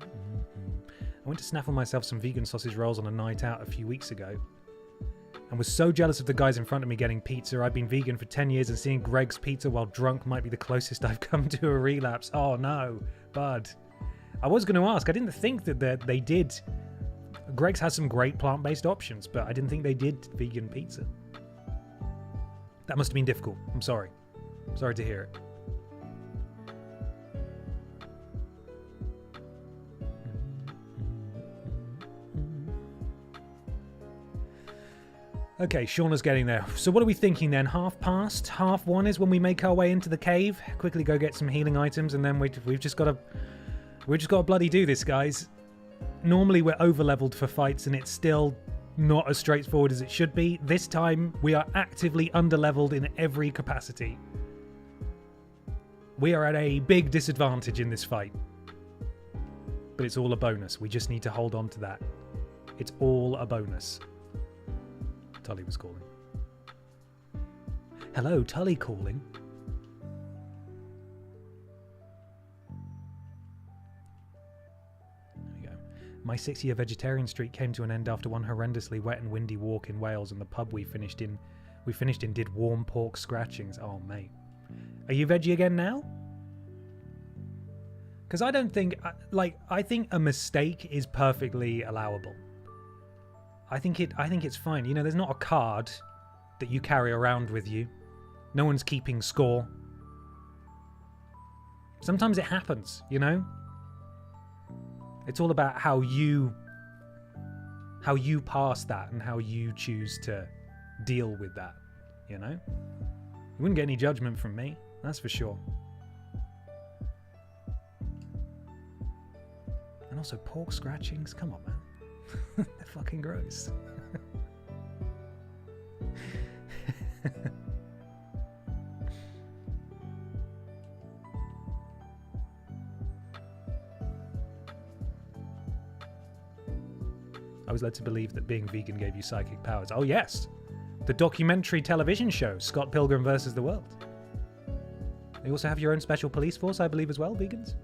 I went to snaffle myself some vegan sausage rolls on a night out a few weeks ago, and was so jealous of the guys in front of me getting pizza. I've been vegan for 10 years, and seeing Greg's pizza while drunk might be the closest I've come to a relapse. Oh no, bud. I was going to ask, I didn't think that they did. Greg's has some great plant-based options, but I didn't think they did vegan pizza. That must have been difficult. I'm sorry. Sorry to hear it. Okay, Shauna's getting there. So what are we thinking then? Half past? Half one is when we make our way into the cave. Quickly go get some healing items, and then we've just got to bloody do this, guys. Normally we're over-leveled for fights, and it's still not as straightforward as it should be. This time we are actively under-leveled in every capacity. We are at a big disadvantage in this fight. But it's all a bonus. We just need to hold on to that. It's all a bonus. Tully was calling. Hello, Tully calling. There we go. My 6-year vegetarian streak came to an end after one horrendously wet and windy walk in Wales, and the pub we finished in did warm pork scratchings. Oh, mate. Are you veggie again now? Because I don't think... I think a mistake is perfectly allowable. I think it's fine. You know, there's not a card that you carry around with you. No one's keeping score. Sometimes it happens, you know? It's all about how you pass that and how you choose to deal with that, you know? You wouldn't get any judgment from me, that's for sure. And also pork scratchings, come on, man. They're fucking gross. I was led to believe that being vegan gave you psychic powers. Oh yes! The documentary television show, Scott Pilgrim vs. the World. You also have your own special police force, I believe, as well, vegans?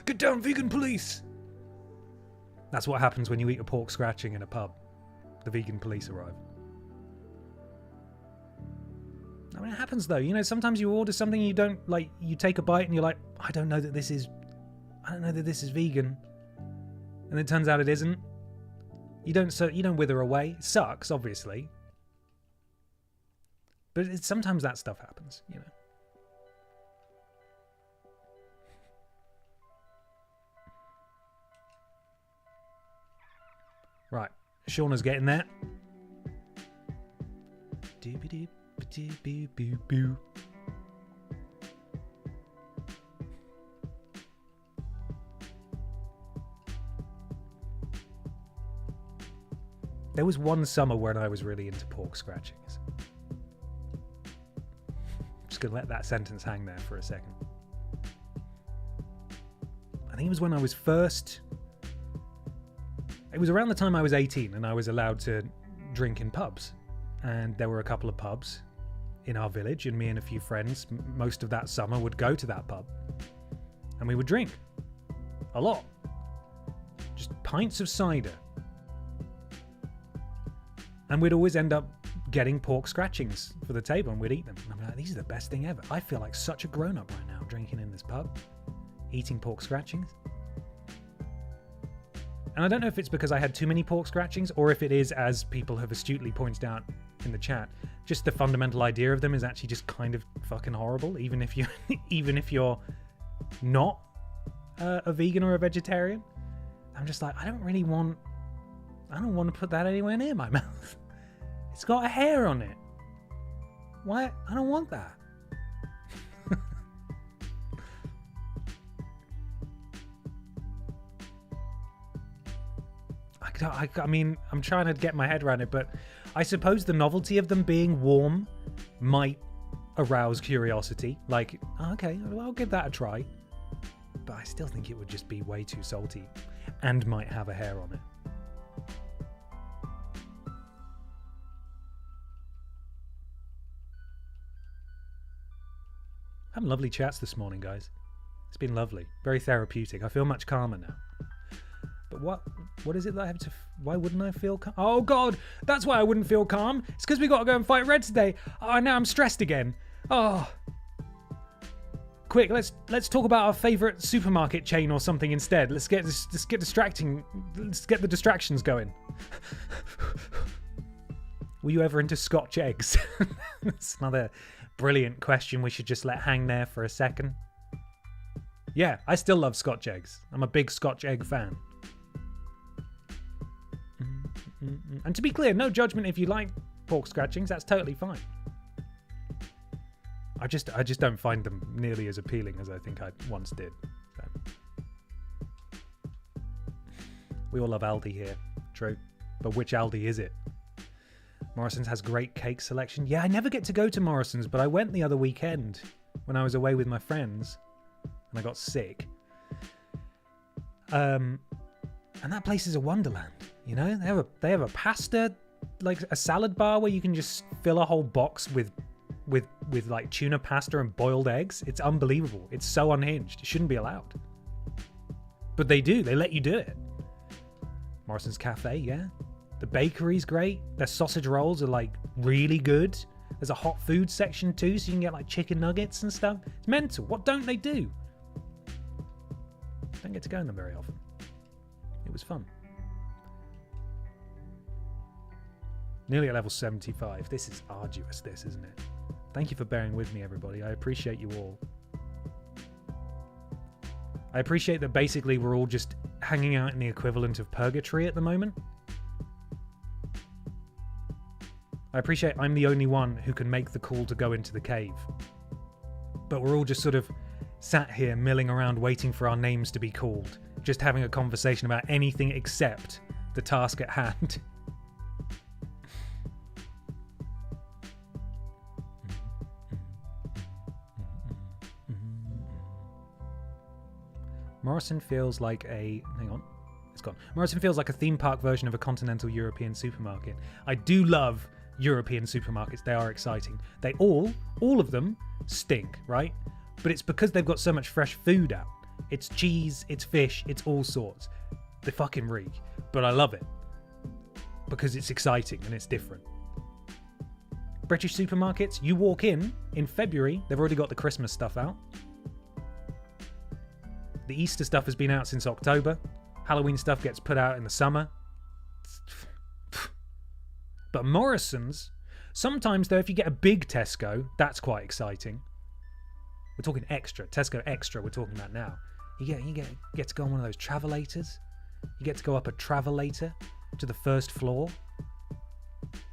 Get down, vegan police! That's what happens when you eat a pork scratching in a pub. The vegan police arrive. I mean, it happens though. You know, sometimes you order something you don't like. You take a bite and you're like, I don't know that this is vegan, and it turns out it isn't. You don't wither away. It sucks, obviously, but sometimes that stuff happens. You know. Right, Shauna's getting there. There was one summer when I was really into pork scratchings. I'm just going to let that sentence hang there for a second. I think it was when I was first... It was around the time I was 18 and I was allowed to drink in pubs. And there were a couple of pubs in our village, and me and a few friends, most of that summer, would go to that pub. And we would drink. A lot. Just pints of cider. And we'd always end up getting pork scratchings for the table and we'd eat them. And I'm like, these are the best thing ever. I feel like such a grown-up right now drinking in this pub, eating pork scratchings. And I don't know if it's because I had too many pork scratchings or if it is, as people have astutely pointed out in the chat, just the fundamental idea of them is actually just kind of fucking horrible, even if you're not a vegan or a vegetarian. I'm just like, I don't want to put that anywhere near my mouth. It's got a hair on it. Why? I don't want that. I mean, I'm trying to get my head around it, but I suppose the novelty of them being warm might arouse curiosity. Like, okay, well, I'll give that a try. But I still think it would just be way too salty and might have a hair on it. Having lovely chats this morning, guys. It's been lovely. Very therapeutic. I feel much calmer now. But what is it that I have to... Why wouldn't I feel calm? Oh, God! That's why I wouldn't feel calm. It's because we got to go and fight Red today. Oh, now I'm stressed again. Oh. Quick, let's talk about our favourite supermarket chain or something instead. Let's get distracting. Let's get the distractions going. Were you ever into Scotch eggs? That's another brilliant question we should just let hang there for a second. Yeah, I still love Scotch eggs. I'm a big Scotch egg fan. And to be clear, no judgment if you like pork scratchings. That's totally fine. I just don't find them nearly as appealing as I think I once did. So. We all love Aldi here. True. But which Aldi is it? Morrison's has great cake selection. Yeah, I never get to go to Morrison's, but I went the other weekend when I was away with my friends and I got sick. And that place is a wonderland, you know? They have a pasta, like a salad bar where you can just fill a whole box with like tuna pasta and boiled eggs. It's unbelievable. It's so unhinged. It shouldn't be allowed. But they do. They let you do it. Morrison's Cafe, yeah. The bakery's great. Their sausage rolls are like really good. There's a hot food section too, so you can get like chicken nuggets and stuff. It's mental. What don't they do? Don't get to go in them very often. It was fun. Nearly at level 75. This is arduous, this, isn't it? Thank you for bearing with me, everybody. I appreciate you all. I appreciate that basically we're all just hanging out in the equivalent of purgatory at the moment. I appreciate I'm the only one who can make the call to go into the cave. But we're all just sort of sat here milling around waiting for our names to be called, just having a conversation about anything except the task at hand. Morrison feels like a... Hang on. It's gone. Morrison feels like a theme park version of a continental European supermarket. I do love European supermarkets. They are exciting. They all of them stink, right? But it's because they've got so much fresh food out. It's cheese, it's fish, it's all sorts. They fucking reek. But I love it. Because it's exciting and it's different. British supermarkets, you walk in February, they've already got the Christmas stuff out. The Easter stuff has been out since October. Halloween stuff gets put out in the summer. But Morrison's, sometimes though, if you get a big Tesco, that's quite exciting. We're talking extra, Tesco extra we're talking about now. You get to go on one of those travelators. You get to go up a travelator to the first floor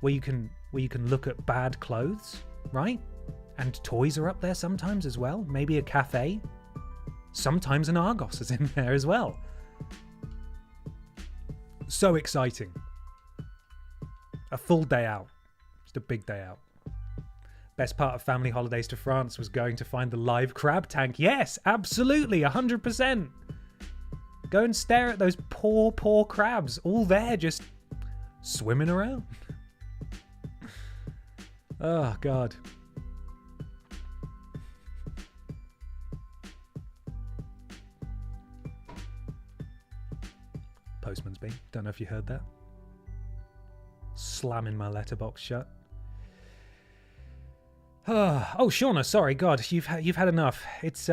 where you can look at bad clothes, right? And toys are up there sometimes as well. Maybe a cafe. Sometimes an Argos is in there as well. So exciting. A full day out. Just a big day out. Best part of family holidays to France was going to find the live crab tank. Yes, absolutely, 100%. Go and stare at those poor crabs. All there just swimming around. Oh, God. postman's been. Don't know if you heard that. Slamming my letterbox shut. Oh, Shauna, sorry, God, you've had enough. It's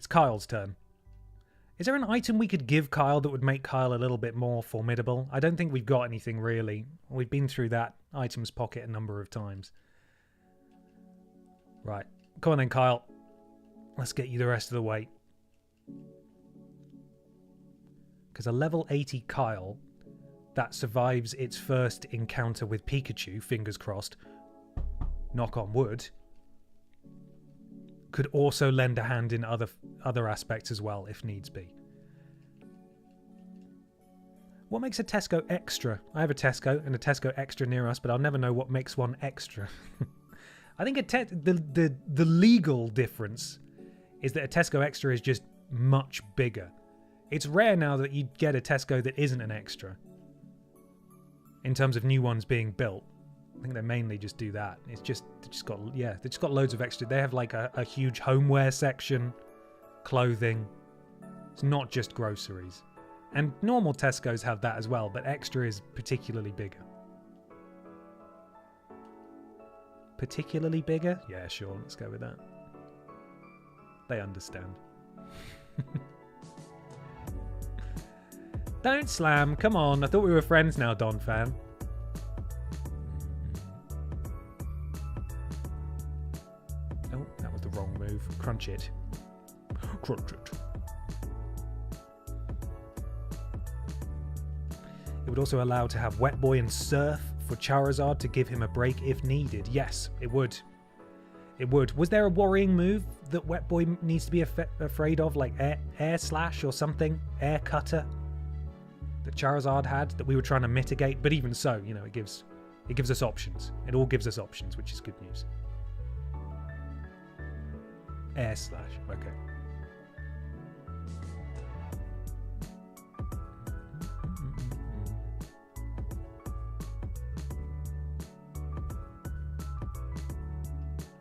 Kyle's turn. Is there an item we could give Kyle that would make Kyle a little bit more formidable? I don't think we've got anything really. We've been through that items pocket a number of times. Right. Come on then, Kyle. Let's get you the rest of the way. Because a level 80 Kyle that survives its first encounter with Pikachu, fingers crossed, knock on wood, could also lend a hand in other aspects as well, if needs be. What makes a Tesco extra? I have a Tesco and a Tesco extra near us, but I'll never know what makes one extra. I think the legal difference is that a Tesco extra is just much bigger. It's rare now that you get a Tesco that isn't an extra. In terms of new ones being built. I think they mainly just do that. They just got loads of extra. They have like a huge homeware section, clothing. It's not just groceries. And normal Tesco's have that as well, but extra is particularly bigger. Particularly bigger? Yeah, sure, let's go with that. They understand. Don't slam, come on. I thought we were friends now, Don fan. Oh, that was the wrong move. Crunch it. Crunch it. It would also allow to have Wetboi and Surf for Charizard to give him a break if needed. Yes, it would. It would. Was there a worrying move that Wetboi needs to be afraid of, like air slash or something? Air cutter? That Charizard had that we were trying to mitigate, but even so, you know, it gives us options. It all gives us options, which is good news. Air slash, okay.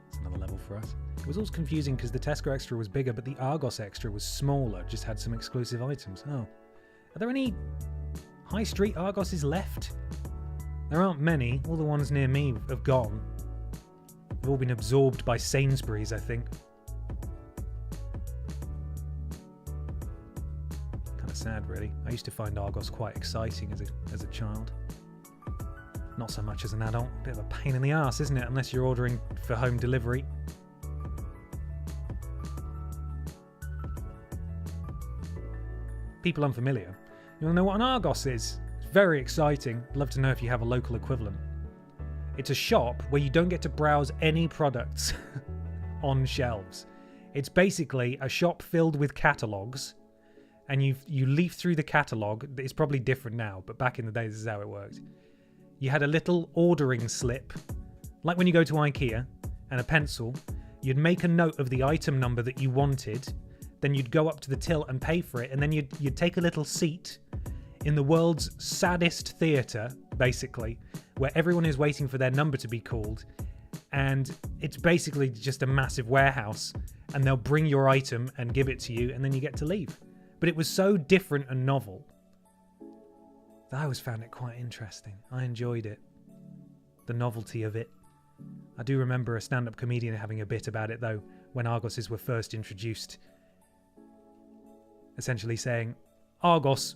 It's another level for us. It was always confusing because the Tesco extra was bigger, but the Argos extra was smaller, just had some exclusive items. Oh. Are there any high street Argoses left? There aren't many. All the ones near me have gone. They've all been absorbed by Sainsbury's, I think. Kind of sad, really. I used to find Argos quite exciting as a child. Not so much as an adult. Bit of a pain in the arse, isn't it? Unless you're ordering for home delivery. People unfamiliar. You want to know what an Argos is? It's very exciting. I'd love to know if you have a local equivalent. It's a shop where you don't get to browse any products on shelves. It's basically a shop filled with catalogues, and you leaf through the catalogue. It's probably different now, but back in the day, this is how it worked. You had a little ordering slip, like when you go to IKEA, and a pencil. You'd make a note of the item number that you wanted. Then you'd go up to the till and pay for it, and then you'd take a little seat in the world's saddest theatre, basically, where everyone is waiting for their number to be called, and it's basically just a massive warehouse, and they'll bring your item and give it to you, and then you get to leave. But it was so different and novel that I always found it quite interesting. I enjoyed it. The novelty of it. I do remember a stand-up comedian having a bit about it, though, when Argoses were first introduced. Essentially saying, Argos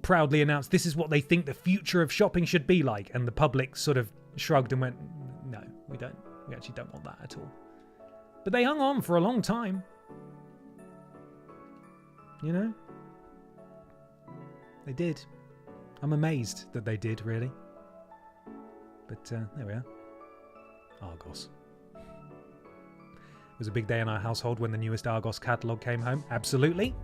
proudly announced this is what they think the future of shopping should be like, and the public sort of shrugged and went, no, we don't. We actually don't want that at all. But they hung on for a long time. You know? They did. I'm amazed that they did, really. But there we are. Argos. It was a big day in our household when the newest Argos catalogue came home. Absolutely.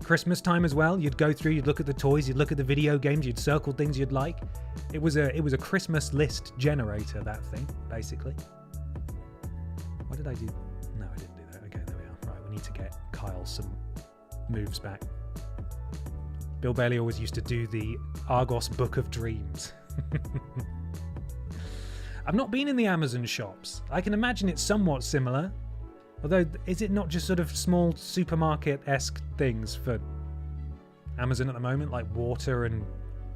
Christmas time as well. You'd go through, you'd look at the toys, you'd look at the video games, you'd circle things you'd like. It was a Christmas list generator, that thing, basically. What did I do? No, I didn't do that. Okay, there we are. Right, we need to get Kyle some moves back. Bill Bailey always used to do the Argos Book of Dreams. I've not been in the Amazon shops. I can imagine it's somewhat similar. Although, is it not just sort of small supermarket-esque things for Amazon at the moment, like water and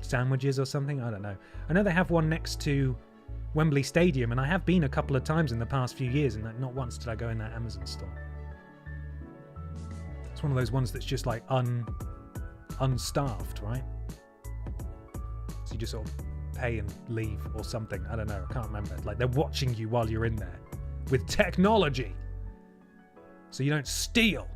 sandwiches or something. I don't know. I know they have one next to Wembley Stadium, and I have been a couple of times in the past few years, and not once did I go in that Amazon store. It's one of those ones that's just like unstaffed, right? So you just sort of pay and leave or something. I don't know. I can't remember. Like they're watching you while you're in there with technology, so you don't steal.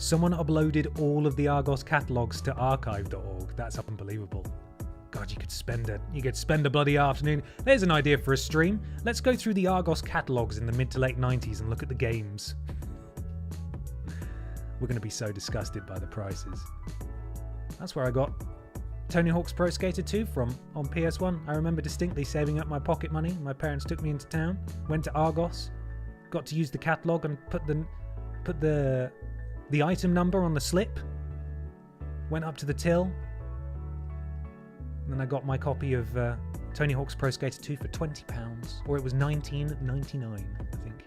Someone uploaded all of the Argos catalogs to archive.org. That's unbelievable. God, you could spend a bloody afternoon. There's an idea for a stream. Let's go through the Argos catalogs in the mid to late 90s and look at the games. We're going to be so disgusted by the prices. That's where I got Tony Hawk's Pro Skater 2 from on PS1. I remember distinctly saving up my pocket money. My parents took me into town, went to Argos, got to use the catalogue and put the item number on the slip, went up to the till, and then I got my copy of Tony Hawk's Pro Skater 2 for £20, or it was $19.99, I think.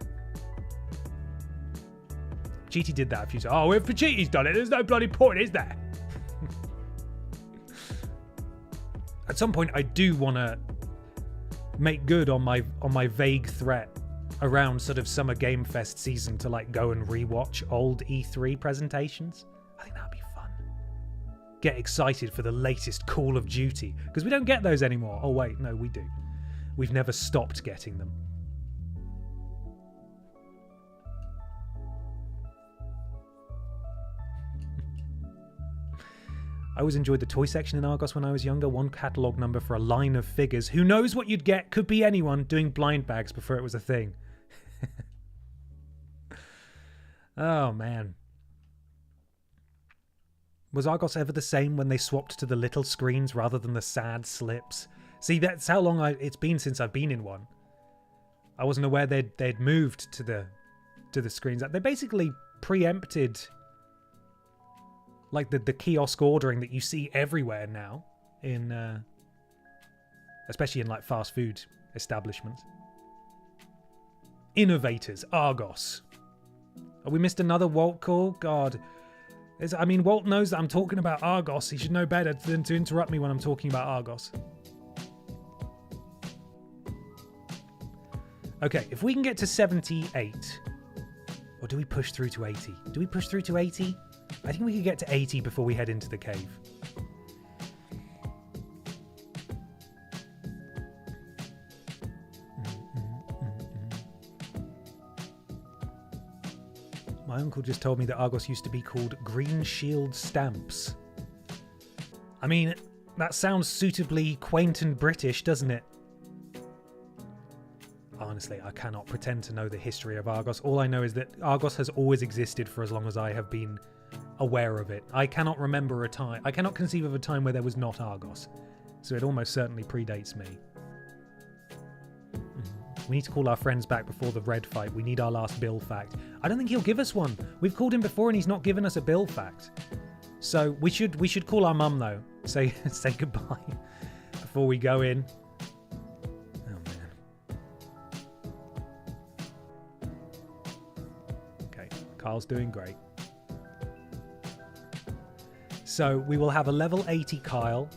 GT did that a few times. Oh, if GT's done it, there's no bloody point, is there? At some point, I do want to make good on my vague threat around sort of Summer Game Fest season to like go and rewatch old E3 presentations. I think that'd be fun. Get excited for the latest Call of Duty, because we don't get those anymore. Oh wait, no, we do. We've never stopped getting them. I always enjoyed the toy section in Argos when I was younger. One catalogue number for a line of figures. Who knows what you'd get? Could be anyone doing blind bags before it was a thing. Oh, man. Was Argos ever the same when they swapped to the little screens rather than the sad slips? See, that's how long it's been since I've been in one. I wasn't aware they'd moved to the screens. They basically preempted like the kiosk ordering that you see everywhere now, in especially in like fast food establishments. Innovators, Argos. Oh, we missed another Walt call? God. Walt knows that I'm talking about Argos. He should know better than to interrupt me when I'm talking about Argos. Okay, if we can get to 78, or do we push through to 80? Do we push through to 80? I think we could get to 80 before we head into the cave. My uncle just told me that Argos used to be called Green Shield Stamps. I mean, that sounds suitably quaint and British, doesn't it? Honestly, I cannot pretend to know the history of Argos. All I know is that Argos has always existed for as long as I have been aware of it. I cannot remember a time. I cannot conceive of a time where there was not Argos. So it almost certainly predates me. We need to call our friends back before the red fight. We need our last Bill fact. I don't think he'll give us one. We've called him before and he's not given us a Bill fact. So we should call our mum though. Say goodbye before we go in. Oh man. Okay, Carl's doing great. So we will have a level 80 Kyle.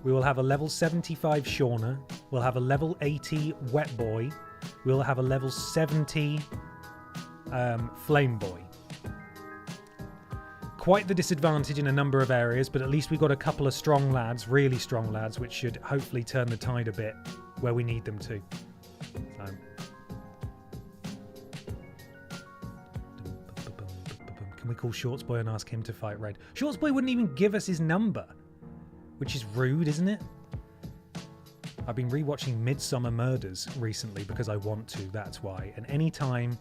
We will have a level 75 Shauna. We'll have a level 80 Wetboi. We'll have a level 70 Flameboi. Quite the disadvantage in a number of areas, but at least we've got a couple of strong lads, really strong lads, which should hopefully turn the tide a bit where we need them to. So. Can we call Shortsboy and ask him to fight Red? Shortsboy wouldn't even give us his number, which is rude, isn't it? I've been rewatching Midsummer Murders recently because I want to, that's why. And anytime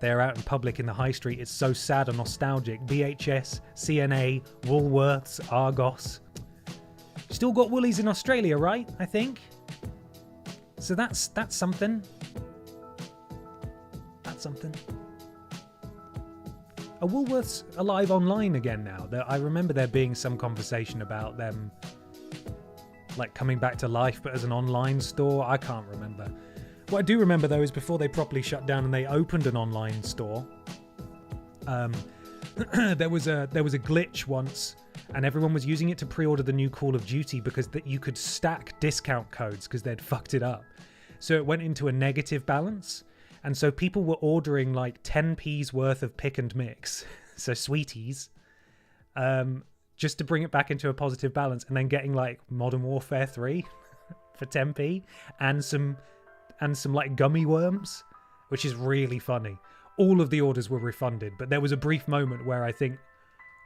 they're out in public in the high street, it's so sad and nostalgic. VHS, CNA, Woolworths, Argos. Still got Woolies in Australia, right? I think. So that's something. That's something. Are Woolworths alive online again now? I remember there being some conversation about them like coming back to life, but as an online store. I can't remember. What I do remember though is before they properly shut down and they opened an online store, there was a glitch once, and everyone was using it to pre-order the new Call of Duty because that you could stack discount codes because they'd fucked it up. So it went into a negative balance, and so people were ordering like 10p's worth of pick and mix, so sweeties, just to bring it back into a positive balance, and then getting like Modern Warfare 3 for 10p and some like gummy worms, which is really funny. All of the orders were refunded, but there was a brief moment where I think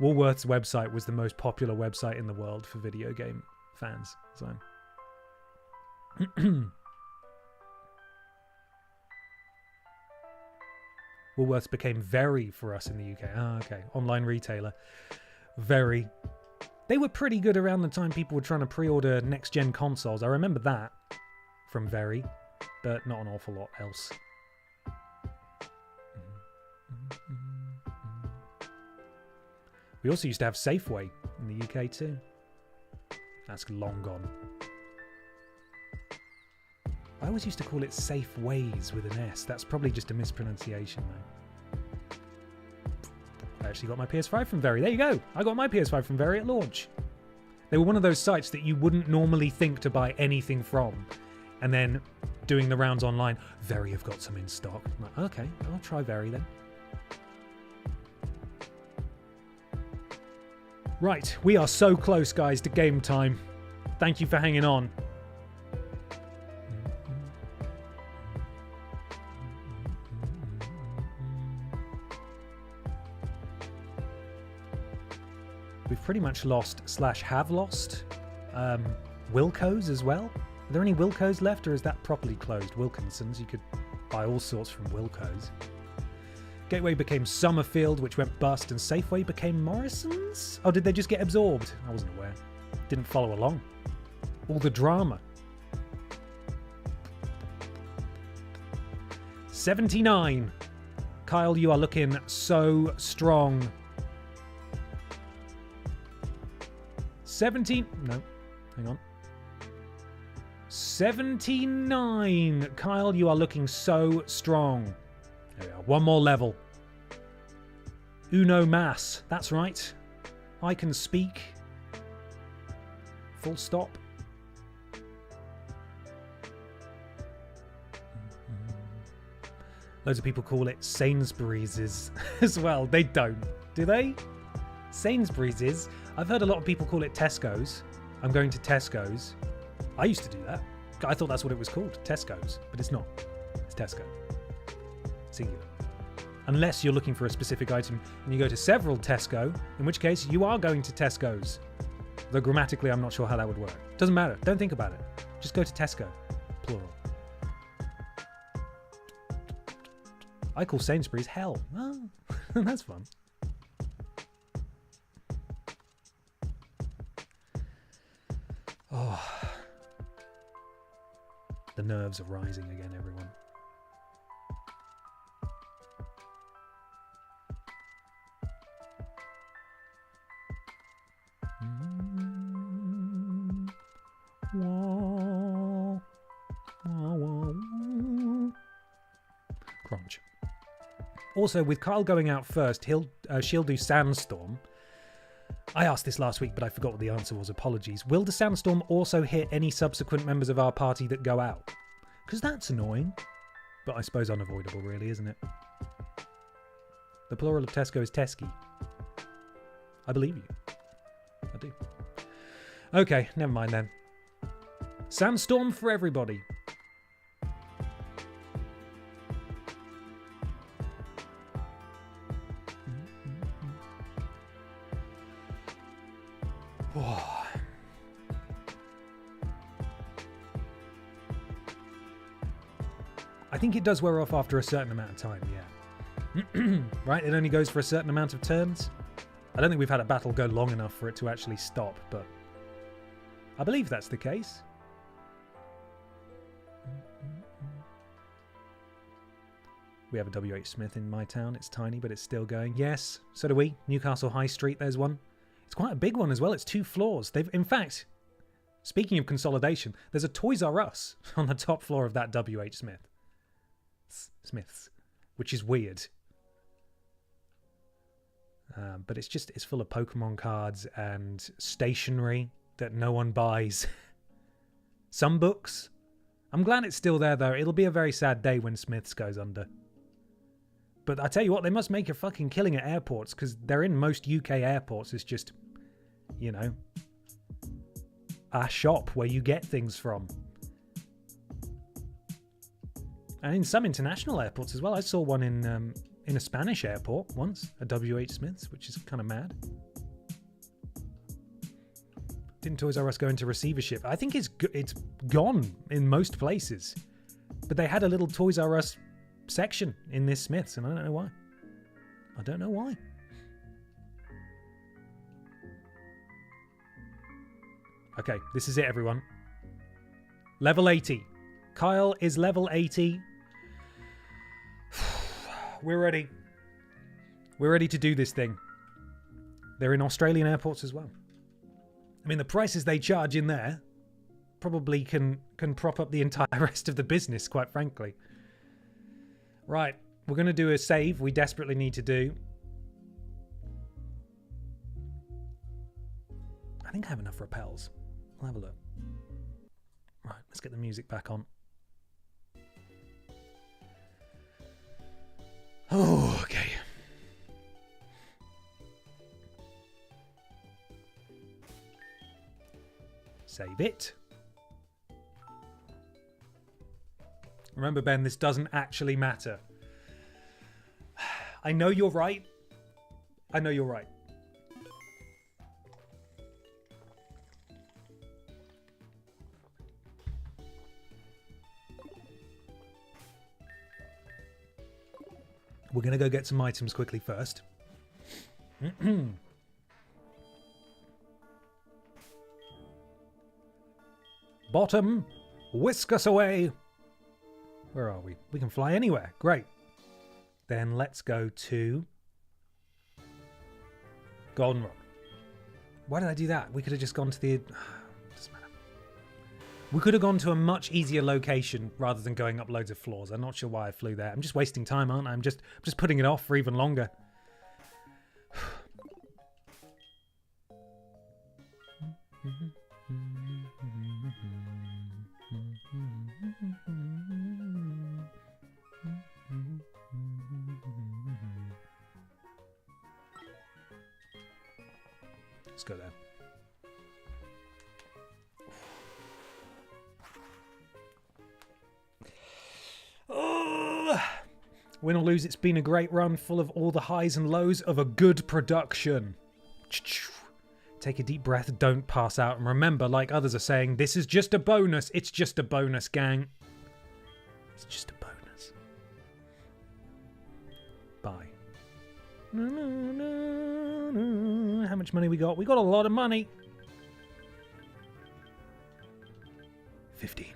Woolworth's website was the most popular website in the world for video game fans. So Woolworths became Very for us in the UK. Ah, okay. Online retailer. Very. They were pretty good around the time people were trying to pre-order next-gen consoles. I remember that from Very, but not an awful lot else. We also used to have Safeway in the UK too. That's long gone. I always used to call it Safeways with an S. That's probably just a mispronunciation though. I actually got my PS5 from Very. There you go. I got my PS5 from Very at launch. They were one of those sites that you wouldn't normally think to buy anything from. And then doing the rounds online, Very have got some in stock. I'm like, okay, I'll try Very then. Right, we are so close, guys, to game time. Thank you for hanging on. We've pretty much lost / have lost Wilco's as well. Are there any Wilco's left, or is that properly closed? Wilkinson's, you could buy all sorts from Wilco's. Gateway became Summerfield, which went bust, and Safeway became Morrison's? Oh, did they just get absorbed? I wasn't aware. Didn't follow along. All the drama. 79. Kyle, you are looking so strong. 17. No, hang on. 79. Kyle, you are looking so strong. There we are. One more level. Uno mas. That's right. I can speak. Full stop. Loads of people call it Sainsbury's as well. They don't, do they? Sainsbury's. I've heard a lot of people call it Tesco's. I'm going to Tesco's. I used to do that. I thought that's what it was called, Tesco's, but it's not. It's Tesco. Singular. Unless you're looking for a specific item and you go to several Tesco, in which case you are going to Tesco's. Though grammatically I'm not sure how that would work. Doesn't matter. Don't think about it. Just go to Tesco. Plural. I call Sainsbury's hell. Oh, that's fun. Oh. The nerves are rising again, everyone. Crunch. Also, with Kyle going out first, she'll do Sandstorm. I asked this last week, but I forgot what the answer was. Apologies. Will the Sandstorm also hit any subsequent members of our party that go out? Because that's annoying. But I suppose unavoidable, really, isn't it? The plural of Tesco is Tesky. I believe you. I do. Okay, never mind then. Sandstorm for everybody. I think it does wear off after a certain amount of time, yeah. Right? It only goes for a certain amount of turns. I don't think we've had a battle go long enough for it to actually stop, but I believe that's the case. We have a WH Smith in my town. It's tiny, but it's still going. Yes, so do we. Newcastle High Street, there's one. It's quite a big one as well. It's 2 floors. In fact, speaking of consolidation, there's a Toys R Us on the top floor of that WH Smith's, which is weird. But it's full of Pokemon cards and stationery that no one buys. Some books. I'm glad it's still there, though. It'll be a very sad day when Smiths goes under. But I tell you what, they must make a fucking killing at airports, because they're in most UK airports. It's just, you know, a shop where you get things from. And in some international airports as well. I saw one in a Spanish airport once, a WH Smith's, which is kind of mad. Didn't Toys R Us go into receivership? I think it's gone in most places. But they had a little Toys R Us section in this Smith's, and I don't know why. I don't know why. Okay, this is it, everyone. Level 80. Kyle is level 80. We're ready. We're ready to do this thing. They're in Australian airports as well. I mean, the prices they charge in there probably can prop up the entire rest of the business, quite frankly. Right, we're going to do a save we desperately need to do. I think I have enough repels. I'll have a look. Right, let's get the music back on. Oh, okay. Save it. Remember, Ben, this doesn't actually matter. I know you're right. I know you're right. We're going to go get some items quickly first. Bottom, whisk us away. Where are we? We can fly anywhere. Great. Then let's go to Goldenrod. Why did I do that? We could have just gone to the... Doesn't matter. We could have gone to a much easier location rather than going up loads of floors. I'm not sure why I flew there. I'm just wasting time, aren't I? I'm just putting it off for even longer. Let's go there. Oh, win or lose, it's been a great run, full of all the highs and lows of a good production. Take a deep breath, don't pass out, and remember, like others are saying, this is just a bonus. It's just a bonus, gang. It's just a bonus. Bye. How much money we got? We got a lot of money. 15.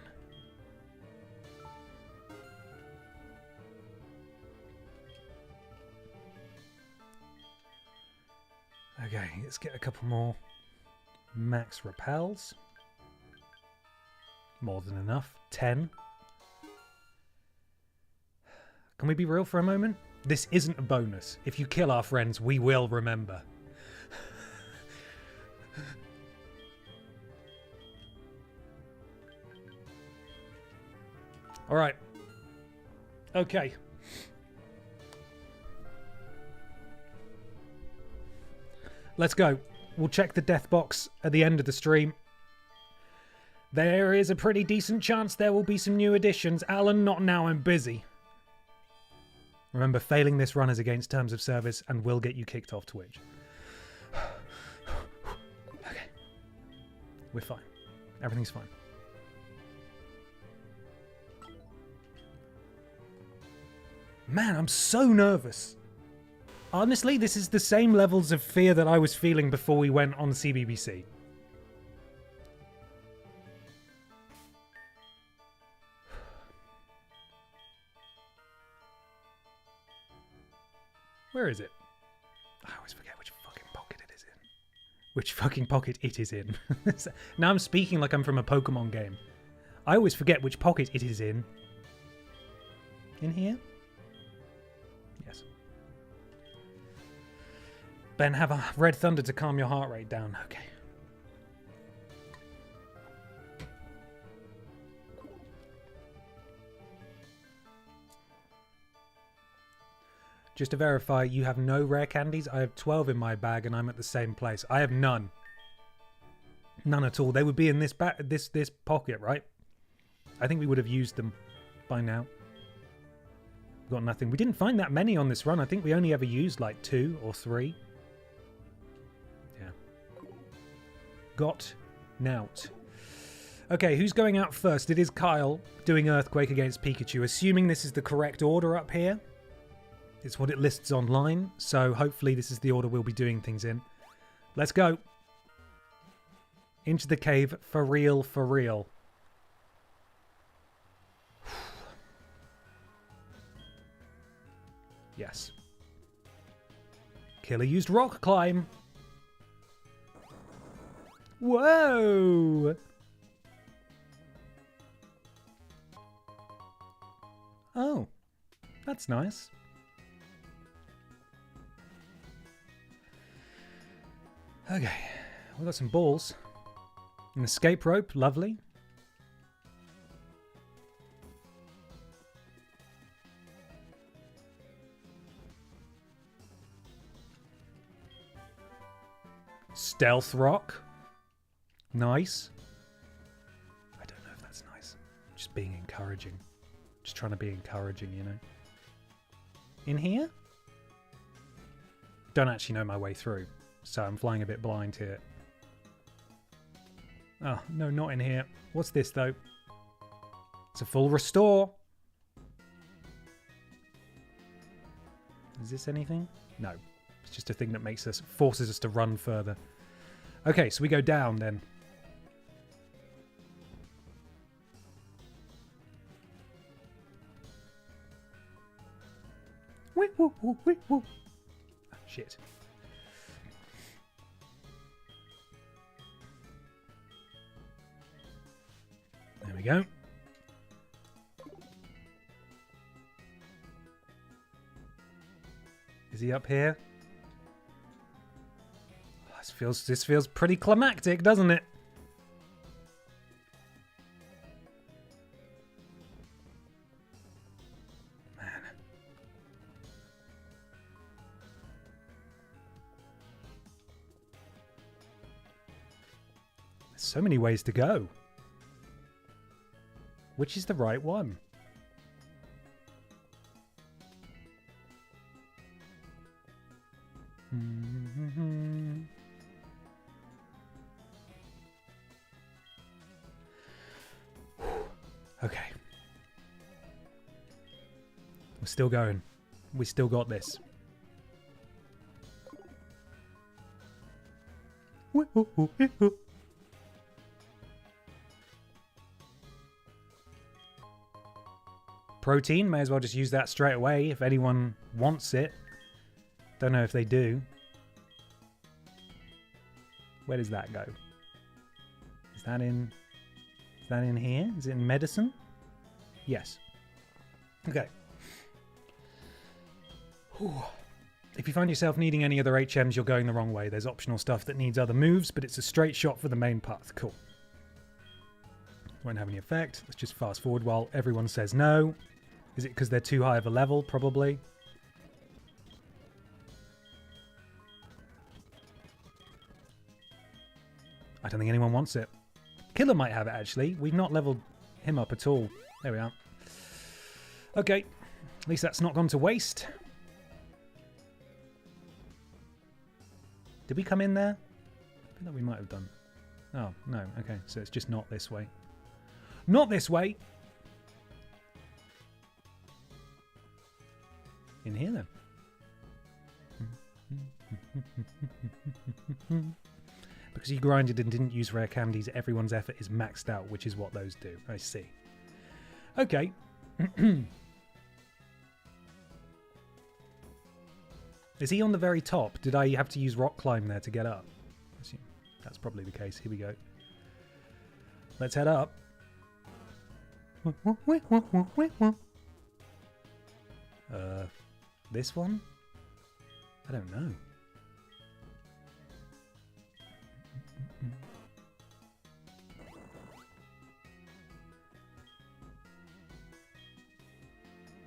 Okay, let's get a couple more max repels. More than enough. 10. Can we be real for a moment? This isn't a bonus. If you kill our friends, we will remember. All right. Okay. Let's go. We'll check the death box at the end of the stream. There is a pretty decent chance there will be some new additions. Alan, not now, I'm busy. Remember, failing this run is against terms of service and will get you kicked off Twitch. Okay. We're fine. Everything's fine. Man, I'm so nervous. Honestly, this is the same levels of fear that I was feeling before we went on CBBC. Where is it? I always forget which fucking pocket it is in. Which fucking pocket it is in. Now I'm speaking like I'm from a Pokemon game. I always forget which pocket it is in. In here? Yes. Ben, have a red thunder to calm your heart rate down. Okay. Just to verify, you have no rare candies? I have 12 in my bag and I'm at the same place. I have none. None at all. They would be in this this pocket, right? I think we would have used them by now. Got nothing. We didn't find that many on this run. I think we only ever used like 2 or 3. Yeah. Got nout. Okay, who's going out first? It is Kyle doing Earthquake against Pikachu. Assuming this is the correct order up here. It's what it lists online, so hopefully this is the order we'll be doing things in. Let's go. Into the cave, for real, for real. Yes. Killer used rock climb. Whoa! Oh, that's nice. Okay, we've got some balls. An escape rope, lovely. Stealth rock. Nice. I don't know if that's nice. Just being encouraging. Just trying to be encouraging, you know. In here? Don't actually know my way through. So I'm flying a bit blind here. Oh, no, not in here. What's this, though? It's a full restore. Is this anything? No. It's just a thing that forces us to run further. Okay, so we go down, then. Wee, woo, woo, wee, woo. Ah, shit. There we go. Is he up here? This feels pretty climactic, doesn't it? Man. There's so many ways to go. Which is the right one? Okay. We're still going. We still got this. Protein, may as well just use that straight away if anyone wants it. Don't know if they do. Where does that go? Is that in here? Is it in medicine? Yes. Okay. Whew. If you find yourself needing any other HMs, you're going the wrong way. There's optional stuff that needs other moves, but it's a straight shot for the main path. Cool. Won't have any effect. Let's just fast forward while everyone says no. Is it because they're too high of a level? Probably. I don't think anyone wants it. Killer might have it, actually. We've not leveled him up at all. There we are. Okay. At least that's not gone to waste. Did we come in there? I feel like we might have done. Oh, no. Okay, so it's just not this way. Not this way! In here, then. Because you grinded and didn't use rare candies, everyone's effort is maxed out, which is what those do. I see. Okay. Is he on the very top? Did I have to use rock climb there to get up? I assume that's probably the case. Here we go. Let's head up. This one? I don't know.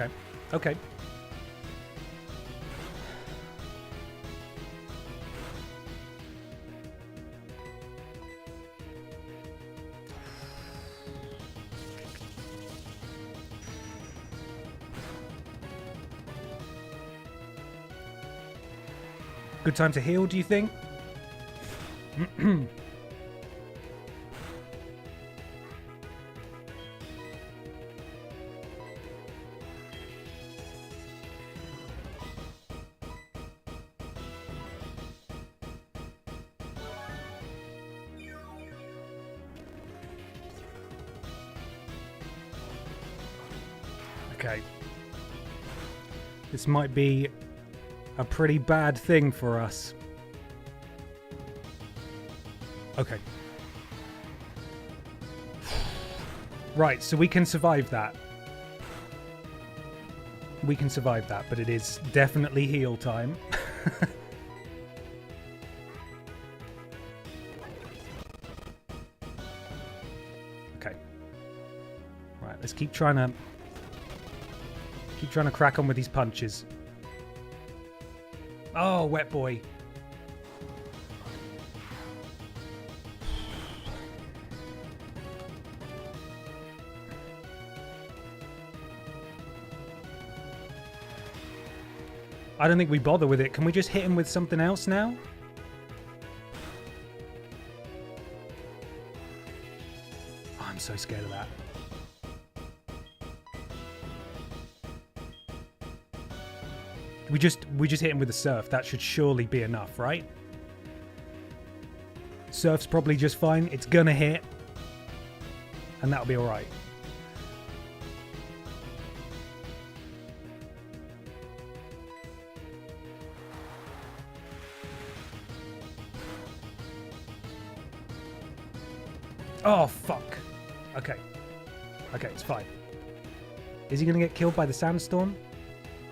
Okay. Okay. Good time to heal, do you think? Okay. This might be a pretty bad thing for us. Okay. Right, so we can survive that. We can survive that, but it is definitely heal time. Okay. Right, let's keep trying to crack on with these punches. Oh, Wetboi. I don't think we bother with it. Can we just hit him with something else now? Oh, I'm so scared of that. We just hit him with the surf. That should surely be enough, right? Surf's probably just fine. It's gonna hit. And that'll be alright. Oh, fuck. Okay. Okay, it's fine. Is he gonna get killed by the sandstorm?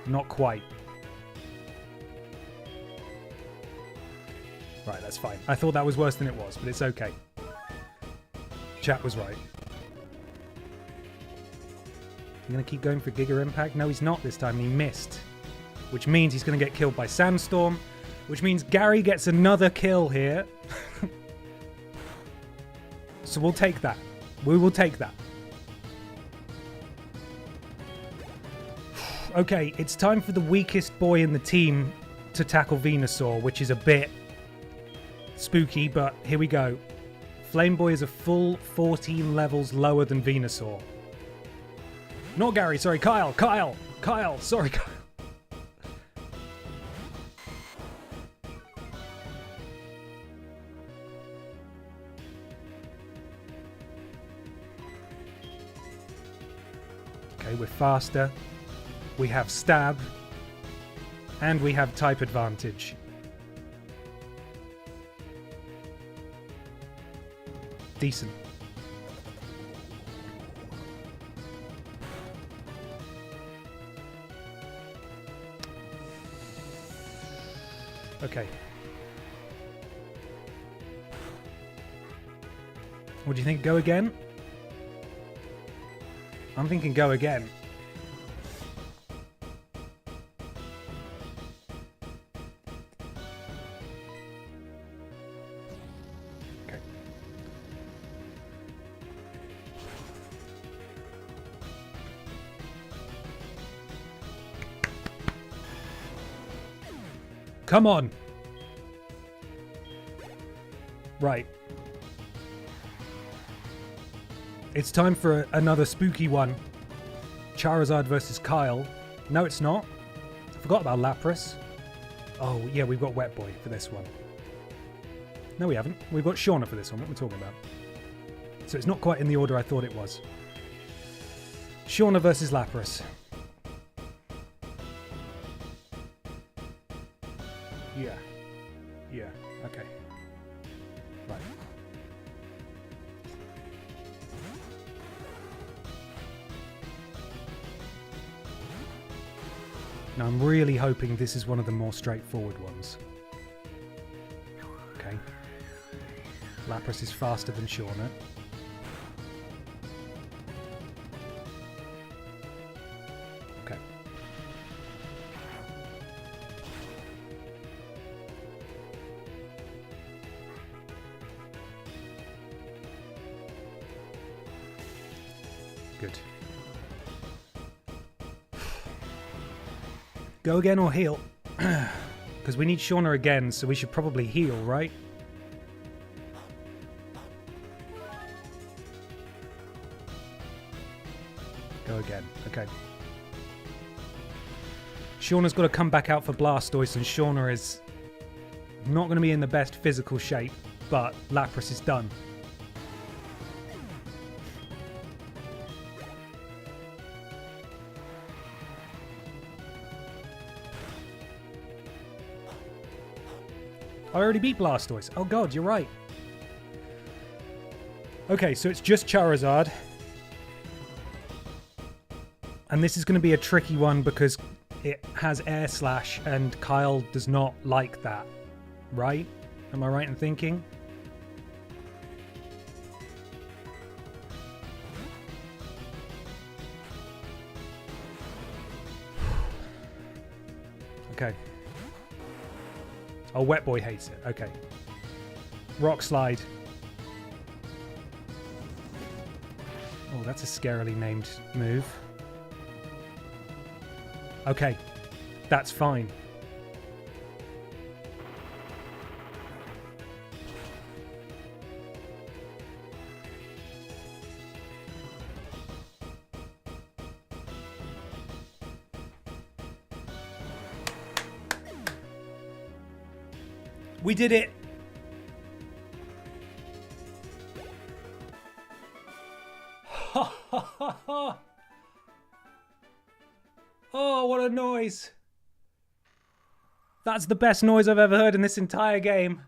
Not quite. Right, that's fine. I thought that was worse than it was, but it's okay. Chat was right. You gonna keep going for Giga Impact? No, he's not this time. He missed. Which means he's gonna get killed by Sandstorm. Which means Gary gets another kill here. So we'll take that. We will take that. Okay, it's time for the weakest boy in the team to tackle Venusaur, which is a bit spooky, but here we go. Flameboi is a full 14 levels lower than Venusaur. Not Gary, sorry, Kyle, sorry, Kyle. Okay, we're faster. We have stab. And we have type advantage. Decent. Okay. What do you think? Go again? I'm thinking go again. Okay. Come on. Right. It's time for another spooky one. Charizard versus Kyle. No, it's not. I forgot about Lapras. Oh, yeah, we've got Wetboi for this one. No, we haven't. We've got Shauna for this one. What am I talking about? So it's not quite in the order I thought it was. Shauna versus Lapras. Yeah. Yeah. Okay. Right. Now I'm really hoping this is one of the more straightforward ones. Okay. Lapras is faster than Shauna. Okay. Good. Go again or heal? Because we need Shauna again, so we should probably heal, right? Go again. Okay. Shauna's got to come back out for Blastoise, and Shauna is not going to be in the best physical shape, but Lapras is done. I already beat Blastoise. Oh god, you're right. Okay, so it's just Charizard. And this is going to be a tricky one because it has Air Slash and Kyle does not like that. Right? Am I right in thinking? Okay. Oh, Wetboi hates it. Okay. Rock Slide. Oh, that's a scarily named move. Okay. That's fine. We did it! Oh, what a noise! That's the best noise I've ever heard in this entire game.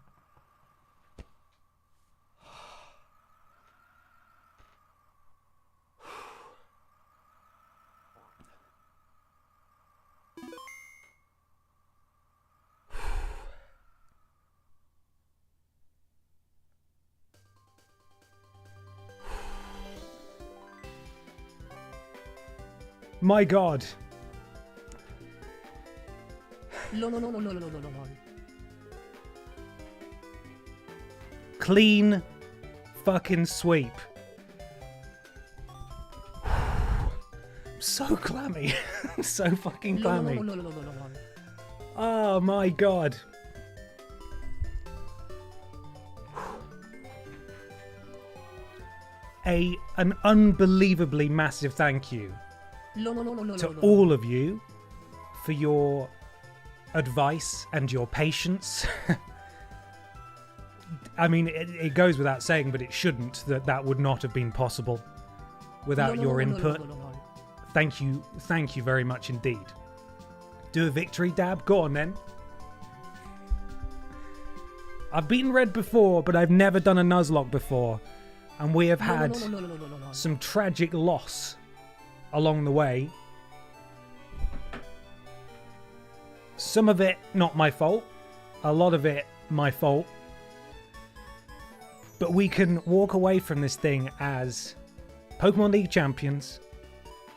My god. Clean fucking sweep. So clammy. So fucking clammy. Oh my god. An unbelievably massive thank you to all of you for your advice and your patience. I mean, it goes without saying, but it shouldn't, that would not have been possible without your input. Thank you very much indeed. Do a victory dab? Go on then. I've beaten Red before, but I've never done a Nuzlocke before, and we have had some tragic loss along the way. Some of it not my fault, a lot of it my fault, but we can walk away from this thing as Pokemon League champions,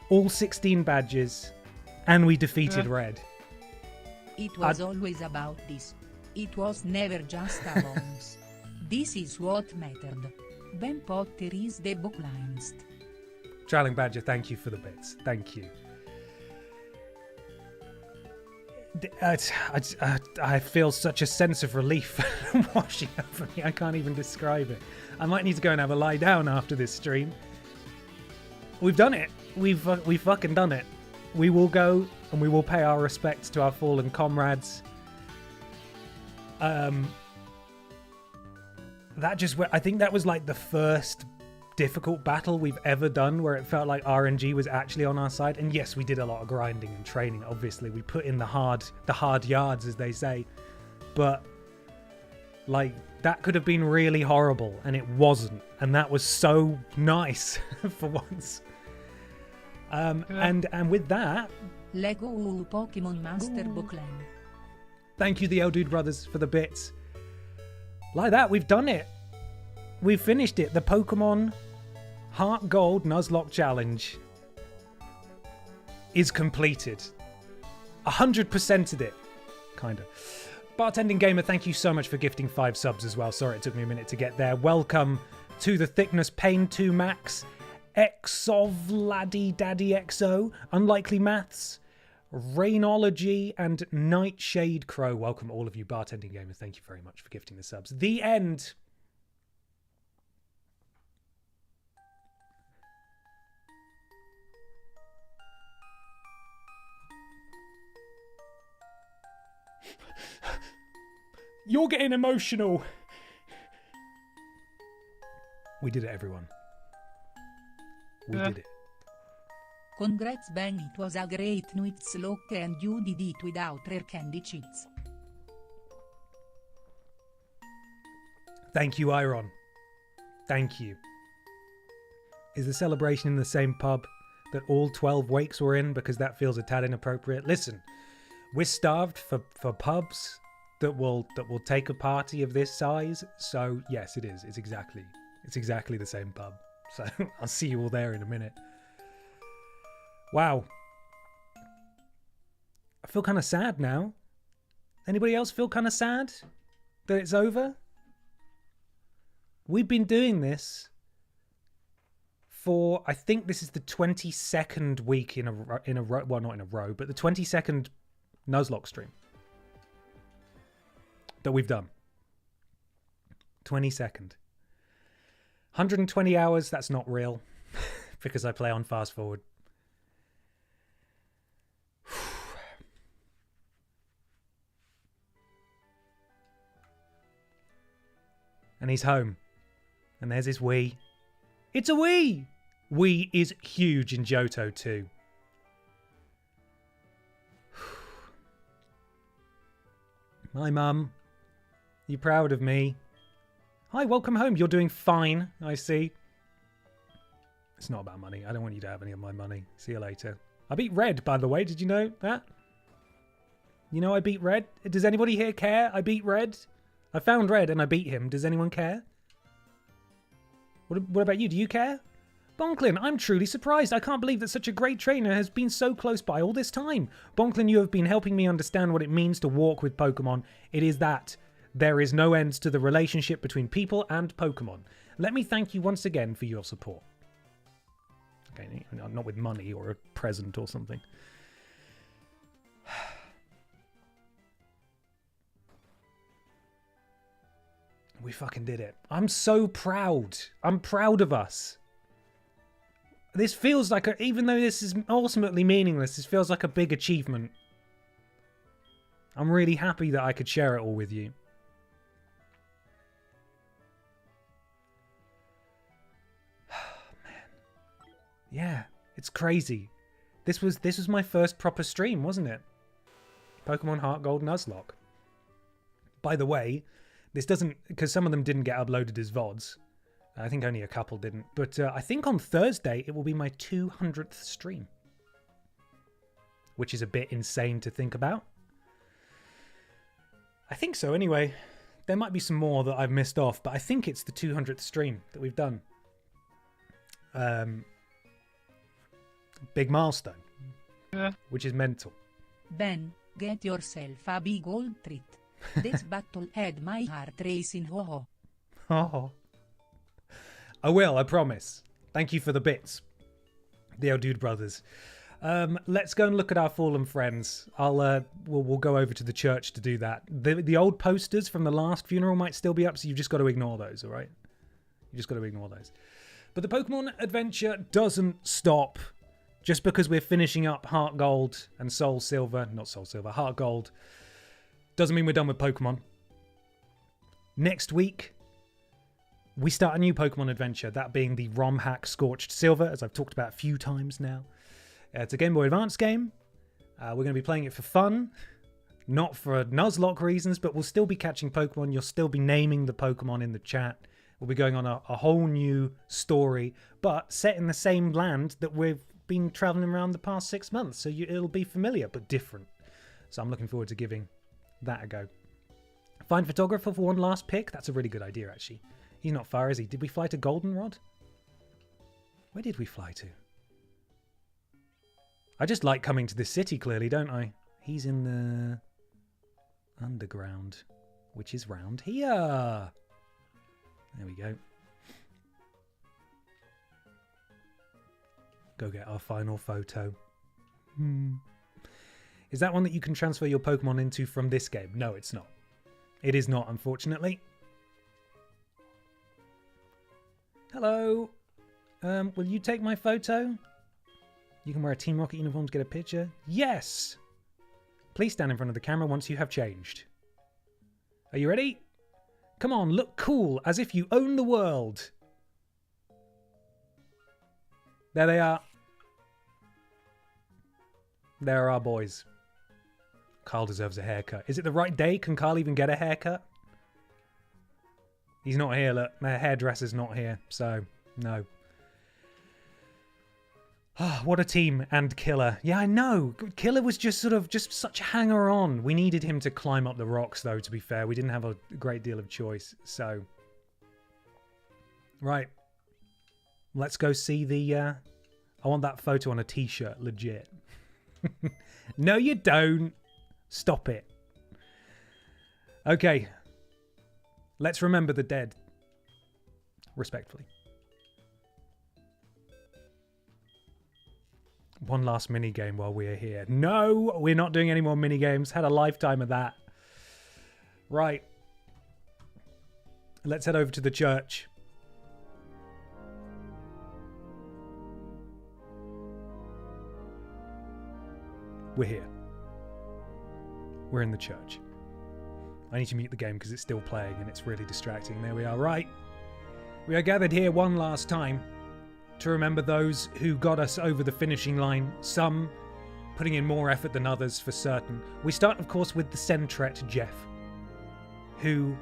all 16 badges, and we defeated Red. It was always about this. It was never just a bombs. This is what mattered. Ben Potter is the booklinest. Trailing Badger, thank you for the bits. Thank you. I feel such a sense of relief washing over me. I can't even describe it. I might need to go and have a lie down after this stream. We've done it. We've fucking done it. We will go and we will pay our respects to our fallen comrades. I think that was like the first difficult battle we've ever done where it felt like RNG was actually on our side. And yes, we did a lot of grinding and training. Obviously, we put in the hard yards, as they say. But like, that could have been really horrible, and it wasn't. And that was so nice for once. And with that, Lego Pokemon Master Bookline. Thank you, the Eldude brothers, for the bits. Like that, we've done it. We've finished it. The Pokemon HeartGold Nuzlocke Challenge is completed. 100%ed it. Kind of. Bartending Gamer, thank you so much for gifting 5 subs as well. Sorry it took me a minute to get there. Welcome to the Thickness Pain 2 Max. Exovladdy Daddy XO, Unlikely Maths, Rainology, and Nightshade Crow. Welcome all of you bartending gamers. Thank you very much for gifting the subs. The end. You're getting emotional. We did it, everyone. We did it. Congrats Ben, it was a great Nuzlocke and you did it without rare candy cheats. Thank you, Iron. Thank you. Is the celebration in the same pub that all 12 wakes were in? Because that feels a tad inappropriate. Listen, we're starved for pubs that will take a party of this size. So yes, it is. It's exactly the same pub. So I'll see you all there in a minute. Wow. I feel kind of sad now. Anybody else feel kind of sad that it's over? We've been doing this for, I think this is the 22nd week in a row. Well, not in a row, but the 22nd Nuzlocke stream that we've done. 22nd. 120 hours, that's not real because I play on fast forward. And he's home. And there's his Wii. It's a Wii! Wii is huge in Johto too. Hi, Mum. You proud of me? Hi, welcome home. You're doing fine, I see. It's not about money. I don't want you to have any of my money. See you later. I beat Red, by the way. Did you know that? You know I beat Red? Does anybody here care? I beat Red. I found Red and I beat him. Does anyone care? What about you? Do you care? Bonklin, I'm truly surprised. I can't believe that such a great trainer has been so close by all this time. Bonklin, you have been helping me understand what it means to walk with Pokemon. It is that. There is no end to the relationship between people and Pokemon. Let me thank you once again for your support. Okay, not with money or a present or something. We fucking did it. I'm so proud. I'm proud of us. This feels like, even though this is ultimately meaningless, this feels like a big achievement. I'm really happy that I could share it all with you. Yeah, it's crazy. This was my first proper stream, wasn't it? Pokemon HeartGold Nuzlocke. By the way, this doesn't, because some of them didn't get uploaded as VODs. I think only a couple didn't. But I think on Thursday it will be my 200th stream, which is a bit insane to think about. I think so anyway. There might be some more that I've missed off, but I think it's the 200th stream that we've done. Big milestone, which is mental. Ben, get yourself a big old treat. This battle had my heart racing. Ho ho. Oh, I will. I promise. Thank you for the bits, the old dude brothers. Let's go and look at our fallen friends. We'll go over to the church to do that. The old posters from the last funeral might still be up, so you've just got to ignore those. All right, you just got to ignore those. But the Pokemon adventure doesn't stop. Just because we're finishing up Heart Gold and Soul Silver, not Soul Silver, Heart Gold, doesn't mean we're done with Pokemon. Next week, we start a new Pokemon adventure, that being the ROM hack Scorched Silver, as I've talked about a few times now. It's a Game Boy Advance game. We're going to be playing it for fun, not for Nuzlocke reasons, but we'll still be catching Pokemon. You'll still be naming the Pokemon in the chat. We'll be going on a whole new story, but set in the same land that we've been traveling around the past 6 months, so it'll be familiar but different. So I'm looking forward to giving that a go. Find photographer for one last pick. That's a really good idea, actually. He's not far, is he? Did we fly to Goldenrod? Where did we fly to? I just like coming to this city, clearly, don't I? He's in the underground, which is round here. There we go. go get our final photo. Is that one that you can transfer your Pokemon into from this game? No, it's not. It is not, unfortunately. Hello. Will you take my photo? You can wear a Team Rocket uniform to get a picture. Yes! Please stand in front of the camera once you have changed. Are you ready? Come on, look cool, as if you own the world. There they are. There are our boys. Carl deserves a haircut. Is it the right day? Can Carl even get a haircut? He's not here, look. My hairdresser's not here, so no. What a team. And Killer. Yeah, I know. Killer was just such a hanger-on. We needed him to climb up the rocks, though, to be fair. We didn't have a great deal of choice, so. Right. Let's go see the, I want that photo on a t-shirt, legit. No, you don't. Stop it. Okay. Let's remember the dead. Respectfully. One last mini-game while we're here. No, we're not doing any more mini-games. Had a lifetime of that. Right. Let's head over to the church. We're here. We're in the church. I need to mute the game because it's still playing and it's really distracting. There we are. Right. We are gathered here one last time to remember those who got us over the finishing line, some putting in more effort than others for certain. We start, of course, with the Sentret Jeff, who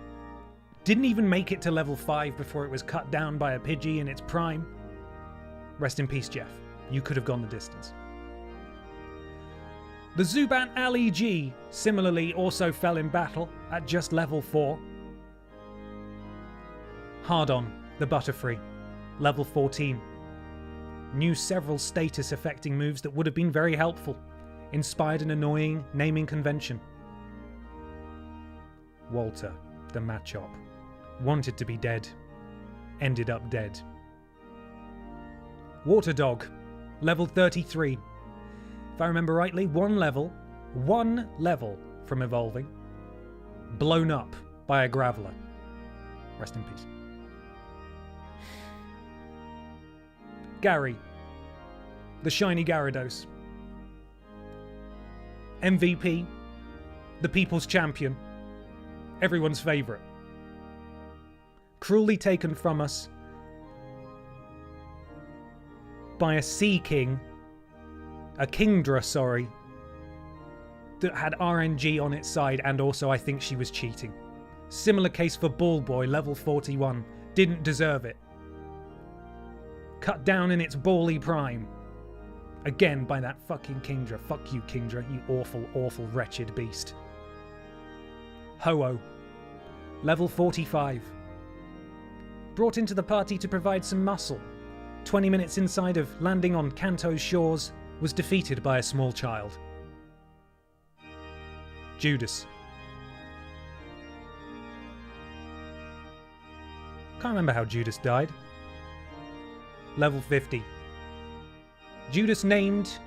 didn't even make it to level 5 before it was cut down by a Pidgey in its prime. Rest in peace, Jeff. You could have gone the distance. The Zubat Ali G similarly also fell in battle at just level 4. Hardon, the Butterfree, level 14. Knew several status-affecting moves that would have been very helpful. Inspired an annoying naming convention. Walter, the Machop. Wanted to be dead. Ended up dead. Water Dog, level 33. If I remember rightly, one level from evolving. Blown up by a Graveler. Rest in peace. Gary, the shiny Gyarados. MVP, the people's champion, everyone's favourite. Cruelly taken from us by a Sea King, a Kingdra, sorry, that had RNG on its side, and also I think she was cheating. Similar case for Ballboy, level 41, didn't deserve it. Cut down in its bally prime. Again by that fucking Kingdra. Fuck you, Kingdra, you awful, awful, wretched beast. Ho-Oh. Level 45. Brought into the party to provide some muscle. 20 minutes inside of landing on Kanto's shores, was defeated by a small child. Judas. Can't remember how Judas died. Level 50. Judas named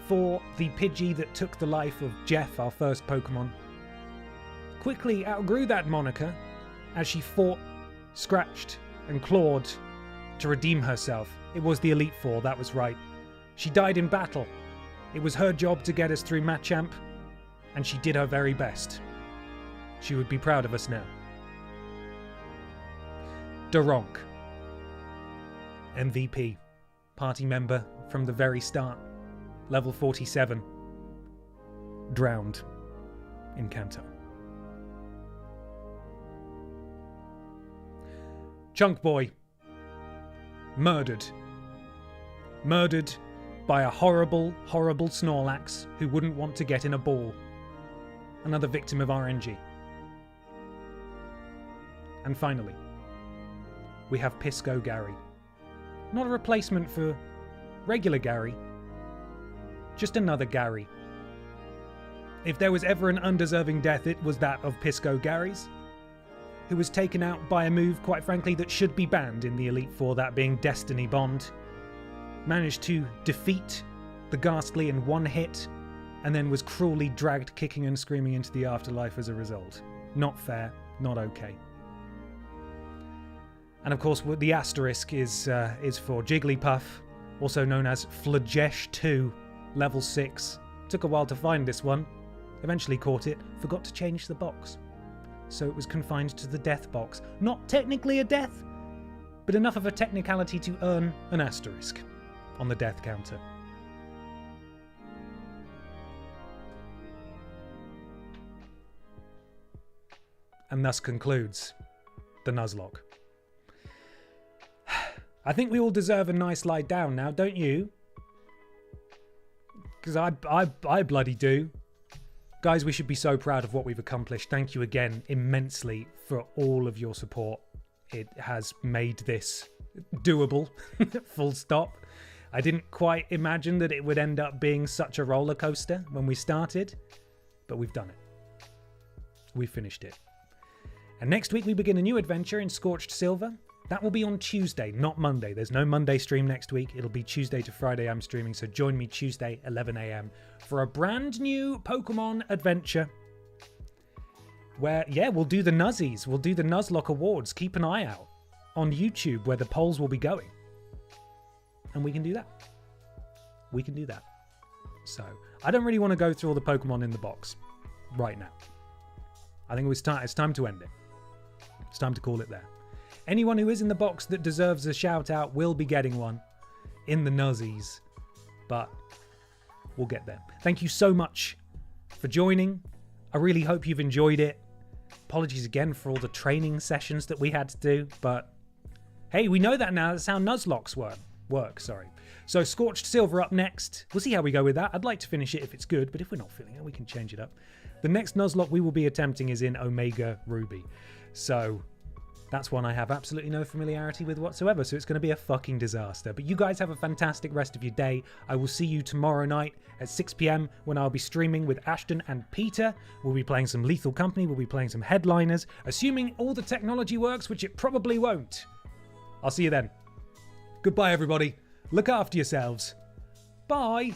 for the Pidgey that took the life of Jeff, our first Pokemon. Quickly outgrew that moniker as she fought, scratched, and clawed to redeem herself. It was the Elite Four, that was right. She died in battle. It was her job to get us through Machamp, and she did her very best. She would be proud of us now. Daronk. MVP. Party member from the very start. Level 47. Drowned in Kanto. Chunk Boy. Murdered. Murdered by a horrible, horrible Snorlax who wouldn't want to get in a ball. Another victim of RNG. And finally, we have Pisco Gary. Not a replacement for regular Gary, just another Gary. If there was ever an undeserving death, it was that of Pisco Gary's, who was taken out by a move, quite frankly, that should be banned in the Elite Four, that being Destiny Bond. managed to defeat the Ghastly in one hit, and then was cruelly dragged kicking and screaming into the afterlife as a result. Not fair, not okay. And of course, the asterisk is for Jigglypuff, also known as Flagesh 2, level 6. Took a while to find this one. Eventually caught it, forgot to change the box. So it was confined to the death box. Not technically a death, but enough of a technicality to earn an asterisk on the death counter. And thus concludes the Nuzlocke. I think we all deserve a nice lie down now, don't you? Because I bloody do. Guys, we should be so proud of what we've accomplished. Thank you again immensely for all of your support. It has made this doable. Full stop. I didn't quite imagine that it would end up being such a roller coaster when we started, but we've done it. We finished it. And next week we begin a new adventure in Scorched Silver. That will be on Tuesday, not Monday. There's no Monday stream next week. It'll be Tuesday to Friday I'm streaming, so join me Tuesday, 11 a.m. for a brand new Pokemon adventure. Where, yeah, we'll do the Nuzzies. We'll do the Nuzlocke Awards. Keep an eye out on YouTube where the polls will be going. And we can do that. We can do that. So, I don't really want to go through all the Pokemon in the box right now. I think it's time to end it. It's time to call it there. Anyone who is in the box that deserves a shout out will be getting one in the Nuzzies, but we'll get there. Thank you so much for joining. I really hope you've enjoyed it. Apologies again for all the training sessions that we had to do, but hey, we know that now. That's how Nuzlocks work. So Scorched Silver up next. We'll see how we go with that. I'd like to finish it if it's good, but if we're not feeling it, we can change it up. The next Nuzlocke we will be attempting is in Omega Ruby. So that's one I have absolutely no familiarity with whatsoever, so it's going to be a fucking disaster. But you guys have a fantastic rest of your day. I will see you tomorrow night at 6 p.m. when I'll be streaming with Ashton and Peter. We'll be playing some Lethal Company, we'll be playing some Headliners, assuming all the technology works, which it probably won't. I'll see you then. Goodbye, everybody. Look after yourselves. Bye.